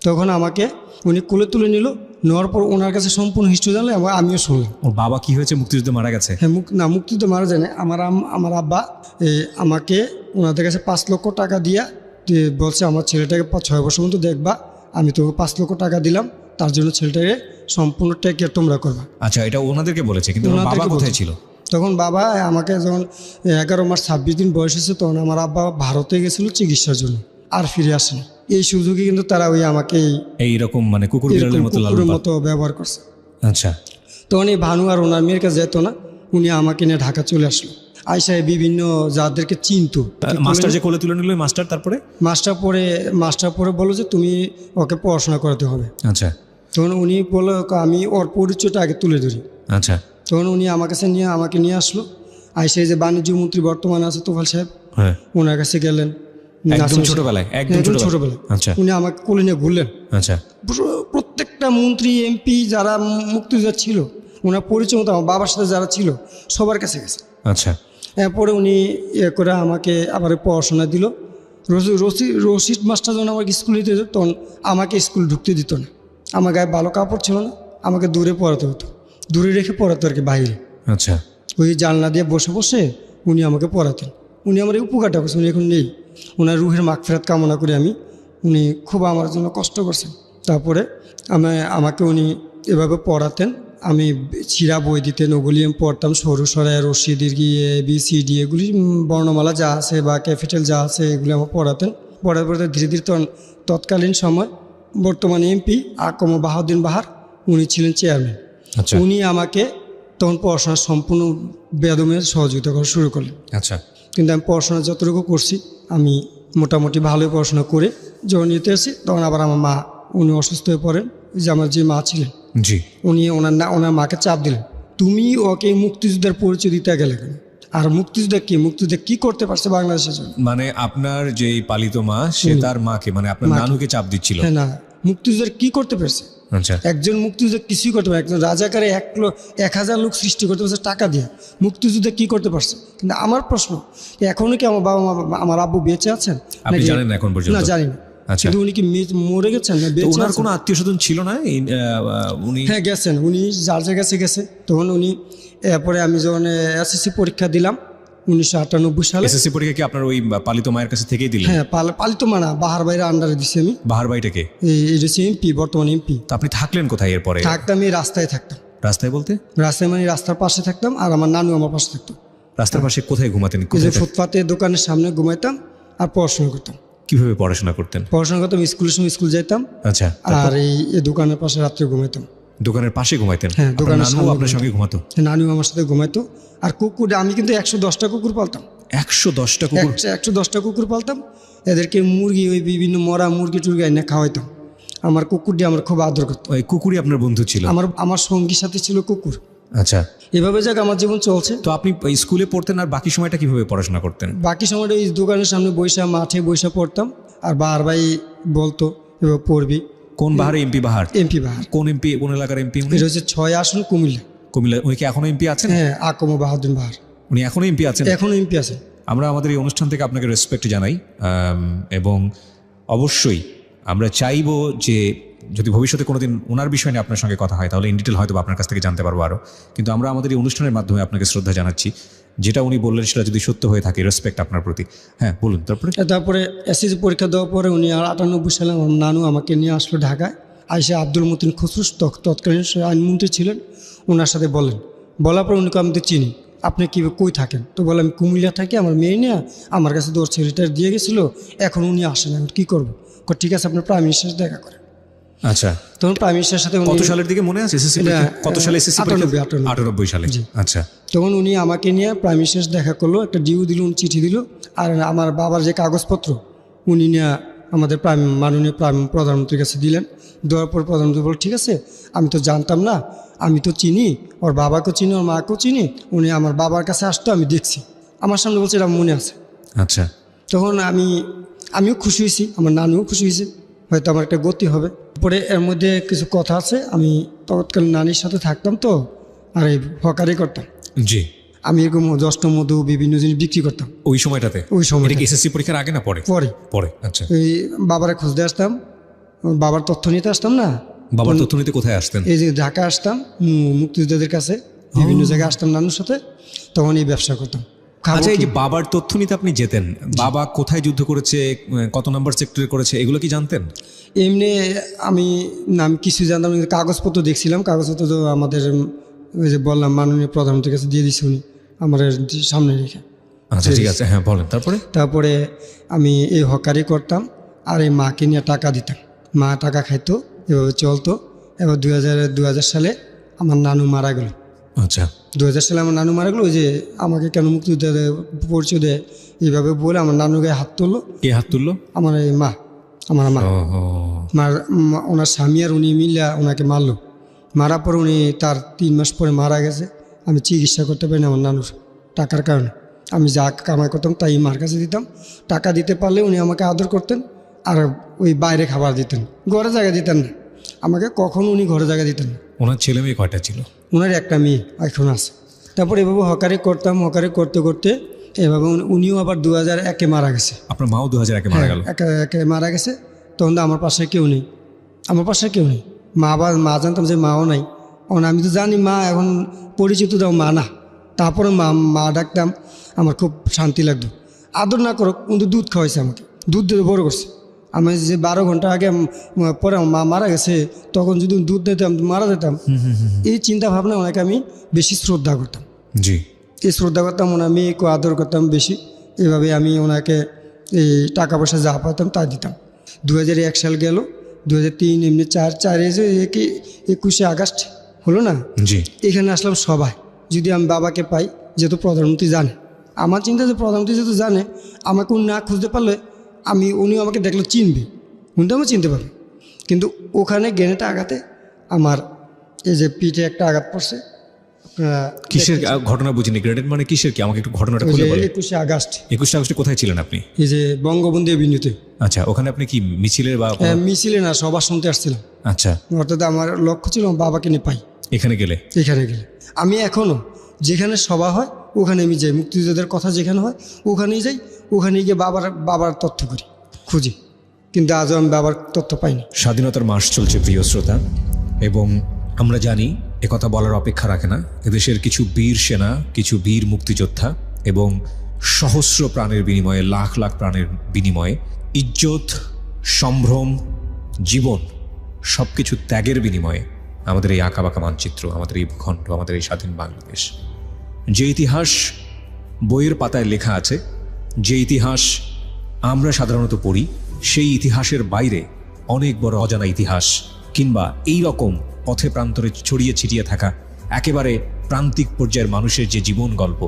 তখন আমাকে উনি কোলে তুলে নিল, নেওয়ার পর ওনার কাছে সম্পূর্ণ হিস্ট্রি জানলে আমিও শুনলাম। ওর বাবা কি হয়েছে? মুক্তিযুদ্ধে মারা গেছে? হ্যাঁ, মুক্তিযুদ্ধ মারা যায় না। আমার আব্বা আমাকে ওনাদের কাছে 5 লক্ষ টাকা দিয়া বলছে, আমার ছেলেটাকে 6 বছর পর্যন্ত দেখবা, আমি তোকে 5 লক্ষ টাকা দিলাম, তার জন্য ছেলেটাকে সম্পূর্ণ টেক কেয়ার তোমরা করবা। আচ্ছা, এটা ওনাদেরকে বলেছে, কিন্তু ওনার বাবা ওনাদেরকে কোথায় বলছে। ছিল? তখন বাবা আমাকে যখন 11 মাস 26 দিন বয়স হয়েছে, তখন আমার আব্বা ভারতে গেছিল চিকিৎসার জন্য, আর ফিরে আসেনি। এই সুযোগে কিন্তু তারা আমাকে এইরকম মানে কুকুর বিড়ালের মতো কুকুরের মতো ব্যবহার করছে। আচ্ছা। তখন এই ভানু আর ওনার মেয়ের কাছে যেত না, উনি আমাকে নিয়ে ঢাকা চলে আসলো। আইসায় বিভিন্ন যাদেরকে চিনতো। মাস্টার যে কোলে তুলে নিল, মাস্টার তারপরে? মাস্টার পরে বললো যে তুমি ওকে পড়াশোনা করাতে হবে। আচ্ছা। তখন উনি বললো, আমি ওর পরিচয়টা আগে তুলে ধরি। আচ্ছা। তখন উনি আমাকে নিয়ে আসলো। আইসে যে বাণিজ্য মন্ত্রী বর্তমানে আছে তোফাল সাহেব, হ্যাঁ, ওনার কাছে গেলেন। একদম ছোটবেলায়? একদম ছোটবেলায়। আচ্ছা। উনি আমাকে কোলে নিয়ে ঘুরলেন। আচ্ছা। প্রত্যেকটা মন্ত্রী এমপি যারা মুক্তিযোদ্ধা ছিল, ওনার পরিচয় মতো আমার বাবার সাথে যারা ছিল সবার কাছে গেছে। আচ্ছা। এরপরে উনি করে আমাকে আবার পড়াশোনা দিল। রশিদ মাস্টার যখন আমাকে স্কুলে দিত, তখন আমাকে স্কুল ঢুকতে দিত না। আমার গায়ে ভালো কাপড় ছিল না, আমাকে দূরে পড়াতে হতো, দূরে রেখে পড়াতো আর কি, বাইরে। আচ্ছা। ওই জানলা দিয়ে বসে বসে উনি আমাকে পড়াতেন। উনি আমার এই উপকারটা করছেন, উনি এখন নেই। ওনার রুহের মাগফিরাত কামনা করে উনি খুব আমার জন্য কষ্ট করছেন। তারপরে আমাকে উনি এভাবে পড়াতেন। আমি ছিঁড়া বই দিতেন, ওগুলি আমি পড়তাম, সরু সরাই রশি দীর্ঘি ABCD এগুলি বর্ণমালা যা আছে বা ক্যাপিটাল যা আছে এগুলি আমার পড়াতেন। পড়ার পরে ধীরে ধীরে তৎকালীন সময় বর্তমানে এমপি আকম বাহাউদ্দিন বাহার, উনি ছিলেন চেয়ারম্যান। আচ্ছা। উনি আমাকে তখন পড়াশোনা সম্পূর্ণ বেদমের সহযোগিতা করা শুরু করলেন। আচ্ছা। কিন্তু আমি পড়াশোনা যতটুকু করছি, আমি মোটামুটি ভালোই পড়াশোনা করে যখন নিতে আসি তখন আবার আমার মা উনি অসুস্থ হয়ে পড়েন। যে আমার যে মা ছিলেন জি। উনি ওনার মাকে চাপ দিলেন, তুমি ওকে মুক্তিযুদ্ধের পরিচয় দিতে গেলে কেন? আর মুক্তিযুদ্ধ কি করতে পারছে বাংলাদেশের জন্য? মানে আপনার যে পালিত মা সে তার মাকে মানে আপনার নানুকে চাপ দিচ্ছিল। হ্যাঁ, না, মুক্তিযুদ্ধের কি করতে পারছে? আচ্ছা। একজন মুক্তিযুদ্ধ কিছুই করতে পারে, একজন রাজাকারে 1,000 লোক সৃষ্টি করতে পারছে টাকা দিয়ে, মুক্তিযুদ্ধে কি করতে পারছে? কিন্তু আমার প্রশ্ন, এখনো কি আমার বাবা মা আমার আব্বু বেঁচে আছেন? আপনি জানেন না এখন পর্যন্ত? না, জানি না। আচ্ছা। কিন্তু উনি কি মরে গেছেন না তো বেঁচে ওনার আছেন? কোনো আত্মীয় স্বজন ছিল না উনি? হ্যাঁ, গেছেন, উনি যার জায়গায় গেছে। তখন উনি এরপরে আমি যখন এসএসসি পরীক্ষা দিলাম 1998 সালে। এসএসসি পরীক্ষা কি আপনার ওই পালিত মায়ের কাছে থেকেই দিলেন? হ্যাঁ, পালিত মানা বাহার বাইরে আন্ডারে দিছি আমি। বাহার বাড়িটাকে? এই যে এমপি, বর্তমান এমপি। তো আপনি থাকলেন কোথায় এরপরে? থাকতাম এই রাস্তায় থাকতাম। রাস্তায় বলতে? রাস্তায় মানে রাস্তার পাশে থাকতাম, আর আমার নানু আমার পাশে থাকতো। রাস্তার পাশে কোথায় ঘুমাতেন? এই যে কোথায় ফুটপাতে দোকানের সামনে ঘুমাইতাম আর পড়াশোনা করতাম। কিভাবে পড়াশোনা করতেন? পড়াশোনা করতাম, স্কুলের সময় স্কুল যাইতাম। আচ্ছা। আর এই দোকানের পাশে রাত্রে ঘুমাইতাম। দোকানের পাশে ঘুমাইতেন? হ্যাঁ, দোকানের নানু সামনে আপনার সঙ্গে ঘুমাতো? নানু আমার সাথে ঘুমাইতো। আর কুকুর, আমি কিন্তু 110টা কুকুর পালতাম। 110টা কুকুর? 110টা কুকুর পালতাম। এদেরকে মুরগি, ওই বিভিন্ন মরা মুরগি টুরগি এনে খাওয়াইতাম। আমার কুকুরটি আমার খুব আদর করতো। ওই কুকুরই আপনার বন্ধু ছিল? আমার সঙ্গীর সাথে ছিল কুকুর। আচ্ছা। এভাবে যাক আমার জীবন চলছে। তো আপনি স্কুলে পড়তেন আর বাকি সময়টা কিভাবে পড়াশোনা করতেন? বাকি সময়টা ওই দোকানের সামনে মাঠে বৈশা পড়তাম। আর বাহার ভাই বলতো এবার পড়বি। কোন বাহারে? এমপি বাহার? এমপি বাহার। কোন এমপি? কোন এলাকার এমপি? এটা হচ্ছে 6 আসন কুমিল্লা। কুমিল্লা। উনি কি এখনো এমপি আছেন? হ্যাঁ, আকম বাহাদুর বাহার। উনি এখনো এমপি আছেন? এখনো এমপি আছেন। আমরা আমাদের এই অনুষ্ঠান থেকে আপনাকে রেসপেক্ট জানাই, এবং অবশ্যই আমরা চাইবো যে যদি ভবিষ্যতে কোনোদিন ওনার বিষয় নিয়ে আপনার সঙ্গে কথা হয় তাহলে ইন ডিটেল হয়তো আপনার কাছ থেকে জানতে পারবো আরও। কিন্তু আমরা আমাদের এই অনুষ্ঠানের মাধ্যমে আপনাকে শ্রদ্ধা জানাচ্ছি। যেটা উনি বললেন সেটা যদি সত্য হয়ে থাকে, রেসপেক্ট আপনার প্রতি। হ্যাঁ, বলুন। তারপরে এসএসসি পরীক্ষা দেওয়ার পরে উনি 98 সালে আমার নানু আমাকে নিয়ে আসলো ঢাকায়। আইসে আব্দুল মতিন খসরুস তৎকালীন আইনমন্ত্রী ছিলেন, ওনার সাথে বলার পর উনিকে আমি তো চিনি, আপনি কই থাকেন? তো বলে আমি কুমিল্লা থাকি, আমার মেয়ে নিয়ে আমার কাছে তোর ছেলেটার দিয়ে গেছিলো, এখন উনি আসেন, এখন কী করবো? ঠিক আছে, আপনার প্রাইম মিনিস্টার দেখা করেন। আচ্ছা। তখন প্রাইম মিনিস্টারের সাথে কত সালের দিকে মনে আছে? কত সালে এসএসসি? 98 সালে। আচ্ছা। তখন উনি আমাকে নিয়ে প্রাইম মিনিস্টার দেখা করলো, একটা ডিউ দিল, চিঠি দিল, আর আমার বাবার যে কাগজপত্র উনি নিয়ে আমাদের মাননীয় প্রধানমন্ত্রীর কাছে দিলেন। দেওয়ার পর প্রধানমন্ত্রী বলল, ঠিক আছে, আমি তো জানতাম না, আমি তো চিনি, ওর বাবাকেও চিনি, ওর মাকেও চিনি, উনি আমার বাবার কাছে আসতো, আমি দেখছি, আমার সামনে বলছে, এটা মনে আছে। আচ্ছা। তখন আমিও খুশি হয়েছি, আমার নানুও খুশি হয়েছে, হয়তো আমার একটা গতি হবে। পরে এর মধ্যে কিছু কথা আছে, আমি তৎকালীন নানির সাথে থাকতাম তো, আর এই হকারি করতাম। জি। আমি এরকম যষ্ট মধু বিভিন্ন জিনিস বিক্রি করতাম ওই সময়টাতে? ওই সময় এসএসসি পরীক্ষার আগে না পরে? পরে। আচ্ছা। এই বাবারে খুঁজতে আসতাম, বাবার তথ্য নিতে আসতাম না। বাবার তথ্য নিতে কোথায় আসতেন? এই যে ঢাকা আসতাম, মুক্তিযোদ্ধাদের কাছে বিভিন্ন জায়গায় আসতাম নানুর সাথে, তখন এই ব্যবসা করতাম। আচ্ছা, এই যে বাবার তথ্য নিতে আপনি যেতেন, বাবা কোথায় যুদ্ধ করেছে, কত নম্বর সেক্টরে করেছে, এগুলো কি জানতেন? এমনি আমি কিছু জানতাম, কাগজপত্র দেখছিলাম, কাগজপত্র তো আমাদের ওই যে বললাম মাননীয় প্রধানমন্ত্রীর কাছে দিয়ে দিছি উনি আমার সামনে রেখে। আচ্ছা, ঠিক আছে, হ্যাঁ বলেন। তারপরে আমি এই হকারি করতাম, আর এই মাকে নিয়ে টাকা দিতাম, মা টাকা খাইতো, এভাবে চলতো। এবার 2000 সালে আমার নানু মারা গেল। আচ্ছা। 2000 সালে আমার নানু মারা গেলো। ওই যে আমাকে কেন মুক্তিযুদ্ধ পরিচয় দেয় এইভাবে বলে আমার নানু গায়ে হাত তুললো। কে হাত তুললো? আমার এই মা, আমার মা। ওনার স্বামী আর উনি মিলে ওনাকে মারলো। মারার পর উনি তার 3 মাস পরে মারা গেছে। আমি চিকিৎসা করতে পারিনি আমার নানুর টাকার কারণে। আমি যা কামাই করতাম তাই মার কাছে দিতাম। টাকা দিতে পারলে উনি আমাকে আদর করতেন, আর ওই বাইরে খাবার দিতেন, ঘরে জায়গা দিতেন না আমাকে, কখনো উনি ঘরে জায়গা দিতেন না। ওনার ছেলে মেয়ে কয়টা ছিল? ওনার একটা মেয়ে এখন আছে। তারপর এভাবে হকারি করতাম, হকারি করতে করতে এভাবে উনিও আবার 2001-এ মারা গেছে। আপনার মাও 2001-এ মারা গেল? একে মারা গেছে। তখন তো আমার পাশে কেউ নেই, মা জানতাম যে মাও নাই। আমি তো জানি মা এখন পরিচিত দাও মা না, তারপরে মা ডাকতাম, আমার খুব শান্তি লাগতো। আদর না করো, কিন্তু দুধ খাওয়াইছে আমাকে, দুধ দিয়ে বড় করছে। আমি যে 12 ঘন্টা আগে পরে মা মারা গেছে, তখন যদি দুধ দিতাম মারা যেতাম। এই চিন্তা ভাবনা ওনাকে আমি বেশি শ্রদ্ধা করতাম। জি। এই শ্রদ্ধা করতাম, ওনার মেয়েকে আদর করতাম বেশি। এভাবে আমি ওনাকে এই টাকা পয়সা যা পাতাম তা দিতাম। 2001 সাল গেল, 2003 এমনি 21শে আগস্ট হলো না? জি। এখানে আসলাম সবাই, যদি আমি বাবাকে পাই, যেহেতু প্রধানমন্ত্রী জানে, আমার চিন্তা যে প্রধানমন্ত্রী যেহেতু জানে, আমাকে না খুঁজতে পারলে উনিও আমাকে দেখলে চিনবে, উনি তো আমি চিনতে পারবে, কিন্তু ওখানে গ্রেনেডটা আঘাতে আমার এই যে পিঠে একটা আঘাত পড়ছে। কিসের ঘটনা বুঝিনি? গ্রেনেড মানে কিসের কি? আমাকে একটু ঘটনাটা খুলে বলেন। 21শে আগস্ট। 21 আগস্টে কোথায় ছিলেন আপনি? এই যে বঙ্গবন্ধু এভিনিউতে। আচ্ছা, ওখানে আপনি কি মিছিলের বা মিছিলে না, সভা শুনতে আসছিলাম। আচ্ছা, অর্থাৎ আমার লক্ষ্য ছিল আমার বাবাকে নিয়ে পাই। এখানে গেলে আমি এখনও যেখানে সভা হয় ওখানে আমি যাই, মুক্তিযোদ্ধাদের কথা যেখানে হয় ওখানেই যাই, ওখানে গিয়ে বাবার তথ্য করি, খুঁজি, কিন্তু আজও আমি বাবার তথ্য পাইনি। স্বাধীনতার মাস চলছে প্রিয় শ্রোতা, এবং আমরা জানি একথা বলার অপেক্ষা রাখে না, এদেশের কিছু বীর সেনা, কিছু বীর মুক্তিযোদ্ধা এবং সহস্র প্রাণের বিনিময়ে, লাখ লাখ প্রাণের বিনিময়ে ইজ্জত, সম্ভ্রম, জীবন সব কিছু ত্যাগের বিনিময়ে আমাদের এই আঁকাবাঁকা মানচিত্র, আমাদের এই ভূখণ্ড, আমাদের এই স্বাধীন বাংলাদেশ, যে ইতিহাস বইয়ের পাতায় লেখা আছে, যে ইতিহাস আমরা সাধারণত পড়ি, সেই ইতিহাসের বাইরে অনেক বড় অজানা ইতিহাস, কিংবা এই রকম পথে প্রান্তরে ছড়িয়ে ছিটিয়ে থাকা একেবারে প্রান্তিক পর্যায়ের মানুষের যে জীবন গল্প,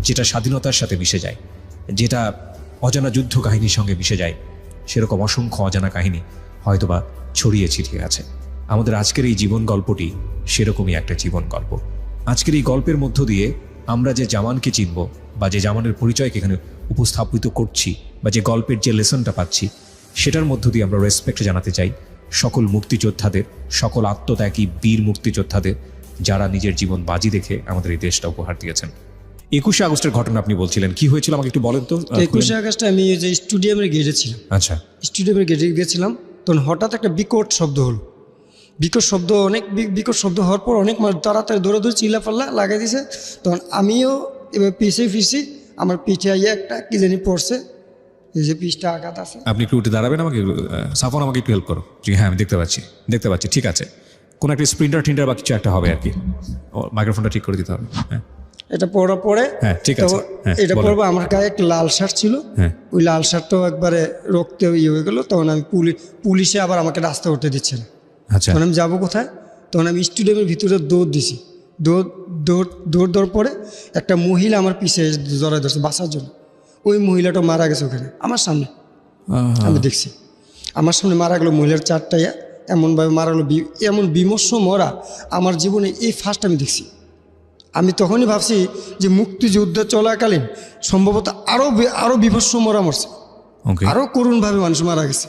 যেটা স্বাধীনতার সাথে মিশে যায়, যেটা অজানা যুদ্ধ কাহিনীর সঙ্গে মিশে যায়, সেরকম অসংখ্য অজানা কাহিনী হয়তোবা ছড়িয়ে ছিটিয়ে আছে। আমাদের আজকের এই জীবন গল্পটি সেরকমই একটা জীবন গল্প। আজকের এই গল্পের মধ্য দিয়ে আমরা যে জামানকে চিনব, বা যে জামানের পরিচয়কে এখানে উপস্থাপিত করছি, বা যে গল্পের যে লেসনটা পাচ্ছি, সেটার মধ্য দিয়ে আমরা রেসপেক্ট জানাতে চাই সকল মুক্তিযোদ্ধাদের, সকল আত্মত্যাগী বীর মুক্তিযোদ্ধাদের, যারা নিজের জীবন বাজি রেখে আমাদের এই দেশটা উপহার দিয়েছেন। 21শে আগস্টের ঘটনা আপনি বলছিলেন, কি হয়েছিল আমাকে একটু বলেন তো। 21শে আগস্টে আমি যে স্টেডিয়ামের গেটে ছিলাম। আচ্ছা, স্টেডিয়ামের গেটে গেছিলাম, তখন হঠাৎ একটা বিকট শব্দ হলো। বিকট শব্দ হওয়ার পর অনেক মানুষ তাড়াতাড়ি দৌড়ে চিল্লা পাল্লা লাগাই দিয়েছে। তখন আমিও এবার পিছিয়ে ফিরছি, আমার পিঠে আইয়া একটা কি জানি পড়ছে, এই যে পিঠটা আঘাত আছে। আপনি একটু উঠে দাঁড়াবেন, আমাকে সাফন আমাকে একটু হেল্প করো। জি হ্যাঁ, আমি দেখতে পাচ্ছি, ঠিক আছে। কোনো একটা টিন্ডার বা কিছু একটা হবে আর কি। মাইক্রোফোনটা ঠিক করে দিতে হবে। হ্যাঁ, এটা পড়ার পরে হ্যাঁ ঠিক আছে, হ্যাঁ, এটা পড়বো। আমার গায়ে একটা লাল শার্ট ছিল, হ্যাঁ, ওই লাল শার্টটাও একবারে রক্তে ইয়ে হয়ে গেলো। তখন আমি পুলিশে আবার আমাকে রাস্তা উঠতে দিচ্ছে না। আচ্ছা, তখন আমি যাবো কোথায়? তখন আমি স্টেডিয়ামের ভিতরে দৌড় দিছি। দৌড় দেওয়ার পরে একটা মহিলা আমার পিছিয়ে জড়াই ধরছে বাঁচার জন্য। ওই মহিলাটা মারা গেছে ওখানে আমার সামনে, আমি দেখছি আমার সামনে মারা গেলো। মহিলার চারটাইয়া এমনভাবে মারা গেলো, এমন বিমর্ষ মরা আমার জীবনে এই ফার্স্ট আমি দেখছি। আমি তখনই ভাবছি যে মুক্তিযুদ্ধ চলাকালীন সম্ভবত আরও বিভৎস মরা মরছে, ওকে, আরও করুণভাবে মানুষ মারা গেছে।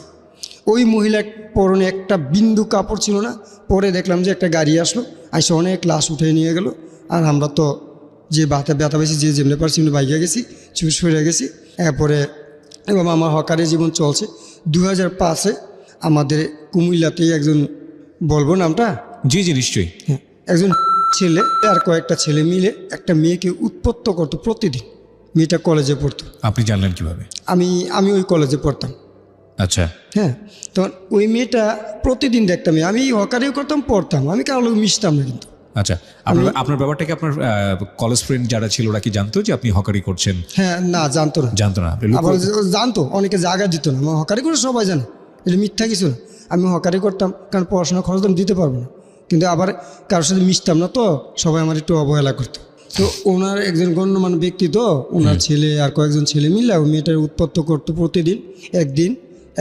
ওই মহিলার পরনে একটা বিন্দু কাপড় ছিল না। পরে দেখলাম যে একটা গাড়ি আসলো, আইসে অনেক লাশ উঠে নিয়ে গেল। আর আমরা তো যে ব্যথা পেয়েছি, যে যেমনি পারছি এমনি বাইকে গেছি, চুপ হয়ে গেছি। এরপরে এবং আমার হকারি জীবন চলছে। 2005-এ আমাদের কুমিল্লাতেই একজন, বলবো নামটা? জি নিশ্চয়ই। হ্যাঁ, একজন ছেলে আর কয়েকটা ছেলে মিলে একটা মেয়েকে উৎপত্ত করতো প্রতিদিন। মেয়েটা কলেজে পড়তো। আপনি জানলেন কিভাবে? আমি ওই কলেজে পড়তাম। আচ্ছা, হ্যাঁ, তখন ওই মেয়েটা প্রতিদিন দেখতাম। আমি হকারিও করতাম, পড়তাম, আমি কারোর লোক মিশতাম না। কিন্তু আচ্ছা, আপনার ব্যাপারটাকে আপনার কলেজ ফ্রেন্ড যারা ছিল ওরা কি জানতো যে আপনি হকারি করছেন? হ্যাঁ, না, জানতো না। আপনি আবার জানতো, অনেকে জায়গা দিত না। আমার হকারি করে সবাই জানে, এটা মিথ্যা কিছু না। আমি হকারি করতাম কারণ পড়াশোনা খরচ আমি দিতে পারবো না, কিন্তু আবার কারোর সাথে মিশতাম না, তো সবাই আমার একটু অবহেলা করতো। তো ওনার একজন গণ্যমান্য ব্যক্তি, তো ওনার ছেলে আর কয়েকজন ছেলে মিলে ওই মেয়েটার উৎপত্ত করতো প্রতিদিন। একদিন,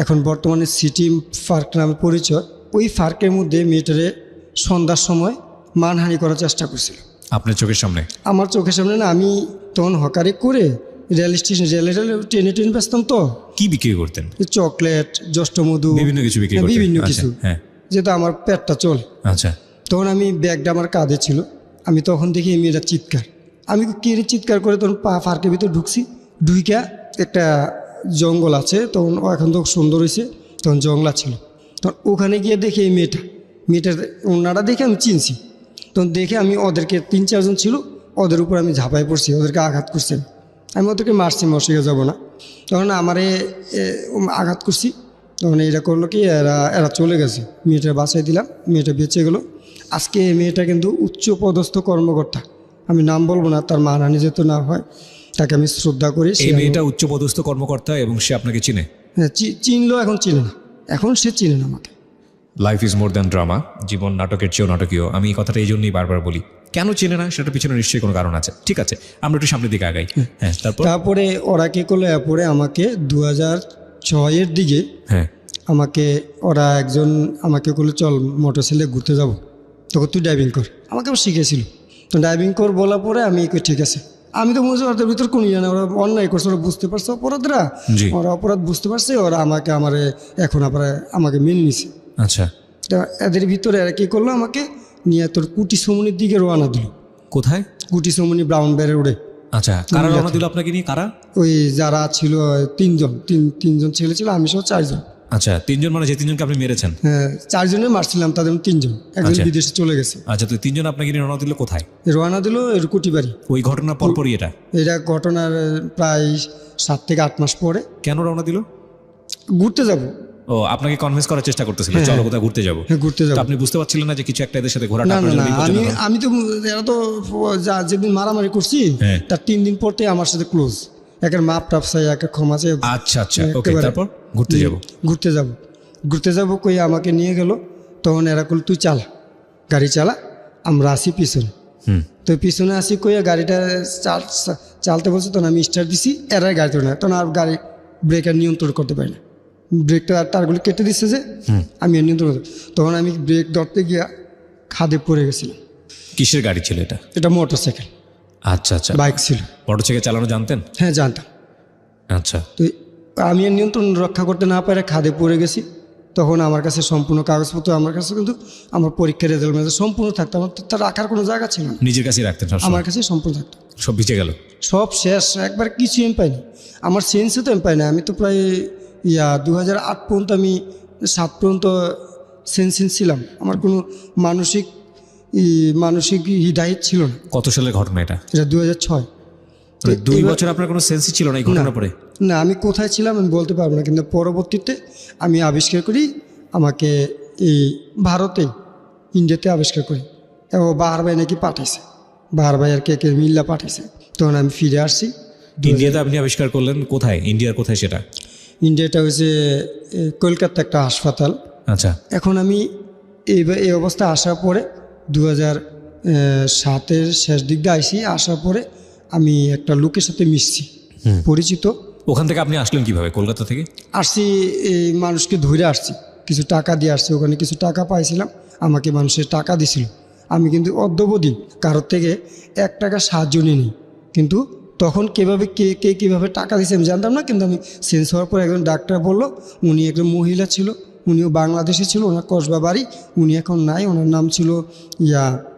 এখন বর্তমানে সিটি পার্ক নামে পরিচয়, ওই পার্কের মধ্যে মেয়েটারে সন্ধ্যার সময় মানহানি করার চেষ্টা করছিল। আপনার চোখের সামনে? আমার চোখের সামনে না। আমি তখন হকারি করে রেল স্টেশন ট্রেনে বেচতাম। তো কি বিক্রি করতেন? চকলেট, জষ্টমধু, বিভিন্ন কিছু বিক্রি করতেন? বিভিন্ন কিছু, হ্যাঁ, যেটা আমার পেটটা চলে। আচ্ছা, তখন আমি ব্যাগটা আমার কাঁধে ছিল, আমি তখন দেখি এই মেয়েটা চিৎকার। আমি কেড়ে চিৎকার করে তখন পার্কের ভিতরে ঢুকছি। ঢুইকা একটা জঙ্গল আছে, তখন এখন তো সুন্দর হয়েছে, তখন জঙ্গলা ছিল। তখন ওখানে গিয়ে দেখি এই মেয়েটার ওনারা দেখে আমি চিনছি। তখন দেখে আমি ওদেরকে 3-4 জন ছিল, ওদের উপর আমি ঝাঁপাই পড়ছি, ওদেরকে আঘাত করছি। আমি ওদেরকে মারছি, মশিয়ে যাব না। তখন আমারে আঘাত করছি। তখন এরা করলো কি, এরা চলে গেছে। মেয়েটা বাঁচাই দিলাম, মেয়েটা বেঁচে গেলো। আজকে এই মেয়েটা কিন্তু উচ্চ পদস্থ কর্মকর্তা, আমি নাম বলবো না, তার মানহানি যেহেতু না হয়, তাকে আমি শ্রদ্ধা করি। এই মেয়েটা উচ্চপদস্থ কর্মকর্তা এবং সে আপনাকে চিনে? হ্যাঁ, চিনলো। এখন চিনে না, এখন সে চিনে না আমাকে। Life is more than drama, জীবন নাটকের চেয়েও নাটকীয়। আমি এই কথাটা এই জন্যই বারবার বলি। কেন চেনে না সেটার পিছনে নিশ্চয়ই কোনো কারণ আছে। ঠিক আছে, আমরা একটু সামনের দিকে আগাই। হ্যাঁ, তারপরে ওরা কি করলো, এরপরে আমাকে 6-এর দিকে হ্যাঁ আমাকে ওরা একজন আমাকে বললো চল মোটরসাইকেলে ঘুরতে যাব, তখন তুই ড্রাইভিং কর, আমাকে আবার শিখেছিল। তো ড্রাইভিং কর বলার পরে আমি ঠিক আছে, আমি তো বুঝতে ওদের ভিতর কোনো জানে ওরা অন্যায় করছে, ওরা বুঝতে পারছে অপরাধরা, জি ওরা অপরাধ বুঝতে পারছে, ওরা এখন আবার আমাকে মেনে নিছে। আচ্ছা তা এদের ভিতরে এরা কী করলো, আমাকে নিয়ে তোর কুটি সমনির দিকে রওনা দিল। কোথায়? কুটি সমনি ব্রাউন ব্যারে উড়ে। আচ্ছা কারা রওনা দিল আপনাকে নিয়ে? কারা? ওই যারা ছিল তিনজন ছেলে ছিল, আমি সহ 4 জন। আচ্ছা 3 জন, মানে যে 3 জনকে আপনি মেরেছেন? হ্যাঁ 4 জনে মারছিলাম, তাদের 3 জন, একজন আচ্ছা। বিদেশে চলে গেছে। আচ্ছা তো 3 জন আপনাকে নিয়ে রওনা দিল কোথায়? রওনা দিল এর কুটিবাড়ি। ওই ঘটনার পরপরই এটা? এটা ঘটনার প্রায় 7 থেকে 8 মাস পরে। কেন রওনা দিল? ঘুরতে যাব। ও আপনাকে কনভিন্স করার চেষ্টা করতেছিল, হ্যাঁ, চলো কোথায় ঘুরতে যাবো। হ্যাঁ ঘুরতে তো যাব। আপনি বুঝতে পারছিলেন না যে কিছু একটা এদের সাথে ঘোরাটা না না আপনার জন্য না, বিপজ্জনক হবে? আমি তো এরা তো যেদিন মারামারি করছি হ্যাঁ। তার 3 দিন পরতে আমার সাথে ক্লোজ, একের মাপ টাপ চাই, একের ক্ষমা চাই। আচ্ছা আচ্ছা ওকে, একেবারে। তারপর ঘুরতে যাব? ঘুরতে যাব কই আমাকে নিয়ে গেল, তখন এরা কল তুই চালা, গাড়ি চালা, আমরা আসি পিছনে। হুম তো পিছনে আসি কইয়া গাড়িটা চালতে বলছে, তখন আমি স্টার্ট দিছি, এরাই গাড়ি তোলে না, তখন আর গাড়ি ব্রেকার নিয়ন্ত্রণ করতে পারি না, ব্রেকটা তারগুলো কেটে দিচ্ছে যে আমি আর নিয়ন্ত্রণ করতে, তখন আমি ব্রেক ধরতে গিয়া খাদে পড়ে গেছিলাম। কিসের গাড়ি ছিল এটা? এটা মোটরসাইকেল, আচ্ছা আচ্ছা, বাইক ছিল। মোটরসাইকেল চালানো জানতেন? হ্যাঁ জানতাম। আচ্ছা তো আমি আর নিয়ন্ত্রণ রক্ষা করতে না পারে খাদে পড়ে গেছি। তখন আমার কাছে সম্পূর্ণ কাগজপত্র, আমার কাছে কিন্তু আমার পরীক্ষার রেজাল্ট সম্পূর্ণ থাকতো, আমার তো রাখার কোনো জায়গা ছিল না, নিজের কাছেই রাখতেন সবসময়? আমার কাছে সম্পূর্ণ থাকতো। সব ভিজে গেল? সব শেষ, একবার কিছু আমি পাইনি, আমার সেন্সে তো আমি পাই না। আমি তো প্রায় 2008 পর্যন্ত, আমি 7 পর্যন্ত সেন্স ছিলাম, আমার কোনো মানসিক হিদায়ত ছিল না। কত সালের ঘটনা এটা? এটা 2006। মানে 2 বছর আপনার কোনো সেন্সই ছিল না এই ঘটনার পরে? না, আমি কোথায় ছিলাম আমি বলতে পারবো না, কিন্তু পরবর্তীতে আমি আবিষ্কার করি, আমাকে এই ভারতে, ইন্ডিয়াতে আবিষ্কার করি, এবং বাহার ভাই নাকি পাঠাইছে, বাহার ভাই আর কে মিল্লা পাঠাইছে, তখন আমি ফিরে আসছি। ইন্ডিয়াতে আপনি আবিষ্কার করলেন? কোথায়? ইন্ডিয়ার কোথায় সেটা? ইন্ডিয়াটা হচ্ছে কলকাতা একটা হাসপাতাল। আচ্ছা এখন আমি এই অবস্থা আসার পরে 2007-এর শেষ দিক দিয়ে আসার পরে আমি একটা লোকের সাথে মিশছি, পরিচিত। ওখান থেকে আপনি আসলেন কিভাবে? কলকাতা থেকে আসছি, এই মানুষকে ধরে আসছি, কিছু টাকা দিয়ে আসছি, ওখানে কিছু টাকা পাইছিলাম, আমাকে মানুষের টাকা দিছিল। আমি কিন্তু অদ্যাবধি কারোর থেকে 1 টাকা সাহায্য নিই, কিন্তু তখন কে কীভাবে টাকা দিচ্ছে আমি জানতাম না। কিন্তু আমি সেন্স হওয়ার পর একজন ডাক্তার বললো, উনি একজন মহিলা ছিল, উনিও বাংলাদেশে ছিল, ওনার কসবা বাড়ি, উনি এখন নাই, ওনার নাম ছিল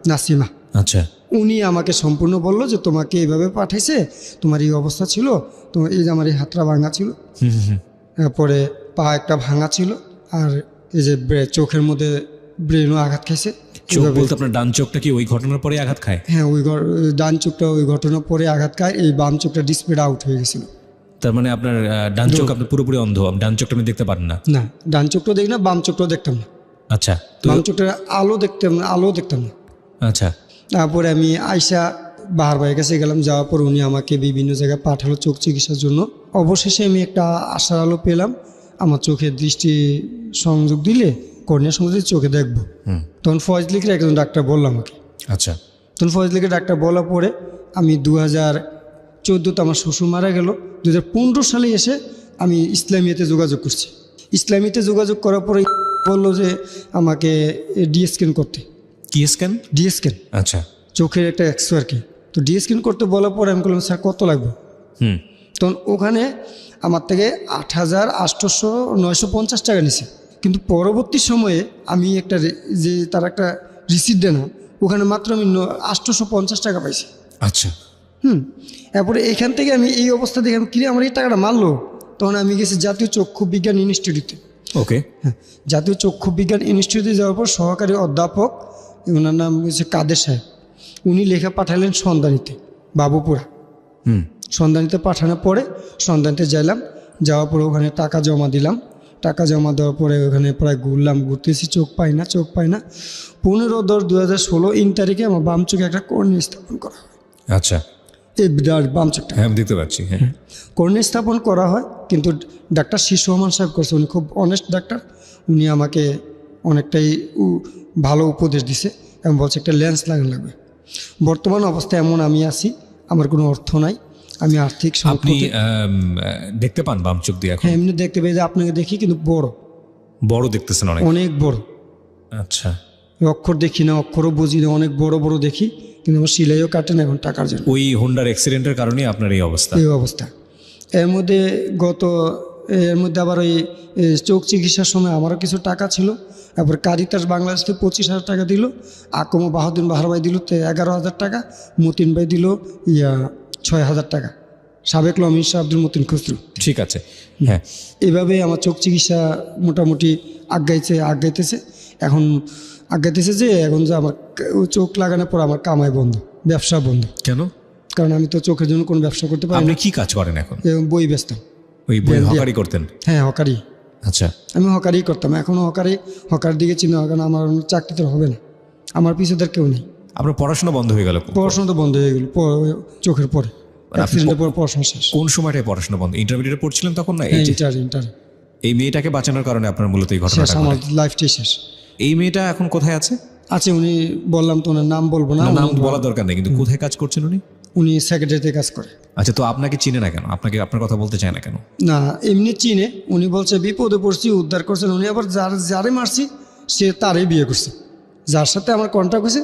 নাসিমা। আচ্ছা উনি আমাকে সম্পূর্ণ বললো যে তোমাকে এইভাবে পাঠাইছে, তোমার এই অবস্থা ছিল, তোমার এই যে আমার এই হাতটা ভাঙা ছিল, তারপরে পা একটা ভাঙা ছিল, আর এই যে চোখের মধ্যে ব্রেনও আঘাত খাইছে। চোখ বলতে আপনার ডান চোখটা কি ওই ঘটনার পরে আঘাত খায়? হ্যাঁ, ওই ডান চোখটা ওই ঘটনার পরে আঘাত খায়, এই বাম চোখটা ডিসপ্লেটা আউট হয়ে গেছিল। তার মানে আপনার ডান চোখ আপনার পুরোপুরি অন্ধ, ডান চোখটা আপনি দেখতে পারেন না? না, ডান চোখটাও দেখি না, বাম চোখটাও দেখতাম না। আচ্ছা তো বাম চোখটা আলো দেখতাম না। আচ্ছা তারপরে আমি আয়সা বাহার ভাইয়ের কাছে গেলাম, যাওয়ার পর উনি আমাকে বিভিন্ন জায়গায় পাঠালো চোখ চিকিৎসার জন্য। অবশেষে আমি একটা আশার আলো পেলাম, আমার চোখের দৃষ্টি সংযোগ দিলে, কর্নিয়া সংযোগ দিলে চোখে দেখবো। তখন ফজলিকের একজন ডাক্তার বললো আমাকে। আচ্ছা তখন ফজলিকের ডাক্তার বলার পরে আমি 2014-তে আমার শ্বশুর মারা গেল, 2015 সালে এসে আমি ইসলামিয়াতে যোগাযোগ করছি। ইসলামিয়াতে যোগাযোগ করার পরে বললো যে আমাকে ডিএসক্যান করতে। কি স্ক্যান? ডিএসক্যান, আচ্ছা চোখের একটা এক্স আর কি। তো ডিএসক্যান করতে বলার পরে আমি বললাম স্যার কত লাগবে? তখন ওখানে আমার থেকে 8,800-950 টাকা নিছে। কিন্তু পরবর্তী সময়ে আমি যে তার একটা রিসিপ্ট দেন, ওখানে মাত্র আমি 850 টাকা পাইছি। আচ্ছা তারপরে এখান থেকে আমি এই অবস্থা দেখে আমি আমার এই টাকাটা মারলো, তখন আমি গেছি জাতীয় চক্ষু বিজ্ঞান ইনস্টিটিউটে। ওকে হ্যাঁ, জাতীয় চক্ষু বিজ্ঞান ইনস্টিটিউটে যাওয়ার পর সহকারী অধ্যাপক, ওনার নাম হচ্ছে কাদের সাহেব, উনি লেখা পাঠালেন সন্ধানীতে, বাবুপুরা। সন্ধানীতে পাঠানোর পরে সন্ধানীতে যাওয়ার পরে ওখানে টাকা জমা দিলাম। টাকা জমা দেওয়ার পরে ওখানে প্রায় ঘুরতেছি, চোখ পাই না। 15/10/2016 তারিখে আমার বাম চোখে একটা কর্নিয়া স্থাপন করা হয়। আচ্ছা এই বাম চোখটা, হ্যাঁ আমি দেখতে পাচ্ছি। হ্যাঁ কর্নিয়া স্থাপন করা হয়, কিন্তু ডাক্তার শীষ রহমান সাহেব করছে, উনি খুব অনেস্ট ডাক্তার। উনি আমাকে অনেকটাই ভালো উপদেশ দিছে এবং বলছে একটা লেন্স লাগানো লাগবে। বর্তমান অবস্থায় এমন আমি আছি, আমার কোনো অর্থ নাই, আমি আর্থিক আপনি সংকটে দেখতে পান বাম চোখ দিয়ে এখন? হ্যাঁ এমনি দেখতে পেয়ে যে আপনাকে দেখি কিন্তু বড় বড় দেখতেছেন অনেক? অনেক বড়। আচ্ছা, অক্ষর দেখি না, অক্ষরও বুঝি না, অনেক বড় বড় দেখি, কিন্তু আমার সিলাইও কাটে না এখন টাকার জন্য। ওই হোন্ডার অ্যাক্সিডেন্টের কারণে আপনার এই অবস্থা? এই অবস্থা। এর মধ্যে আবার ওই চোখ চিকিৎসার সময় আমারও কিছু টাকা ছিল, তারপর কারিতাস বাংলাদেশ থেকে 25,000 টাকা দিল, আকম বাহাদুর বাহার ভাই দিল 11,000 টাকা, মতিন ভাই দিল 6,000 টাকা, সাবেক লমিন শাহ আব্দুল মতিন খুসরু। ঠিক আছে, হ্যাঁ। এইভাবে আমার চোখ চিকিৎসা মোটামুটি আগাইতেছে যে এখন যে আমার চোখ লাগানোর পর আমার কামাই বন্ধ, ব্যবসা বন্ধ। কেন? কারণ আমি তো চোখের জন্য কোনো ব্যবসা করতে পারি আপনি না। কি কাজ করেন এখন? এবং বই বেচতাম। ওই বই হকারি করতেন? হ্যাঁ হকারি। আচ্ছা, আমি হকারি করতাম, এখনও হকার দিকে চিন্তা হয়, কারণ আমার চাকরি তো হবে না, আমার পিছুদের কেউ নেই। আপনার পড়াশোনা বন্ধ হয়ে গেল? পড়াশোনা তো বন্ধ হয়ে গেল চোখের পরে, অ্যাক্সিডেন্টের পর পড়াশোনা শেষ। কোন সময়টায় পড়াশোনা বন্ধ? ইন্টারমিডিয়েটে পড়ছিলেন তখন না? এই যে ইন্টার এই মেয়েটাকে বাঁচানোর কারণে আপনার মূলত এই শেষ, ঘটনাটা আমার ঘটে। লাইফটাই শেষ। এই মেয়েটা এখন কোথায় আছে? আছে, উনি বললাম তো ওনার নাম বলবো না, নাম বলা দরকার নেই, কিন্তু কোথায় কাজ করছেন উনি? উনি সেক্রেটারিতে কাজ করে। আচ্ছা, তো আপনাকে চিনে না কেন? আপনার কথা বলতে চায় না কেন? না এমনি চিনে, উনি বলছে বিপদে পড়ছি উদ্ধার করছেন উনি, আবার যারে মারছি সে তারই বিয়ে করছে, যার সাথে আমার কন্ট্যাক্ট হয়েছে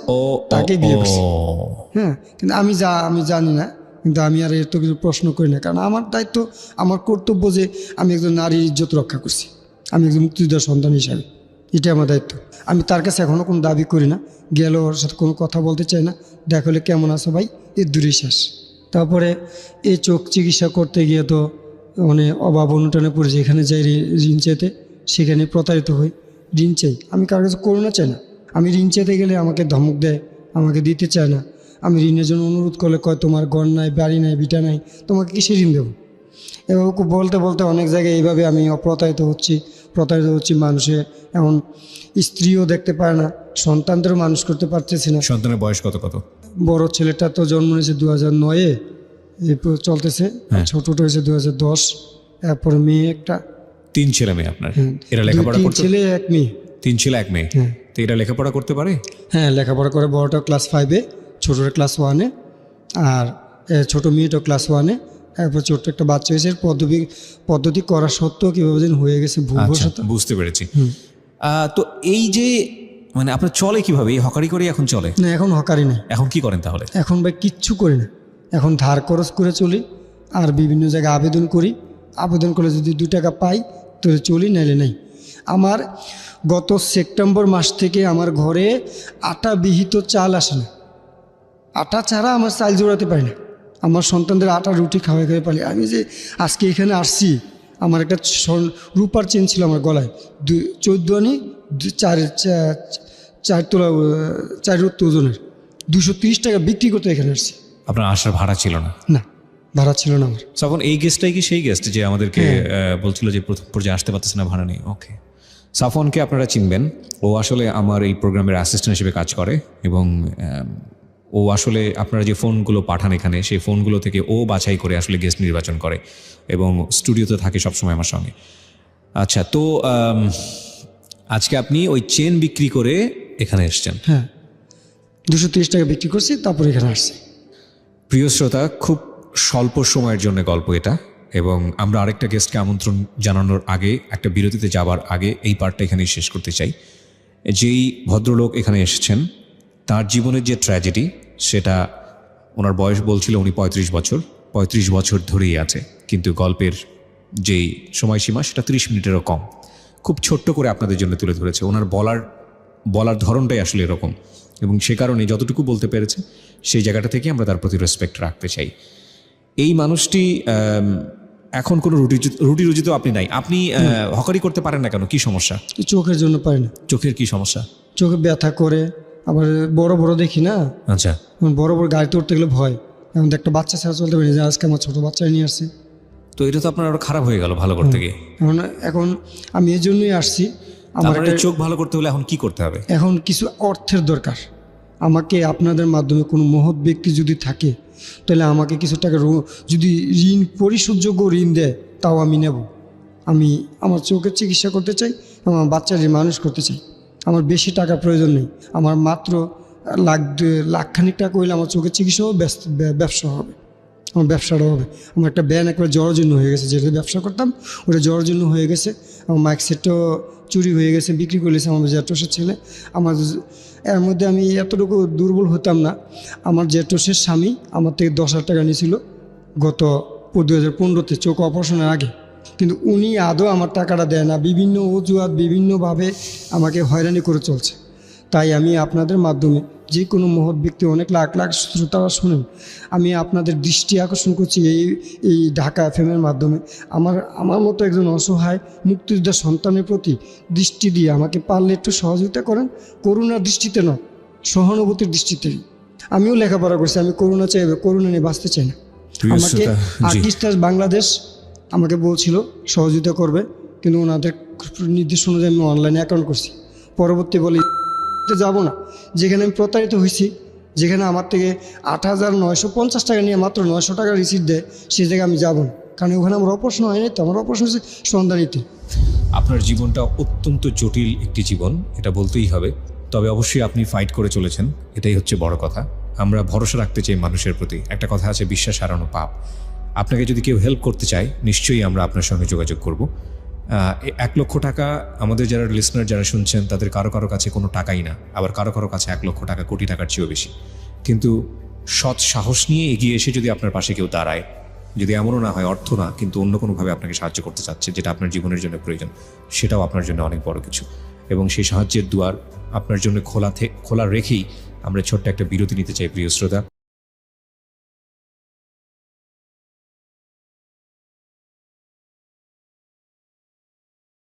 তাকে বিয়ে করছে। হ্যাঁ, কিন্তু আমি জানি না, কিন্তু আমি আর এত কিছু প্রশ্ন করি না, কারণ আমার দায়িত্ব, আমার কর্তব্য যে আমি একজন নারীর ইজ্জত রক্ষা করছি, আমি একজন মুক্তিযোদ্ধার সন্তান হিসাবে, এটা আমার দায়িত্ব। আমি তার কাছে এখনও কোনো দাবি করি না, গেলে ওর সাথে কোনো কথা বলতে চাই না, দেখা হলে কেমন আছো ভাই, এর দূরই শেষ। তারপরে এই চোখ চিকিৎসা করতে গিয়ে তো মানে অভাব অনুটানে পড়েছে, এখানে যাই ঋণ চাইতে, সেখানে প্রতারিত হই। ঋণ চাই, আমি কার কাছে করোনা চাই না, আমি ঋণ চাইতে গেলে আমাকে ধমক দেয়, আমাকে দিতে চায় না। আমি ঋণের জন্য অনুরোধ করলে কয় তোমার ঘর নাই, বাড়ি নাই, ভিটা নাই, তোমাকে কিসে ঋণ দেবো? এভাবে বলতে বলতে অনেক জায়গায় এইভাবে আমি প্রতারিত হচ্ছি। মানুষে এমন স্ত্রীও দেখতে পায় না, সন্তানদেরও মানুষ করতে পারতেছি না। সন্তানের বয়স কত? বড় ছেলেটা তো জন্ম নিয়েছে 2009-এ, চলতেছে, ছোটটা হয়েছে 2010, এরপর মেয়ে একটা। 3 ছেলে মেয়ে আপনার? এরা লেখাপড়া করতে? 3 ছেলে 1 মেয়ে। 3 ছেলে 1 মেয়ে? হ্যাঁ। তো এরা লেখাপড়া করতে পারে? হ্যাঁ লেখাপড়া করে, বড়টা ক্লাস 5-এ, ছোটটা ক্লাস 1-এ, আর ছোট মেয়েটা ক্লাস 1-এ। এরপর ছোট্ট একটা বাচ্চা হয়েছে, পদ্ধতি করা সত্ত্বেও কীভাবে যেন হয়ে গেছে ভুলবশত। বুঝতে পেরেছি। তো এই যে মানে আপনার চলে কিভাবে? এই হকারি করে এখন চলে? না এখন হকারি নেই। এখন কি করেন তাহলে? এখন ভাই কিচ্ছু করি না, এখন ধার খরচ করে চলি, আর বিভিন্ন জায়গায় আবেদন করি, আবেদন করলে যদি 2 টাকা পাই তো চলি, নাইলে নেই। আমার গত সেপ্টেম্বর মাস থেকে আমার ঘরে আটা বিহিত চাল আসে না, আটা ছাড়া আমার চাল জোড়াতে পারি না, আমার সন্তানদের আটা রুটি খাওয়াই পারি। আমি যে আজকে এখানে আসছি, আমার একটা রূপার চেন ছিল আমার গলায়, 14 আনি 4 তোলা 4 ওজনের, 230 টাকা বিক্রি করতে এখানে আসছি। আপনার আসার ভাড়া ছিল না? না ভাড়া ছিল না আমার। তখন এই গেস্টটাই কি সেই গেস্ট যে আমাদেরকে বলছিল যে প্রথম পর্যায়ে আসতে পারতেছে না, ভাড়া নেই? ওকে। সাফওয়ানকে আপনারা চিনবেন, ও আসলে আমার এই প্রোগ্রামের অ্যাসিস্ট্যান্ট হিসেবে কাজ করে, এবং ও আসলে আপনারা যে ফোনগুলো পাঠান এখানে, সেই ফোনগুলো থেকে ও বাছাই করে আসলে গেস্ট নির্বাচন করে, এবং স্টুডিওতে থাকে সবসময় আমার সঙ্গে। আচ্ছা, তো আজকে আপনি ওই চেন বিক্রি করে এখানে এসছেন? হ্যাঁ 230 টাকা বিক্রি করছি, তারপর এখানে আসছি। প্রিয় শ্রোতা, খুব স্বল্প সময়ের জন্য গল্প এটা, এবং আমরা আরেকটা গেস্টকে আমন্ত্রণ জানানোর আগে, একটা বিরতিতে যাবার আগে এই পার্টটা এখানেই শেষ করতে চাই। যেই ভদ্রলোক এখানে এসেছেন, তার জীবনের যে ট্র্যাজেডি, সেটা ওনার বয়স বলছিল উনি 35 বছর ধরেই আছে, কিন্তু গল্পের যেই সময়সীমা সেটা 30 মিনিটেরও কম। খুব ছোট্ট করে আপনাদের জন্য তুলে ধরেছে। ওনার বলার ধরনটাই আসলে এরকম, এবং সে কারণে যতটুকু বলতে পেরেছে সেই জায়গাটা থেকে আমরা তার প্রতি রেসপেক্ট রাখতে চাই। এই মানুষটি এখন কোনো রুটি রুজি তো আপনি নাই, আপনি হকারি করতে পারেন না কেন? কি সমস্যা? চোখের জন্য পারি না। চোখের কি সমস্যা? চোখে ব্যথা করে, আবার বড় বড় দেখি না। আচ্ছা, বড় বড় গাড়িতে উঠতে গেলে ভয়, এখন একটা বাচ্চা ছাড়া চলতে পারি না, আজকে আমার ছোটো বাচ্চা নিয়ে আসছি। তো এটা তো আপনার আরো খারাপ হয়ে গেল ভালো করতে গিয়ে। এখন আমি এই জন্যই আসছি, আমার চোখ ভালো করতে হলে এখন কি করতে হবে? এখন কিছু অর্থের দরকার। আমাকে আপনাদের মাধ্যমে কোনো মহৎ ব্যক্তি যদি থাকে, তাহলে আমাকে কিছু টাকা যদি ঋণ পরিশোধযোগ্য ঋণ দেয়, তাও আমি নেব। আমি আমার চোখের চিকিৎসা করতে চাই, আমার বাচ্চার মানুষ করতে চাই। আমার বেশি টাকা প্রয়োজন নেই, আমার মাত্র লাখখানিক টাকা হইলে আমার চোখের চিকিৎসা হবে, ব্যবসা হবে। আমার ব্যবসাটা হবে। আমার একটা ব্যান একবার জরাজীর্ণ হয়ে গেছে, যেটা ব্যবসা করতাম ওটা জরাজীর্ণ হয়ে গেছে। আমার মাইক সেটটাও চুরি হয়ে গেছে, বিক্রি করেছে আমার জেঠোসের ছেলে। আমার এর মধ্যে আমি এতটুকু দুর্বল হতাম না। আমার জেঠোসের স্বামী আমার থেকে 10,000 টাকা নিয়েছিল গত 2015-তে চোখ অপারেশনের আগে, কিন্তু উনি আদৌ আমার টাকাটা দেয় না, বিভিন্ন অজুহাত বিভিন্নভাবে আমাকে হয়রানি করে চলছে। তাই আমি আপনাদের মাধ্যমে যে কোনো মহৎ ব্যক্তি, অনেক লাখ লাখ শ্রোতারা শুনেন, আমি আপনাদের দৃষ্টি আকর্ষণ করছি এই ঢাকা এফএমের মাধ্যমে। আমার মতো একজন অসহায় মুক্তিযোদ্ধার সন্তানের প্রতি দৃষ্টি দিয়ে আমাকে পারলে একটু সহযোগিতা করেন, করুণার দৃষ্টিতে নয়, সহানুভূতির দৃষ্টিতে। আমিও লেখাপড়া করছি, আমি করুণা চাই, করুণা নিয়ে বাঁচতে চাই না। প্রিয় আমাকে শ্রোতা, জি। আর্টিস্টার্স বাংলাদেশ আমাকে বলছিল সহযোগিতা করবে, কিন্তু ওনাদের নির্দেশ অনুযায়ী আমি অনলাইনে অ্যাকাউন্ট করছি। পরবর্তী বলি যাব না, যেখানে আমি প্রতারিত হয়েছি, যেখানে আমার থেকে 8,950 টাকা নিয়ে মাত্র 900 টাকা রিসিট দেয়, সেই জায়গায় আমি যাব না। কারণ ওখানে আমার অপারেশন হয়নি, তো আমার অপারেশন হচ্ছে সন্ধানীতে। আপনার জীবনটা অত্যন্ত জটিল একটি জীবন, এটা বলতেই হবে। তবে অবশ্যই আপনি ফাইট করে চলেছেন, এটাই হচ্ছে বড় কথা। আমরা ভরসা রাখতে চাই মানুষের প্রতি। একটা কথা আছে, বিশ্বাস হারানো পাপ। আপনাকে যদি কেউ হেল্প করতে চায়, নিশ্চয়ই আমরা আপনার সঙ্গে যোগাযোগ করব। 1 লক্ষ টাকা আমাদের যারা লিসনার যারা শুনছেন, তাদের কারো কারো কাছে কোনো টাকাই না, আবার কারো কারো কাছে 1 লক্ষ টাকা কোটি টাকার চেয়েও বেশি। কিন্তু সৎ সাহস নিয়ে এগিয়ে এসে যদি আপনার পাশে কেউ দাঁড়ায়, যদি এমনও না হয় অর্থ না, কিন্তু অন্য কোনোভাবে আপনাকে সাহায্য করতে চাচ্ছে, যেটা আপনার জীবনের জন্য প্রয়োজন, সেটাও আপনার জন্য অনেক বড় কিছু। এবং সেই সাহায্যের দুয়ার আপনার জন্য খোলা রেখেই আমরা ছোট্ট একটা বিরতি নিতে চাই প্রিয় শ্রোতা।